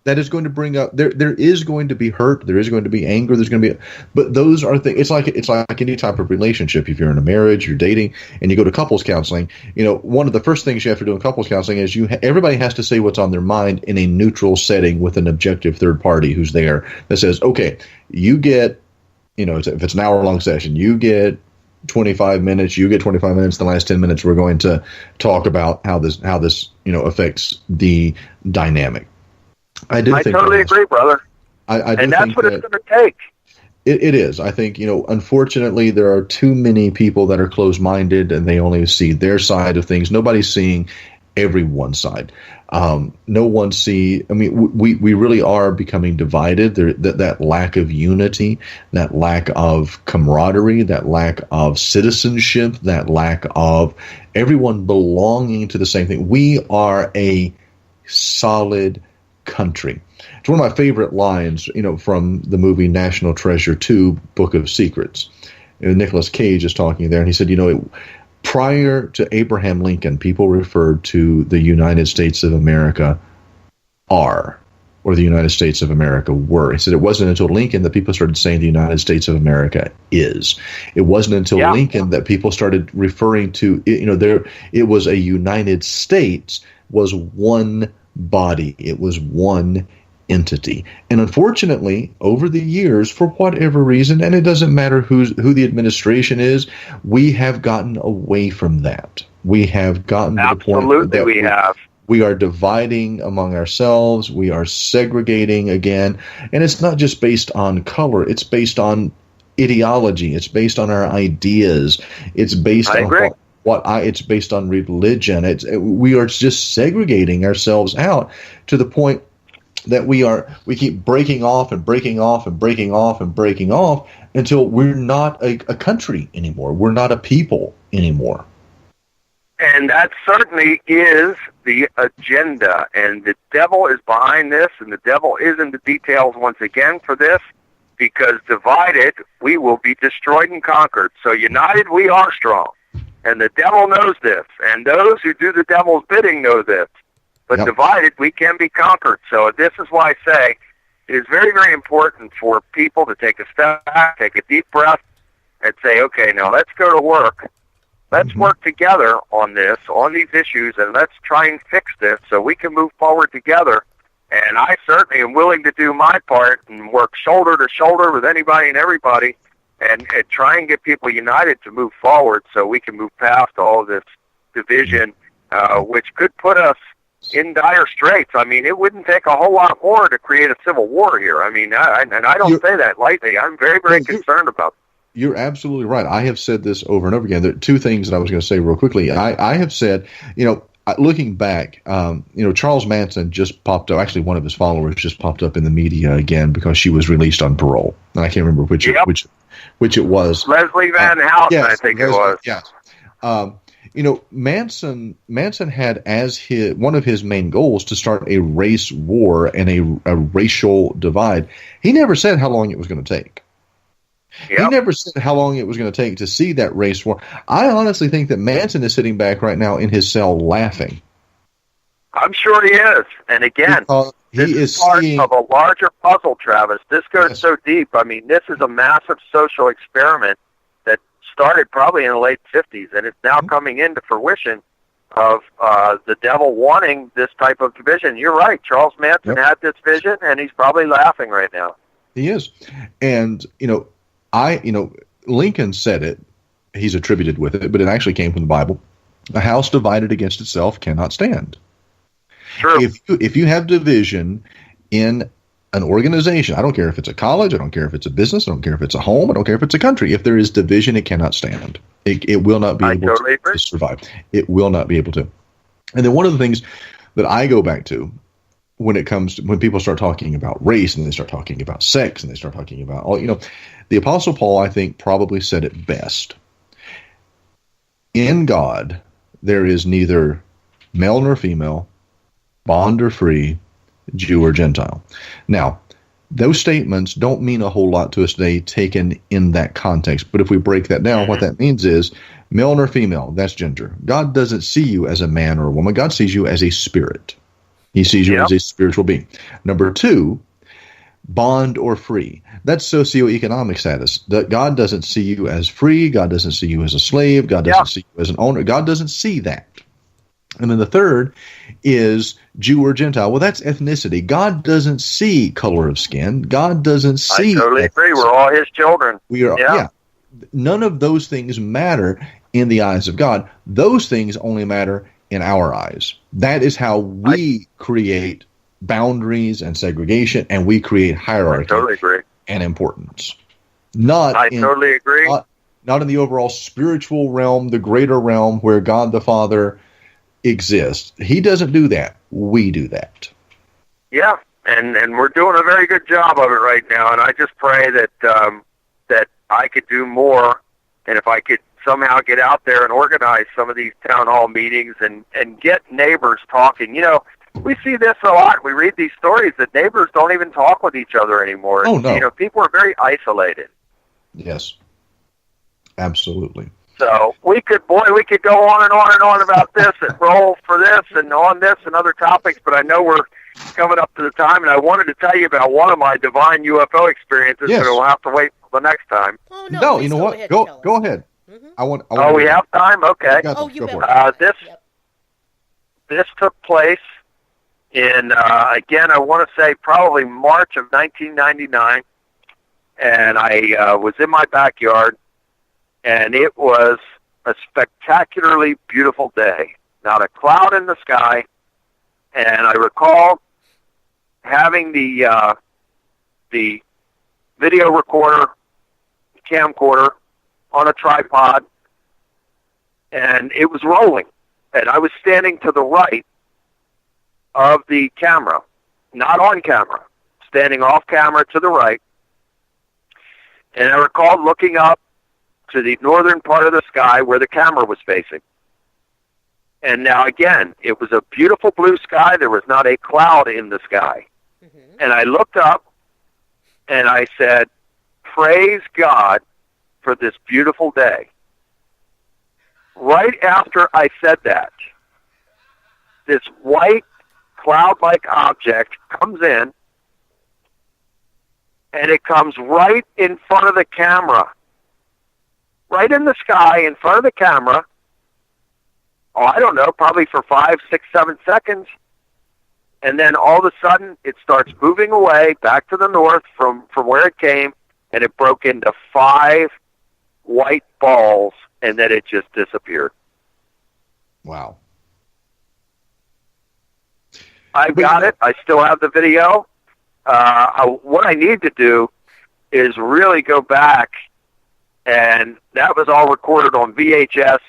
D: That is going to bring up there is going to be hurt, there is going to be anger, there's going to be, but those are things. It's like any type of relationship. If you're in a marriage, you're dating, and you go to couples counseling, one of the first things you have to do in couples counseling is everybody has to say what's on their mind in a neutral setting with an objective third party who's there that says, okay, you get if it's an hour-long session, you get 25 minutes, you get 25 minutes, the last 10 minutes we're going to talk about how this affects the dynamic. I
F: totally agree, brother.
D: And
F: that's what it's going to take.
D: It is. I think, unfortunately, there are too many people that are closed-minded and they only see their side of things. Nobody's seeing everyone's side. No one we really are becoming divided. That lack of unity, that lack of camaraderie, that lack of citizenship, that lack of everyone belonging to the same thing. We are a solid country. It's one of my favorite lines, from the movie National Treasure 2, Book of Secrets. Nicolas Cage is talking there, and he said, prior to Abraham Lincoln, people referred to the United States of America or the United States of America were. He said it wasn't until Lincoln that people started saying the United States of America is. It wasn't until Lincoln that people started referring to, it was a United States, was one body. It was one entity. And unfortunately, over the years, for whatever reason, and it doesn't matter who the administration is, we have gotten away from that. We have gotten to the point that we are dividing among ourselves. We are segregating again. And it's not just based on color. It's based on ideology. It's based on our ideas. It's based on it's based on religion. We are just segregating ourselves out to the point that we keep breaking off and breaking off and breaking off and breaking off until we're not a country anymore. We're not a people anymore.
F: And that certainly is the agenda. And the devil is behind this, and the devil is in the details once again for this, because divided, we will be destroyed and conquered. So united, we are strong. And the devil knows this. And those who do the devil's bidding know this. But divided, we can be conquered. So this is why I say it is very, very important for people to take a step back, take a deep breath, and say, okay, now let's go to work. Let's work together on this, on these issues, and let's try and fix this so we can move forward together. And I certainly am willing to do my part and work shoulder to shoulder with anybody and everybody and try and get people united to move forward so we can move past all of this division, which could put us in dire straits. I mean, it wouldn't take a whole lot more to create a civil war here. I mean, and I don't say that lightly. I'm very, very concerned about that.
D: You're absolutely right. I have said this over and over again. There are two things that I was going to say real quickly. I have said, looking back, Charles Manson just popped up. Actually, one of his followers just popped up in the media again because she was released on parole. And I can't remember which it was.
F: Leslie Van Houten, I think it was.
D: Yes. Manson had as one of his main goals to start a race war and a racial divide. He never said how long it was going to take. Yep. He never said how long it was going to take to see that race war. I honestly think that Manson is sitting back right now in his cell laughing.
F: I'm sure he is. And again, this is part of a larger puzzle, Travis. This goes so deep. I mean, this is a massive social experiment that started probably in the late 50s, and it's now coming into fruition of the devil wanting this type of division. You're right. Charles Manson had this vision, and he's probably laughing right now.
D: He is. And, Lincoln said it. He's attributed with it, but it actually came from the Bible. A house divided against itself cannot stand.
F: True.
D: If you have division in an organization, I don't care if it's a college, I don't care if it's a business, I don't care if it's a home, I don't care if it's a country. If there is division, it cannot stand. It will not be able to survive. It will not be able to. And then one of the things that I go back to when people start talking about race and they start talking about sex and they start talking about all, the Apostle Paul, I think, probably said it best. In God, there is neither male nor female, bond or free, Jew or Gentile. Now, those statements don't mean a whole lot to us today taken in that context. But if we break that down, what that means is male nor female, that's gender. God doesn't see you as a man or a woman. God sees you as a spirit. He sees you as a spiritual being. Number two, bond or free. That's socioeconomic status. God doesn't see you as free. God doesn't see you as a slave. God doesn't see you as an owner. God doesn't see that. And then the third is Jew or Gentile. Well, that's ethnicity. God doesn't see color of skin. God doesn't see.
F: I totally agree. We're all his children.
D: We are.
F: Yeah.
D: Yeah. None of those things matter in the eyes of God. Those things only matter in our eyes. That is how we create boundaries and segregation, and we create hierarchy
F: I totally agree.
D: and importance.
F: I totally agree.
D: Not in the overall spiritual realm, the greater realm where God the Father exists. He doesn't do that. We do that.
F: Yeah, and we're doing a very good job of it right now, and I just pray that that I could do more, and if I could somehow get out there and organize some of these town hall meetings and get neighbors talking. You know, we see this a lot. We read these stories that neighbors don't even talk with each other anymore.
D: Oh, no.
F: You know, people are very isolated.
D: Yes. Absolutely.
F: So we could go on and on and on about this and roll for this and on this and other topics, but I know we're coming up to the time, and I wanted to tell you about one of my divine UFO experiences,
D: Yes.
F: but we'll have to wait till the next time.
C: Oh,
D: No,
C: please
D: you know
C: go
D: what?
C: ahead and
D: Go
C: tell us.
D: ahead.
C: Mhm.
D: I want
F: Oh, we have time? Okay.
C: Oh, you
D: go
C: bet.
D: for it.
F: This
C: Yep.
F: this took place in, again, I want to say probably March of 1999, and I was in my backyard, and it was a spectacularly beautiful day. Not a cloud in the sky, and I recall having the video recorder, camcorder on a tripod, and it was rolling, and I was standing to the right of the camera, not on camera, standing off camera to the right, and I recall looking up to the northern part of the sky where the camera was facing. And now again, it was a beautiful blue sky. There was not a cloud in the sky.
C: Mm-hmm.
F: And I looked up and I said, praise God for this beautiful day. Right after I said that, this white cloud-like object comes in, and it comes right in front of the camera. Right in the sky, in front of the camera. Oh, I don't know, probably for 5, 6, 7 seconds. And then all of a sudden, it starts moving away back to the north from where it came, and it broke into 5 white balls, and then it just disappeared.
D: Wow.
F: I've got it. I still have the video. What I need to do is really go back, and that was all recorded on VHS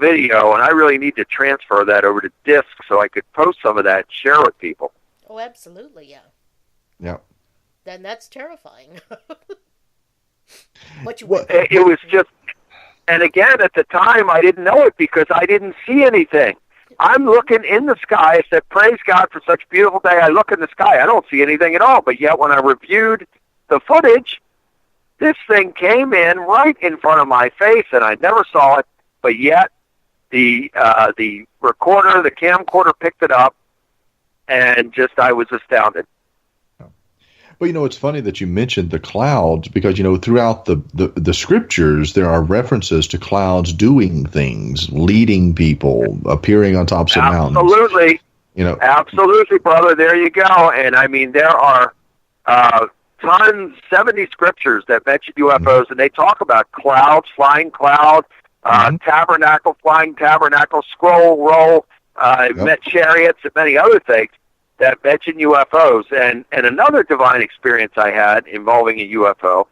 F: video, and I really need to transfer that over to disc so I could post some of that and share with people.
C: Oh, absolutely, yeah.
D: Yeah.
C: Then that's terrifying.
F: It was just, and again, at the time, I didn't know it because I didn't see anything. I'm looking in the sky. I said, praise God for such a beautiful day. I look in the sky. I don't see anything at all. But yet when I reviewed the footage, this thing came in right in front of my face, and I never saw it. But yet the recorder, the camcorder picked it up, and just I was astounded.
D: Well, you know, it's funny that you mentioned the clouds because, you know, throughout the scriptures, there are references to clouds doing things, leading people, appearing on tops of mountains.
F: Absolutely.
D: You know,
F: absolutely, brother. There you go. And I mean, there are 70 scriptures that mention UFOs, and they talk about clouds, flying cloud, tabernacle, flying tabernacle, scroll, roll, met chariots, and many other things that mention UFOs. And another divine experience I had involving a UFO,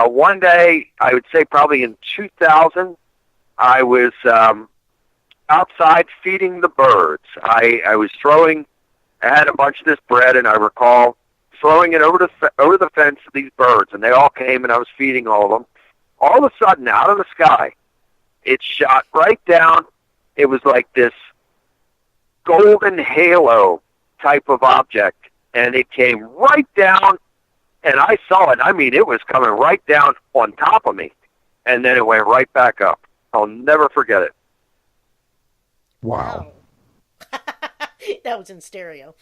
F: one day, I would say probably in 2000, I was outside feeding the birds. I had a bunch of this bread, and I recall throwing it over the fence to these birds, and they all came, and I was feeding all of them. All of a sudden, out of the sky, it shot right down. It was like this golden halo type of object, and it came right down, and I saw it. I mean, it was coming right down on top of me, and then it went right back up. I'll never forget it.
D: Wow.
C: That was in stereo.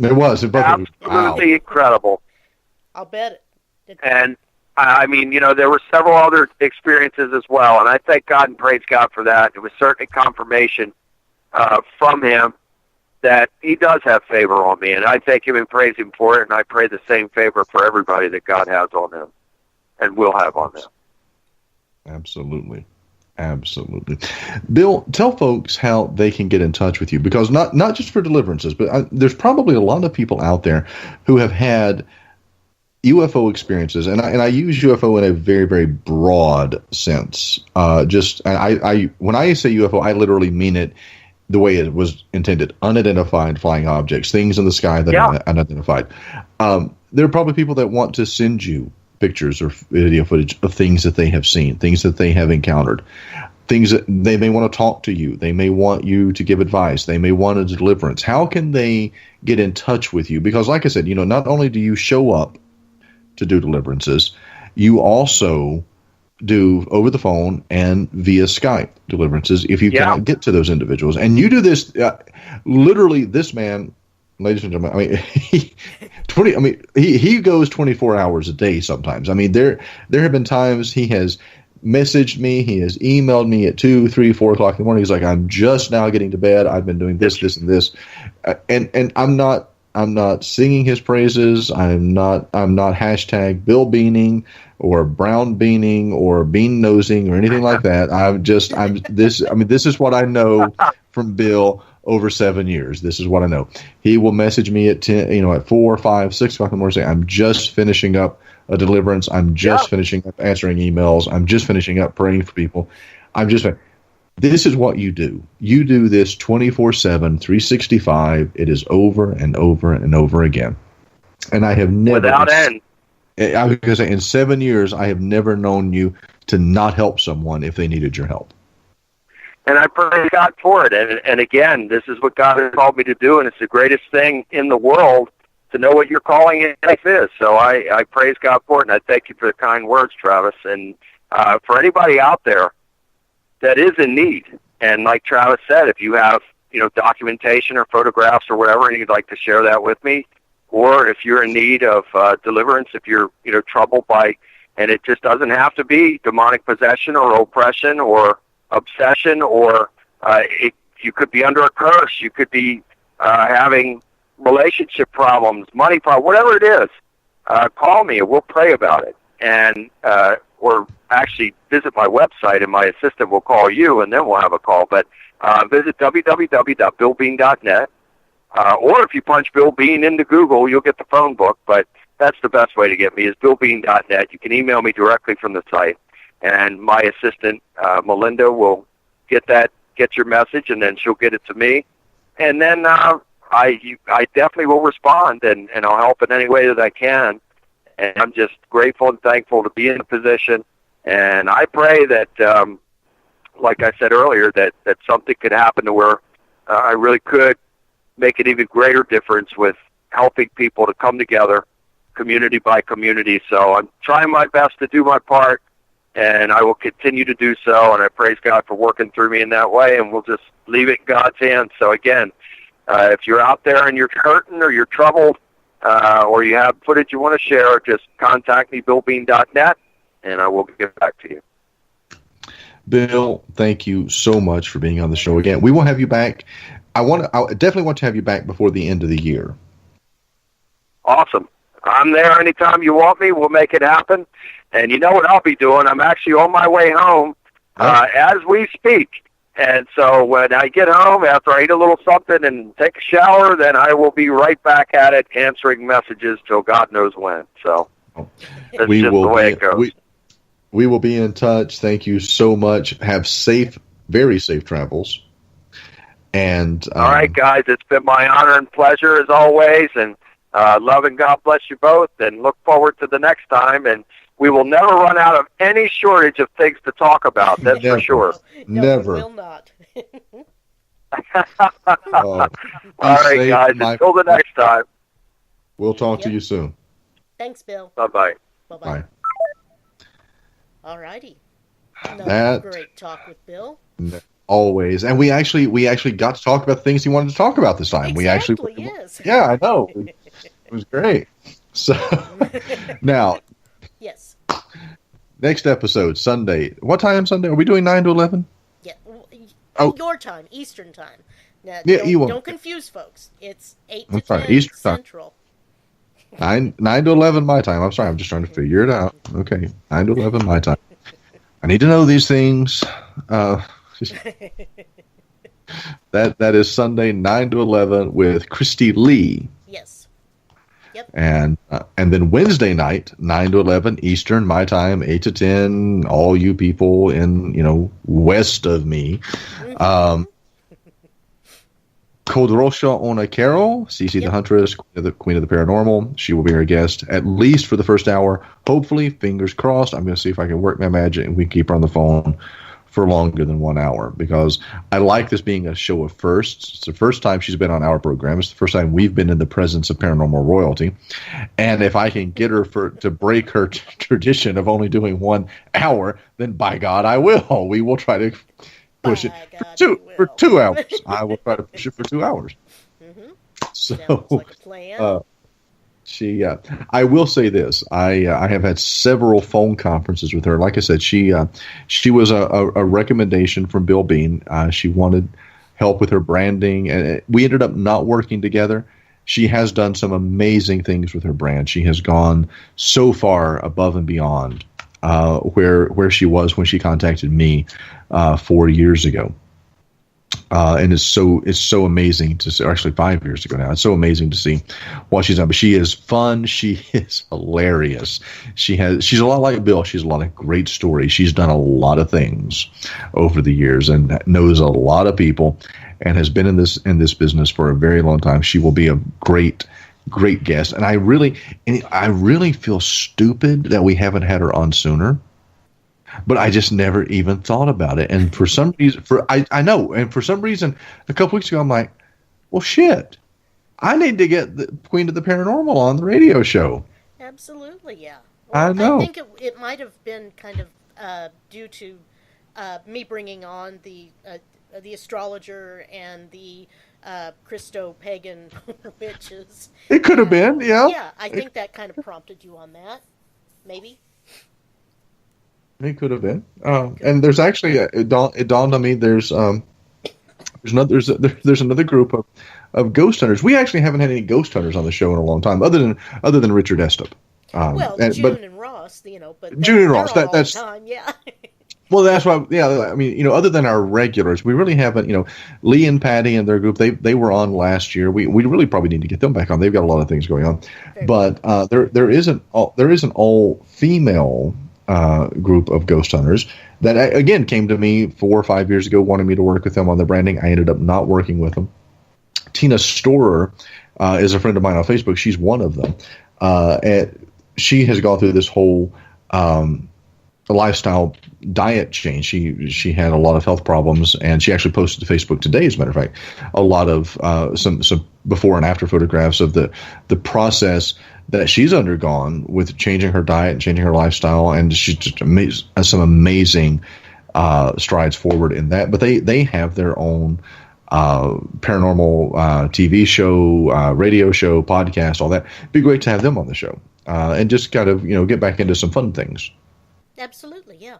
D: It was. It
F: Absolutely incredible.
C: I'll bet it.
F: And I mean, there were several other experiences as well, and I thank God and praise God for that. It was certainly confirmation from him that he does have favor on me, and I thank him and praise him for it, and I pray the same favor for everybody that God has on them and will have on them.
D: Absolutely. Absolutely. Bill, tell folks how they can get in touch with you, because not just for deliverances, but there's probably a lot of people out there who have had UFO experiences, and I use UFO in a very, very broad sense. When I say UFO, I literally mean it the way it was intended: unidentified flying objects, things in the sky that are unidentified. There are probably people that want to send you pictures or video footage of things that they have seen, things that they have encountered, things that they may want to talk to you. They may want you to give advice. They may want a deliverance. How can they get in touch with you? Because like I said, not only do you show up to do deliverances, you also do over the phone and via Skype deliverances if you cannot get to those individuals. And you do this, literally this man, ladies and gentlemen, he goes 24 hours a day sometimes. I mean, there have been times he has messaged me, he has emailed me at 2, 3, 4 o'clock in the morning. He's like, I'm just now getting to bed. I've been doing this, and this. And I'm not singing his praises. I'm not hashtag Bill Beaning or brown beaning or bean nosing or anything like that. This is what I know from Bill over 7 years. This is what I know. He will message me at 10, at 4, 5, 6 o'clock in the morning, saying, I'm just finishing up a deliverance. I'm just finishing up answering emails. I'm just finishing up praying for people. This is what you do. You do this 24/7, 365. It is over and over and over again. And I have never,
F: without end.
D: I was going to say, in 7 years, I have never known you to not help someone if they needed your help.
F: And I praise God for it. And again, this is what God has called me to do, and it's the greatest thing in the world to know what your calling in life is. So I praise God for it, and I thank you for the kind words, Travis. And for anybody out there that is in need, and like Travis said, if you have documentation or photographs or whatever, and you'd like to share that with me, or if you're in need of deliverance, if you're troubled by, and it just doesn't have to be demonic possession or oppression or obsession, or you could be under a curse, you could be having relationship problems, money problems, whatever it is, call me and we'll pray about it. And or actually visit my website and my assistant will call you, and then we'll have a call. But visit www.billbean.net, or if you punch Bill Bean into Google, you'll get the phone book. But that's the best way to get me, is billbean.net. You can email me directly from the site, and my assistant Melinda will get your message, and then she'll get it to me, and then I definitely will respond, and I'll help in any way that I can. And I'm just grateful and thankful to be in a position. And I pray that, like I said earlier, that something could happen to where I really could make an even greater difference with helping people to come together, community by community. So I'm trying my best to do my part, and I will continue to do so. And I praise God for working through me in that way, and we'll just leave it in God's hands. So again, if you're out there and you're hurting or you're troubled, or you have footage you want to share, just contact me, billbean.net, and I will get back to you.
D: Bill, thank you so much for being on the show again. We will have you back. I definitely want to have you back before the end of the year.
F: Awesome. I'm there anytime you want me. We'll make it happen. And you know what I'll be doing? I'm actually on my way home as we speak. And so when I get home, after I eat a little something and take a shower, then I will be right back at it, answering messages till God knows when. So that's just the way it goes.
D: We will be in touch. Thank you so much. Have safe, very safe travels. And
F: all right, guys, it's been my honor and pleasure as always. And love and God bless you both. And look forward to the next time. And we will never run out of any shortage of things to talk about. That's for sure.
C: No,
D: Never.
C: We will not.
F: All right, guys. Until the next time.
D: We'll talk to you soon.
C: Thanks, Bill.
F: Bye-bye.
C: Bye-bye.
D: Bye.
C: All righty. Another great talk with Bill.
D: Always. And we actually got to talk about the things he wanted to talk about this time.
C: Exactly, yes.
D: Yeah, I know. It was great. So now,
C: yes.
D: Next episode, Sunday. What time Sunday? Are we doing 9 to 11?
C: Yeah.
D: Oh.
C: Your time, Eastern time. Now,
D: Yeah, you won't.
C: don't confuse folks. It's 8 to
D: I'm sorry,
C: 10
D: Eastern time.
C: Central.
D: 9 to 11 my time. I'm sorry, I'm just trying to figure it out. Okay, 9 to 11 my time. I need to know these things. That is Sunday, 9 to 11 with Christy Lee.
C: Yes. Yep.
D: And then Wednesday night, 9 to 11 Eastern, my time, 8 to 10, all you people in, west of me. Kodrosha Onakero, Cece the Huntress, Queen of the Paranormal. She will be our guest, at least for the first hour. Hopefully, fingers crossed, I'm going to see if I can work my magic and we can keep her on the phone for longer than 1 hour, because I like this being a show of firsts. It's the first time she's been on our program. It's the first time we've been in the presence of paranormal royalty. And if I can get her to break her tradition of only doing 1 hour, then by God, I will. We will try to push it for 2 hours. I will try to push it for 2 hours.
C: Mm-hmm.
D: So,
C: sounds like a plan.
D: I will say this. I have had several phone conferences with her. Like I said, she was a recommendation from Bill Bean. She wanted help with her branding, and we ended up not working together. She has done some amazing things with her brand. She has gone so far above and beyond where she was when she contacted me 4 years ago. And it's so amazing to see. Or actually, 5 years ago now. It's so amazing to see what she's done. But she is fun. She is hilarious. She's a lot like Bill. She's a lot of great stories. She's done a lot of things over the years and knows a lot of people, and has been in this business for a very long time. She will be a great guest. And I really feel stupid that we haven't had her on sooner. But I just never even thought about it. And for some reason, I know, and for some reason, a couple weeks ago, I'm like, well, shit, I need to get the Queen of the Paranormal on the radio show.
C: Absolutely, yeah. Well,
D: I know.
C: I think it might have been kind of due to me bringing on the astrologer and the Christo-pagan witches.
D: It could have been, yeah.
C: Yeah, I think that kind of prompted you on that, maybe.
D: It could have been. And there's actually it dawned on me. There's another group of ghost hunters. We actually haven't had any ghost hunters on the show in a long time, other than Richard Estep.
C: June and Ross, but
D: June and Ross. That's
C: time, yeah.
D: Well, that's why. Yeah, I mean, other than our regulars, we really haven't. Lee and Patty and their group, they were on last year. We really probably need to get them back on. They've got a lot of things going on, but there is an all female group of ghost hunters that again came to me 4 or 5 years ago, wanting me to work with them on the branding. I ended up not working with them. Tina Storer is a friend of mine on Facebook. She's one of them. And she has gone through this whole lifestyle diet change. She had a lot of health problems, and she actually posted to Facebook today, as a matter of fact, a lot of some before and after photographs of the process that she's undergone with changing her diet and changing her lifestyle, and she's just has some amazing strides forward in that. But they have their own paranormal TV show, radio show, podcast, all that. It'd be great to have them on the show and just kind of get back into some fun things.
C: Absolutely, yeah.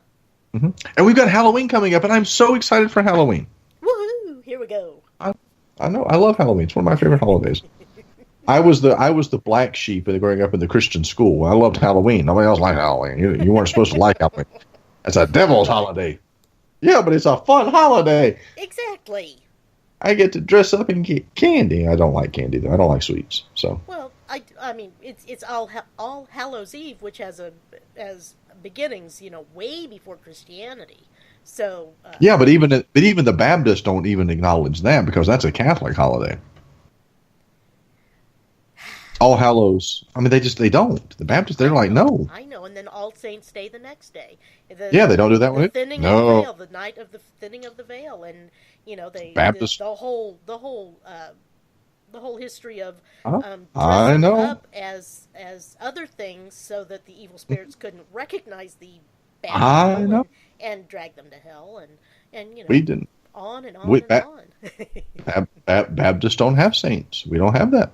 D: Mm-hmm. And we've got Halloween coming up, and I'm so excited for Halloween.
C: Woohoo! Here we go.
D: I know. I love Halloween. It's one of my favorite holidays. I was the black sheep growing up in the Christian school. I loved Halloween. Nobody else liked Halloween. You weren't supposed to like Halloween. It's a devil's holiday. Yeah, but it's a fun holiday.
C: Exactly.
D: I get to dress up and get candy. I don't like candy though. I don't like sweets. So.
C: Well, I mean, it's All Hallows Eve, which has beginnings, way before Christianity. So.
D: Yeah, but even the Baptists don't even acknowledge that, because that's a Catholic holiday. All Hallows. I mean, they don't. The Baptists, they're like, no.
C: I know, and then All Saints Day the next day.
D: Yeah, they don't do that one.
C: The thinning of the veil, the night of the thinning of the veil, and
D: Baptist.
C: the whole history of
D: I know.
C: up as other things so that the evil spirits couldn't recognize the bad people and drag them to hell, and
D: we didn't.
C: On and on and on.
D: Baptists don't have saints. We don't have that.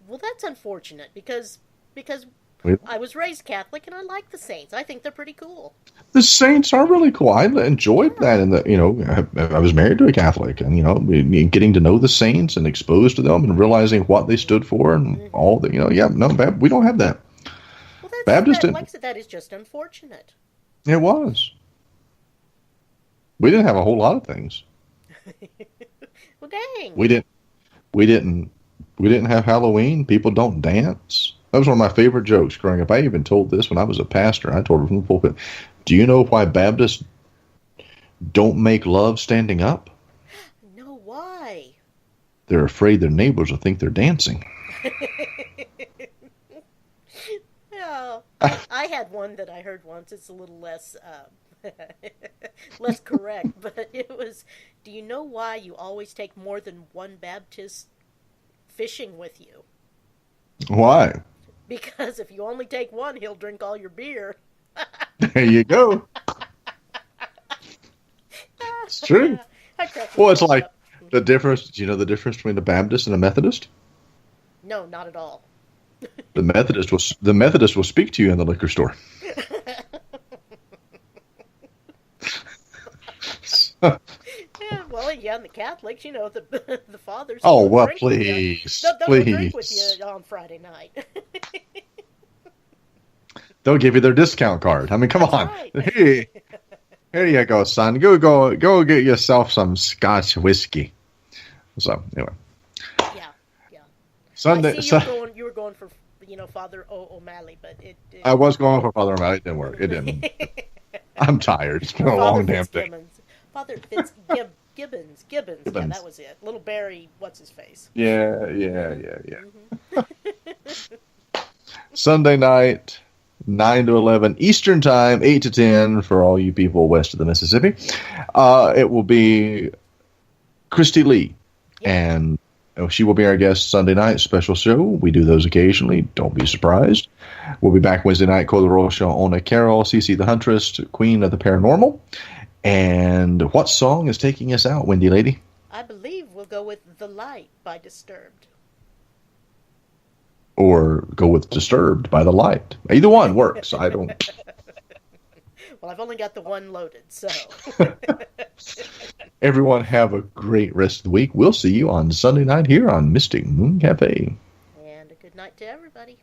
C: Well, that's unfortunate because I was raised Catholic, and I like the Saints. I think they're pretty cool.
D: The Saints are really cool. I enjoyed that, and I was married to a Catholic, and getting to know the Saints and exposed to them and realizing what they stood for and all that. We don't have that.
C: Well, that's
D: Baptist
C: that, like I said, that is just unfortunate.
D: It was. We didn't have a whole lot of things.
C: Well, dang.
D: We didn't have Halloween. People don't dance. That was one of my favorite jokes growing up. I even told this when I was a pastor. I told it from the pulpit. Do you know why Baptists don't make love standing up?
C: No, why?
D: They're afraid their neighbors will think they're dancing.
C: Oh, I had one that I heard once. It's a little less less correct, but it was, do you know why you always take more than one Baptist fishing with you?
D: Why?
C: Because if you only take one, he'll drink all your beer.
D: There you go. It's true. Well, it's like the difference. Do you know the difference between a Baptist and a Methodist?
C: No, not at all.
D: The Methodist will speak to you in the liquor store.
C: Yeah, well, and the Catholics, the fathers.
D: Oh, well,
C: drink
D: please,
C: they'll drink with you on Friday night.
D: They'll give you their discount card. I mean, come on.
C: Right.
D: Hey, here you go, son. Go get yourself some Scotch whiskey. So anyway.
C: Yeah.
D: Sunday.
C: I see you were going for Father O'Malley, but it
D: I was going for Father O'Malley. It didn't work. It didn't. I'm tired. It's been a long damn day.
C: Father Gibbons. Yeah, that was it. Little Barry, what's his face?
D: Yeah. Sunday night, 9 to 11 Eastern Time, 8 to 10 for all you people west of the Mississippi. It will be Christy Lee, and she will be our guest Sunday night, special show. We do those occasionally. Don't be surprised. We'll be back Wednesday night, Cola Rocha, Ona Carroll, Cece the Huntress, Queen of the Paranormal. And what song is taking us out, Wendy Lady?
C: I believe we'll go with The Light by Disturbed.
D: Or go with Disturbed by The Light. Either one works. I don't...
C: Well, I've only got the one loaded, so...
D: Everyone have a great rest of the week. We'll see you on Sunday night here on Mystic Moon Cafe.
C: And a good night to everybody.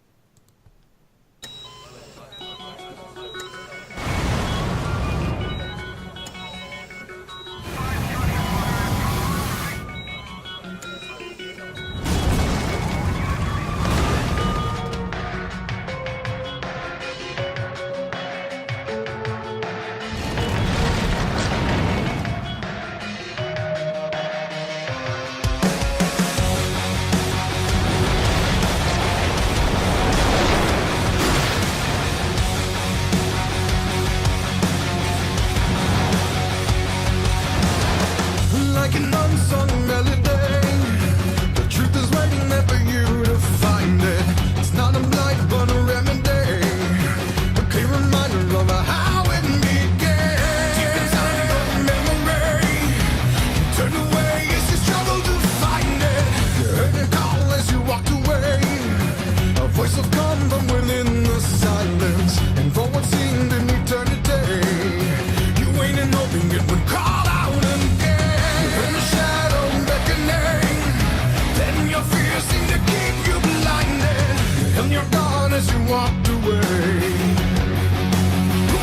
B: Like an unsung melody, the truth is waiting there for you to find it. It's not a blight but a remedy, a clear reminder of how it began. Deep inside your memory, you turned away as you struggled to find it. You heard it call as you walked away, a voice will come from within the silence, and for what seemed an eternity, you waited and hoping it would call out again. In the shadow beckoning, then your fears seem to keep you blinded, and you're gone as you walked away.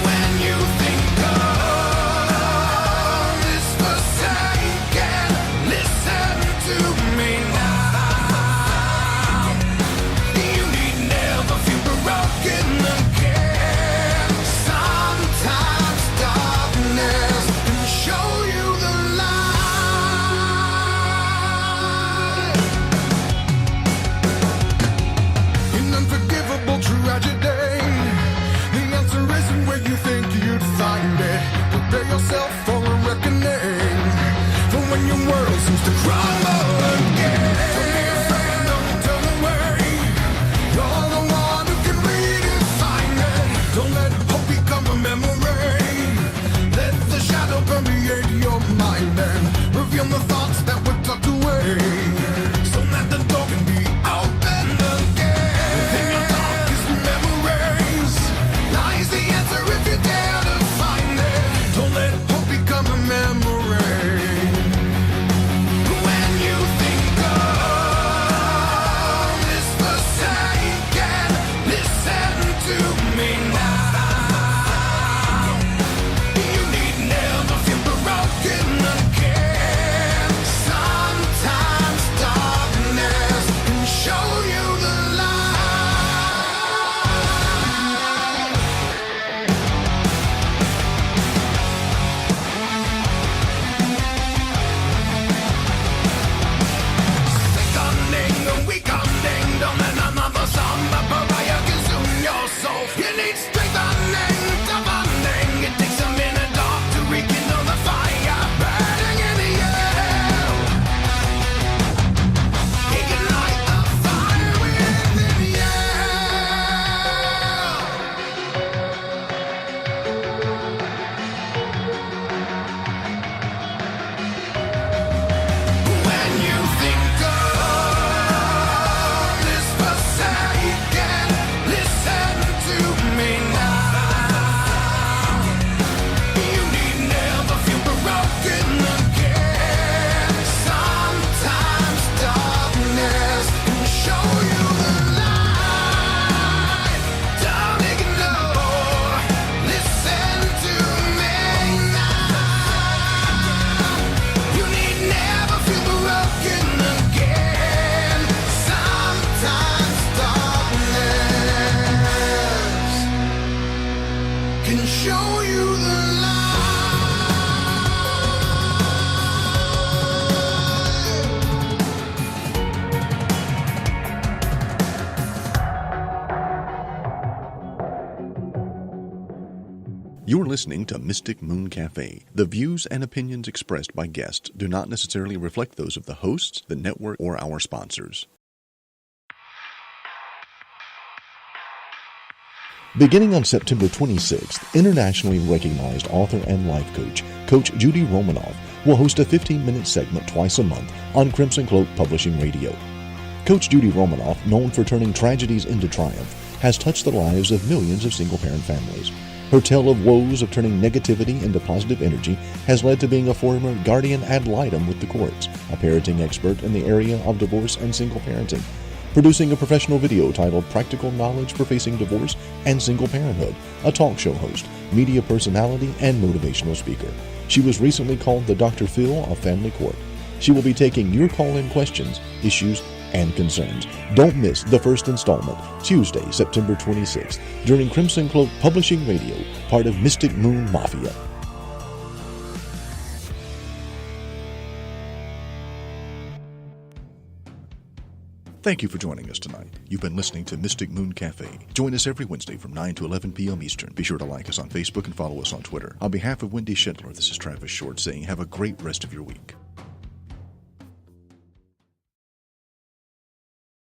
B: When you think of this forsaken, listen to me now. You need never feel broken again. Sometimes darkness can show you the light. An unforgivable tragedy, the answer isn't where you think you'd find it. Prepare yourself for a reckoning, for when your world seems to crumble again. Don't be afraid, don't turn away. You're the one who can redefine it. Don't let hope become a memory. Let the shadow permeate your mind and reveal the thoughts that were tucked away, so that the door can be opened again. Within your darkest memory,
A: You're listening to Mystic Moon Cafe. The views and opinions expressed by guests do not necessarily reflect those of the hosts, the network, or our sponsors. Beginning on September 26th, internationally recognized author and life coach, Coach Judy Romanoff, will host a 15-minute segment twice a month on Crimson Cloak Publishing Radio. Coach Judy Romanoff, known for turning tragedies into triumph, has touched the lives of millions of single-parent families. Her tale of woes of turning negativity into positive energy has led to being a former guardian ad litem with the courts, a parenting expert in the area of divorce and single parenting, producing a professional video titled Practical Knowledge for Facing Divorce and Single Parenthood, a talk show host, media personality, and motivational speaker. She was recently called the Dr. Phil of Family Court. She will be taking your call-in questions, issues, and concerns. Don't miss the first installment, Tuesday, September 26th, during Crimson Cloak Publishing Radio, part of Mystic Moon Mafia. Thank you for joining us tonight. You've been listening to Mystic Moon Cafe. Join us every Wednesday from 9 to 11 p.m. Eastern. Be sure to like us on Facebook and follow us on Twitter. On behalf of Wendy Schindler, this is Travis Short saying have a great rest of your week.